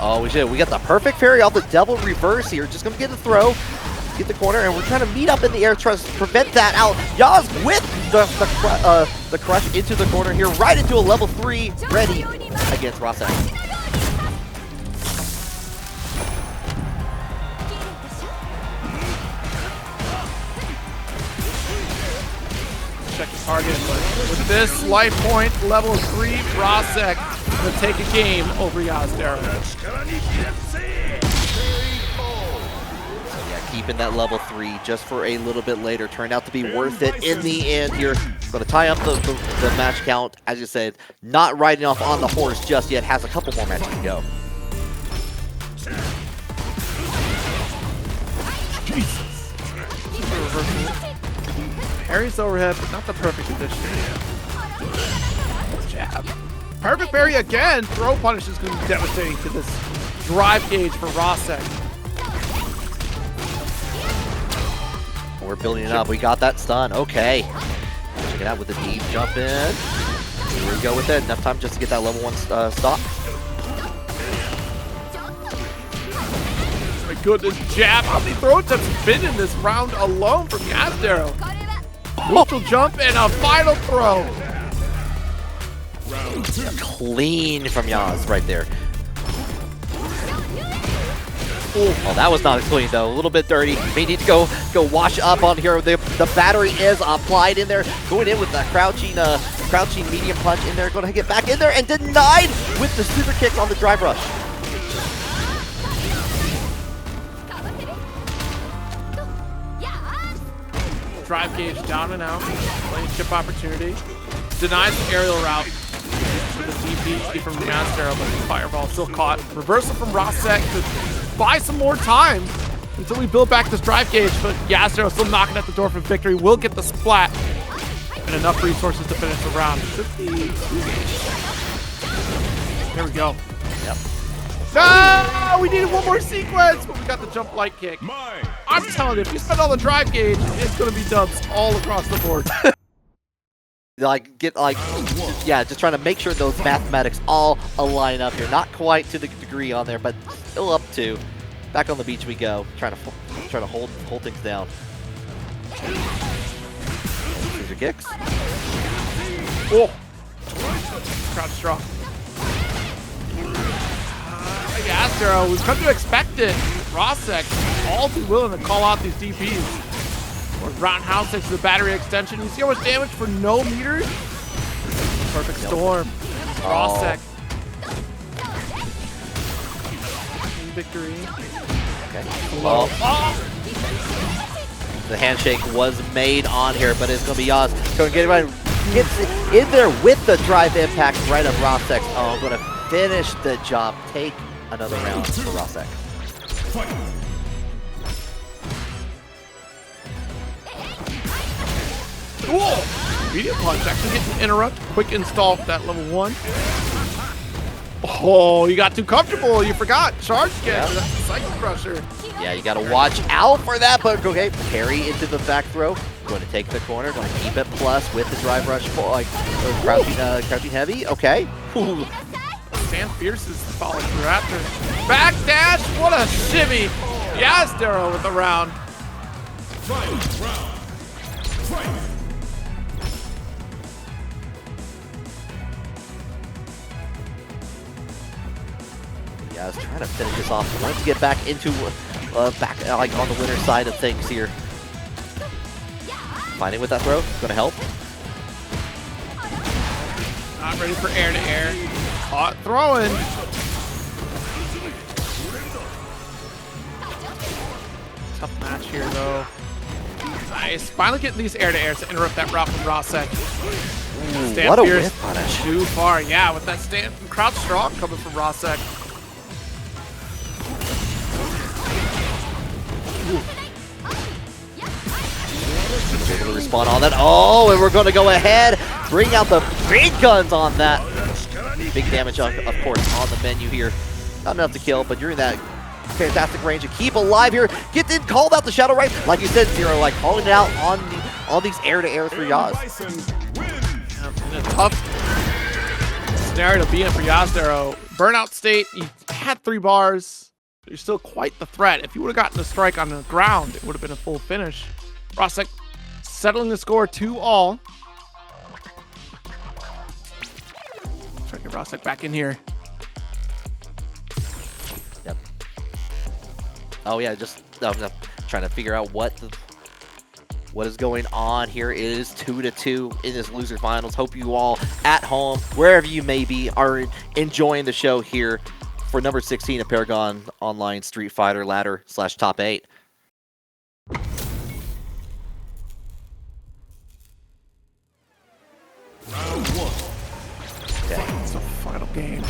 Oh, we should. We got the perfect parry off the double reverse here. Just gonna get the throw, get the corner, and we're trying to meet up in the air, trying to prevent that out. Yaz with the crush into the corner here, right into a level 3, ready against Rosek. Check the target, but with this life point, level 3, Rosek gonna take a game over Jazdero. Yeah, keeping that level 3 just for a little bit later turned out to be worth it in the end here. Going to tie up the match count, as you said, not riding off on the horse just yet, has a couple more matches to go. Jesus. Parry's overhead, but not the perfect condition. Jab. Perfect parry again. Throw punish is going to be devastating to this drive gauge for Rosek. We're building it up. We got that stun. Okay. Check it out with the deep jump in. Here we go with it. Enough time just to get that level 1 stop. My goodness, jab. How many throw attempts have been in this round alone from Jazdero? Neutral jump and a final throw. Clean from Yaz right there. Oh, that was not clean though. A little bit dirty. May need to go wash up on here. The battery is applied in there. Going in with the crouching medium punch in there. Going to get back in there and denied with the super kick on the drive rush. Drive gauge down and out. Lane chip opportunity. Denies the aerial route for the DP from Jazdero, but the fireball still caught. Reversal from Rosek to buy some more time until we build back this drive gauge, but Jazdero still knocking at the door for victory. Will get the splat and enough resources to finish the round. 52 gauge. There we go. Yep. No! We needed one more sequence, but we got the jump light kick. I'm telling you, if you spend all the drive gauge, it's going to be dubs all across the board. Just trying to make sure those mathematics all align up here. Not quite to the degree on there, but still up to. Back on the beach we go, trying to hold things down. Here's your kicks. Oh, crowd strong. Jazdero, we've come to expect it. Rosek, all too willing to call out these DPs. Or roundhouse takes the battery extension. You see how much damage for no meters? Perfect storm. Rosek. Victory. Okay. Oh. The handshake was made on here, but it's going to be Yaz. Going to get it right. Gets in there with the drive impact right of Rosek. Oh, I'm going to finish the job. Take another round for Rosek. Cool. Medium punch actually gets an interrupt. Quick install for that level 1. Oh, you got too comfortable. You forgot. Charge again. Yeah. That's the Cycle Crusher. Yeah, you got to watch out for that, but okay. Parry into the back throw. Going to take the corner. Going to keep it plus with the drive rush. Crouching heavy. Okay. Ooh. Stand Fierce is following through after. Backdash. What a shimmy. Jazdero with the round. Yeah, I was trying to finish this off. I wanted to get back into like on the winner side of things here. Finding with that throw, gonna help. Not ready for air to air. Caught throwing. Tough match here, though. Nice. Finally getting these air-to-airs to interrupt that route from Rosek. What a whip punish. Too far, yeah, with that stand crouch strong coming from Rosek. Able to respond on that. Oh, and we're going to go ahead, bring out the big guns on that. Big damage, of course, on the menu here. Not enough to kill, but you're in that fantastic range to keep alive here. Get in, called out the Shadow Right. Like you said, Zero, like calling it out on these air-to-airs for Yaz. In a tough scenario to be in for Jazdero. Burnout state, you had 3 bars, but you're still quite the threat. If you would have gotten a strike on the ground, it would have been a full finish. Rosek settling the score 2-all. Try to get Rosek back in here. Yep. Oh yeah, just trying to figure out what is going on here. It is 2-2 in this loser finals. Hope you all at home, wherever you may be, are enjoying the show here for number 16 of Paragon Online Street Fighter Ladder / Top 8. Round 1. Okay. It's a final game.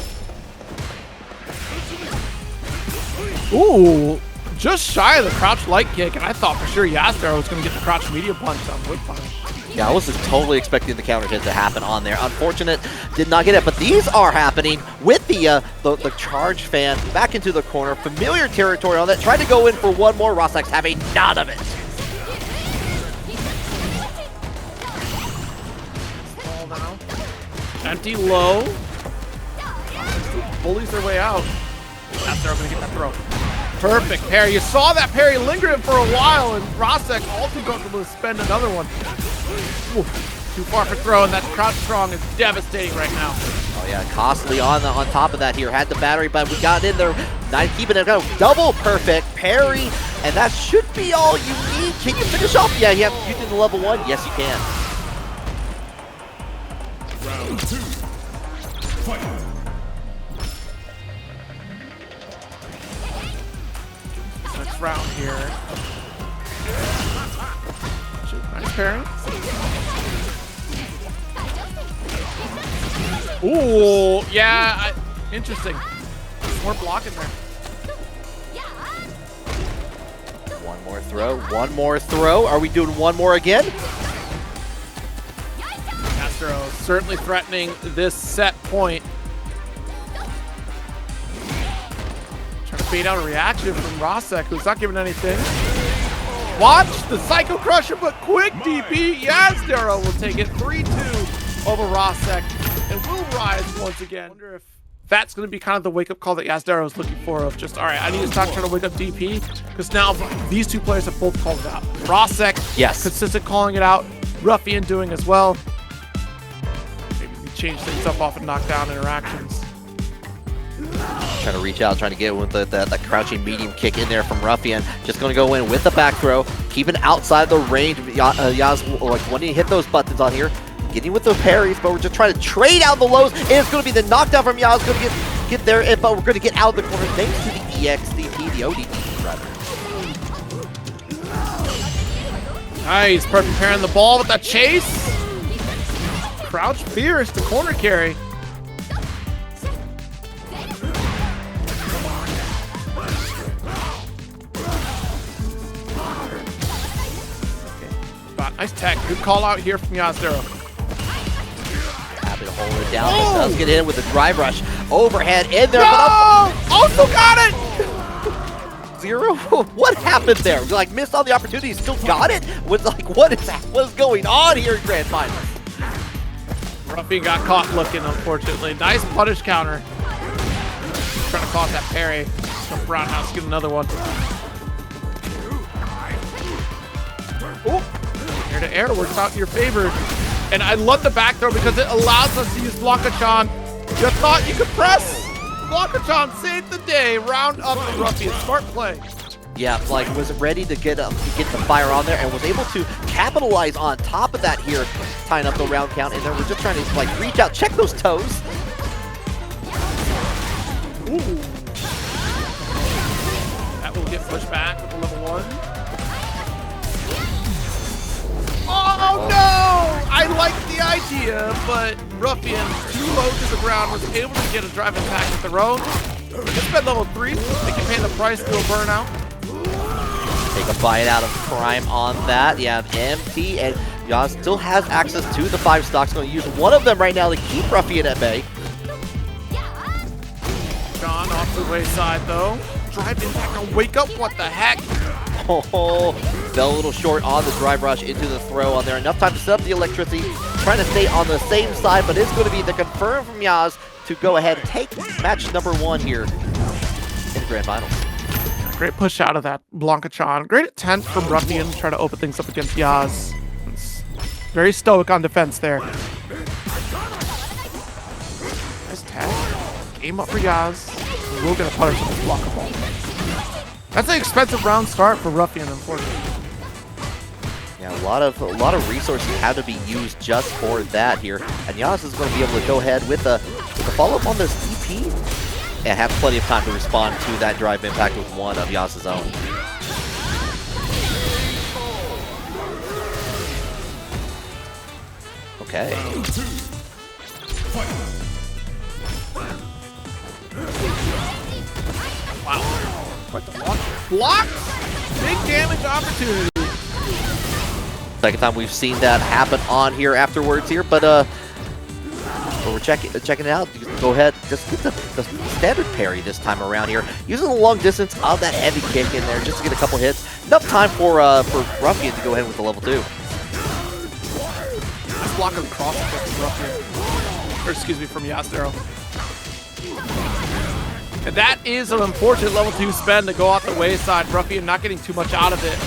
Ooh, just shy of the crouch light kick, and I thought for sure Jazdero was going to get the crouch medium punch on whip punish. Yeah, I was just totally expecting the counter hit to happen on there. Unfortunate, did not get it, but these are happening with the charge fan back into the corner. Familiar territory on that. Tried to go in for one more. Rosek's having none of it. Ball now. Empty low. Bullies their way out. Jazdero going to get that throw. Perfect parry. You saw that parry lingering for a while, and Rosek all too comfortable to spend another one. Ooh, too far for throw, and that crouch strong is devastating right now. Oh yeah, costly on top of that here. Had the battery, but we got in there. Not keeping it go. Double perfect parry, and that should be all you need. Can you finish off? Yeah, you did the level 1. Yes, you can. Round 2. Fight. Next round here. Nice parry. Ooh, yeah, interesting. More blocking there. One more throw. One more throw. Are we doing one more again? Jazdero certainly threatening this set point. Trying to bait out a reaction from Rosek, who's not giving anything. Watch the Psycho Crusher, but quick DP. Jazdero will take it 3-2 over Rosek and will rise once again. I wonder if that's going to be kind of the wake-up call that Jazdero is looking for, of just, all right, I need to stop trying to wake up DP, because now these two players have both called it out. Rosek, yes, consistent calling it out. Ruffian doing as well. Maybe we change things up off of knockdown interactions. Trying to reach out, trying to get with the crouching medium kick in there from Ruffian. Just going to go in with the back throw, keeping outside the range. Yaz like wanting to hit those buttons on here, getting with the parries, but we're just trying to trade out the lows. And it's going to be the knockdown from Yaz. Going to get there, but we're going to get out of the corner thanks to the EXDP, the ODP rather. Nice, perfect pairing the ball with that chase. Crouch fierce to corner carry. Nice tech. Good call out here from Jazdero. Happy to hold it down. But does get in with the drive rush. Overhead in there. No! Also got it! Zero? What happened there? Like missed all the opportunities, still got it? Was like what is going on here in Grand Final? Ruffian got caught looking, unfortunately. Nice punish counter. Trying to call out that parry. Jump roundhouse, get another one. Ooh. Air to air works out in your favor. And I love the back throw because it allows us to use Blanka-chan. You thought you could press? Blanka-chan saved the day. Round up the Ruffian. Smart play. Yeah, like was ready to get the fire on there and was able to capitalize on top of that here, tying up the round count. And then we're just trying to like reach out, check those toes. Ooh. That will get pushed back with the level 1. idea, but Ruffian, too low to the ground, was able to get a drive attack with their own. They spent level 3, they can pay the price to a burnout. Take a bite out of Prime on that. Yeah, empty, and Yaz still has access to the 5 stocks. Going to use one of them right now to keep Ruffian at bay. John off the wayside though. Drive impact on wake up, what the heck? Oh, fell a little short on the drive rush into the throw on there. Enough time to set up the electricity. Trying to stay on the same side, but it's going to be the confirm from Yaz to go ahead and take match number 1 here in the Grand Finals. Great push out of that Blanka-chan. Great attempt from Ruffian to try to open things up against Yaz. It's very stoic on defense there. Nice tag. Game up for Yaz. We'll get a punish with the Blanka ball. That's an expensive round start for Ruffian, unfortunately. Yeah, a lot of resources have to be used just for that here. And Yaz is going to be able to go ahead with a follow-up on this DP. And have plenty of time to respond to that drive impact with one of Yaz's own. Okay. Wow. What the block? Block? Big damage opportunity. Second time we've seen that happen on here afterwards here, but we're checking it out. You can go ahead, just get the standard parry this time around here. Using the long distance of that heavy kick in there just to get a couple hits. Enough time for Ruffian to go ahead with the level 2. Nice block of cross from Ruffian. Or excuse me, from Jazdero. And that is an unfortunate level 2 spend to go off the wayside. Ruffian not getting too much out of it.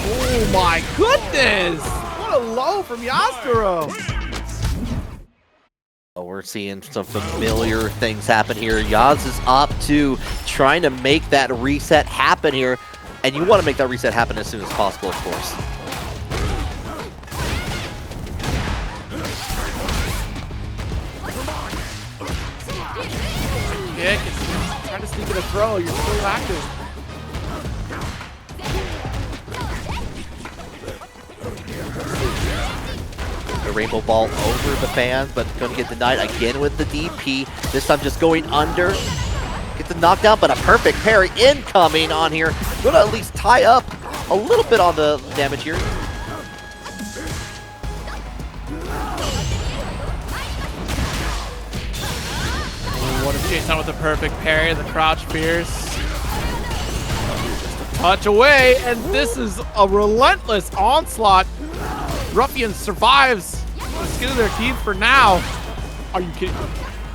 Oh my goodness! What a low from Jazdero! Oh, we're seeing some familiar things happen here. Yaz is up to trying to make that reset happen here. And you want to make that reset happen as soon as possible, of course. Kick, trying to sneak in a throw, you're still active. The rainbow ball over the fans, but going to get denied again with the DP. This time just going under. Gets the knockdown, but a perfect parry incoming on here. Going to at least tie up a little bit on the damage here. What a chase out with the perfect parry, the crouch fierce. Just a touch away, and this is a relentless onslaught. Ruffian survives the skin of their teeth for now. Are you kidding me?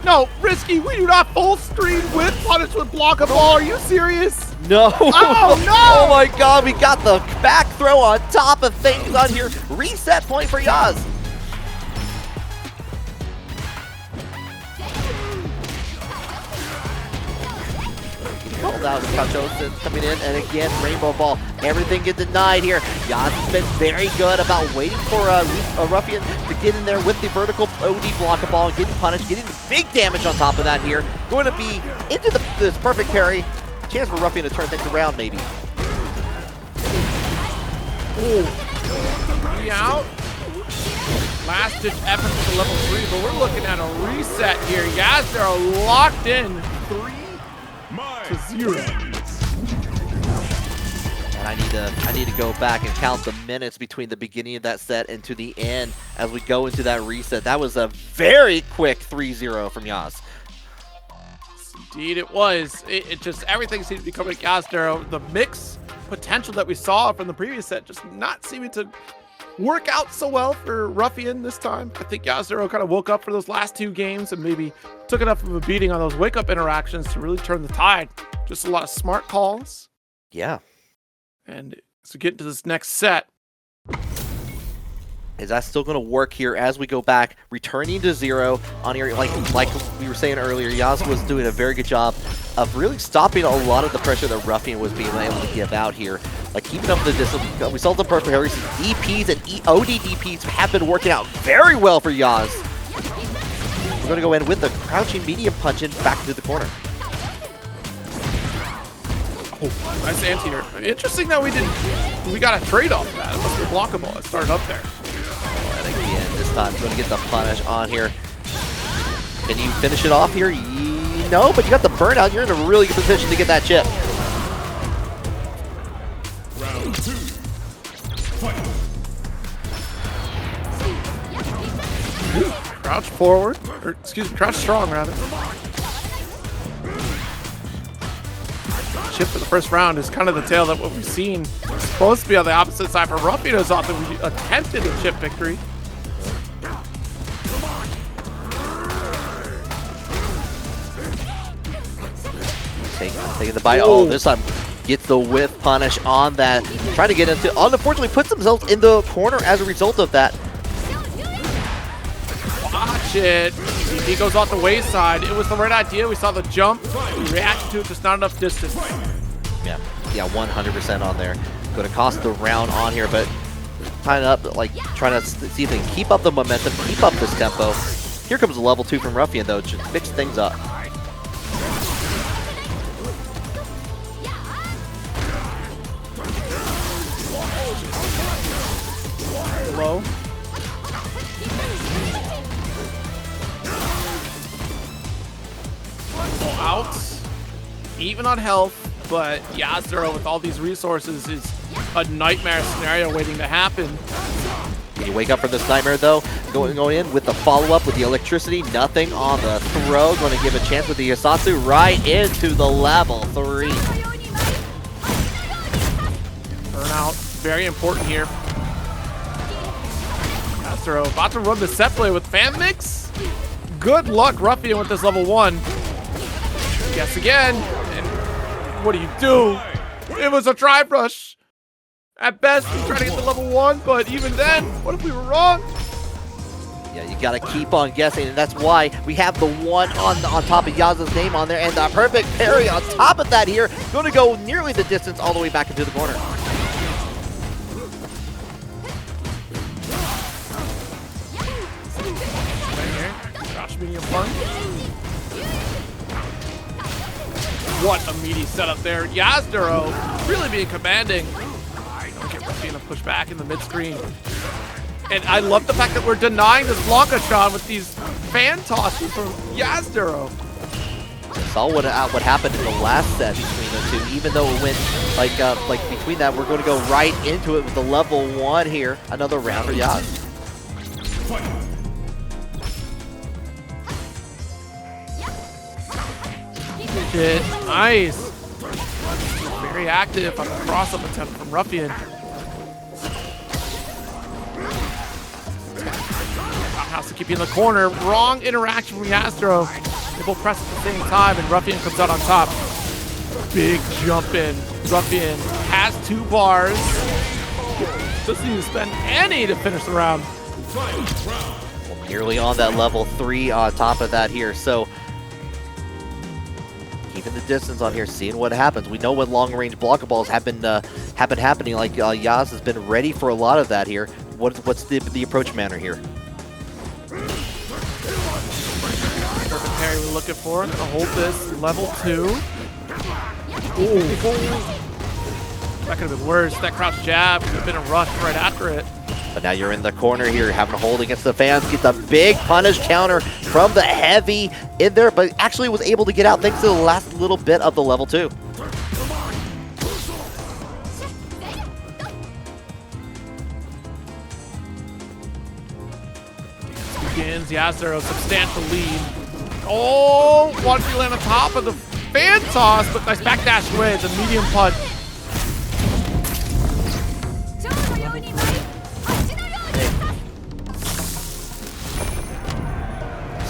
No, Risky, we do not full screen with punish with Blanka ball. Are you serious? No. Oh, no. Oh my god, we got the back throw on top of things on here. Reset point for Yaz. Called out with Kachosin coming in, and again, Rainbow Ball. Everything get denied here. Yaz has been very good about waiting for Ruffian to get in there with the vertical OD Blanka ball and getting punished, getting big damage on top of that here. Going to be into this perfect parry. Chance for Ruffian to turn things around, maybe. Ooh. Out. Last ditch effort for level 3, but we're looking at a reset here. Jazdero locked in 3-0. And I need to go back and count the minutes between the beginning of that set and to the end as we go into that reset. That was a very quick 3-0 from Yaz. Indeed it was. It just, everything seems to be coming to Jazdero. The mix potential that we saw from the previous set just not seeming to work out so well for Ruffian this time. I think Jazdero kind of woke up for those last 2 games and maybe took enough of a beating on those wake-up interactions to really turn the tide. Just a lot of smart calls. Yeah. And as we get into this next set, is that still going to work here as we go back, returning to 0 on here? Like we were saying earlier, Yaz was doing a very good job of really stopping a lot of the pressure that Ruffian was being able to give out here. Like keeping up the distance. We saw the perfect parries. DPs and OD DPs have been working out very well for Yaz. We're going to go in with the crouching medium punch in back into the corner. Oh, nice anti-air. Interesting that we got a trade off of that. It must be blockable. It started up there. And again, this time. Going to get the punish on here. Can you finish it off here? No, but you got the burnout. You're in a really good position to get that chip. Round 2. Fight. Crouch forward, or excuse me, crouch strong rather. Chip for the first round is kind of the tale that what we've seen. It's supposed to be on the opposite side for Ruffian, who's thought that we attempted a chip victory. Taking the bite. Oh, this time gets the whiff punish on that. Trying to get into, unfortunately puts themselves in the corner as a result of that. Watch it. He goes off the wayside. It was the right idea. We saw the jump. We reacted to it, just not enough distance. Yeah, 100% on there. Going to cost the round on here, but tying up, like trying to see if they can keep up the momentum, keep up this tempo. Here comes a level 2 from Ruffian though, to mix things up. Low. Out, even on health, but Jazdero with all these resources is a nightmare scenario waiting to happen. Can you wake up from this nightmare though? Going in with the follow-up with the electricity, nothing on the throw. Going to give a chance with the Yasatsu right into the level 3. Burnout, very important here. Jazdero about to run the set play with FanMX. Good luck, Ruffian, with this level 1. Guess again, and what do? It was a try brush. At best, we try to get to level 1, but even then, what if we were wrong? Yeah, you gotta keep on guessing, and that's why we have the 1 on top of Yaza's name on there, and the perfect parry on top of that here. Going to go nearly the distance all the way back into the corner. Right here, crouch medium punch. What a meaty setup there. Jazdero really being commanding. Don't get Ruffian to push back in the mid-screen. And I love the fact that we're denying this Blanka shot with these fan tosses from Jazdero. Saw what happened in the last set between the two. Even though it went like between that, we're going to go right into it with the level 1 here. Another round for Yaz. Shit, nice. Very active on the cross-up attempt from Ruffian. Has to keep you in the corner. Wrong interaction from Jazdero. They both press at the same time, and Ruffian comes out on top. Big jump in. Ruffian has 2 bars. Doesn't even spend any to finish the round. Well, nearly on that level 3 on top of that here. So keeping the distance on here, seeing what happens. We know what long-range Blanka balls have been happening. Like Yaz has been ready for a lot of that here. What's the approach manner here? Perfect parry we're looking for. Gonna hold this level 2. Ooh. That could have been worse. That crouch jab could have been a rush right after it. But now you're in the corner here, having to hold against the fans. Gets a big punish counter from the heavy in there, but actually was able to get out thanks to the last little bit of the level 2. Begins Jazdero, substantial lead. Oh, one to land on top of the fan toss, but nice backdash away. It's a medium punch.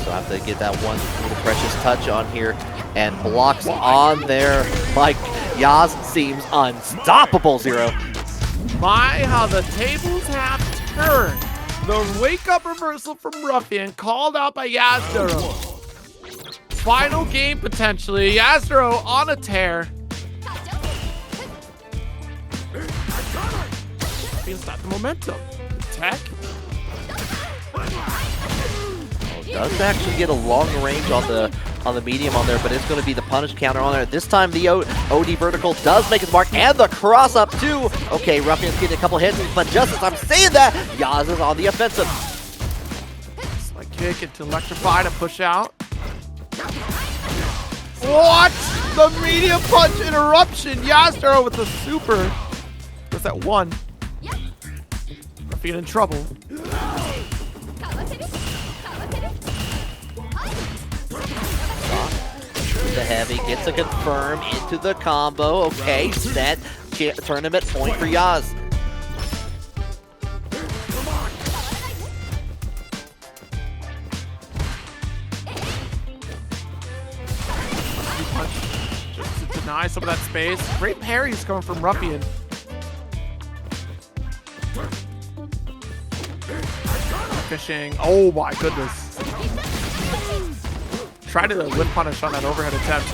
So have to get that one little precious touch on here, and blocks on there. Like Yaz seems unstoppable, Zero. My, how the tables have turned. The wake-up reversal from Ruffian, called out by Jazdero. Final game, potentially. Jazdero on a tear. Ruffian stopped the momentum. Tech. Does actually get a long range on the medium on there, but it's going to be the punish counter on there. This time the OD vertical does make its mark, and the cross up too. Okay, Ruffian's getting a couple hits, but just as I'm saying that, Yaz is on the offensive. kick into Electrify to push out. What? The medium punch interruption. Jazdero with the super. What's that one? Feeling in trouble. The heavy gets a confirm into the combo. Okay, set tournament point for Yaz. Just to deny some of that space. Great parries coming from Ruffian. Fishing. Oh my goodness. Try to whip punish on that overhead attempt.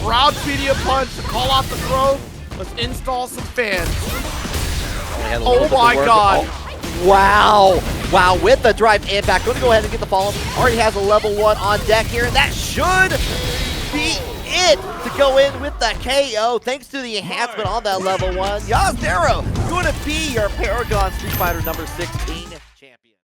Proud media punch to call off the throw. Let's install some fans. Oh my god. Oh, wow. Wow, with the drive impact. Going to go ahead and get the follow. Already has a level 1 on deck here, and that should be it to go in with the KO. Thanks to the enhancement on that level 1. Jazdero going to be your Paragon Street Fighter number 16.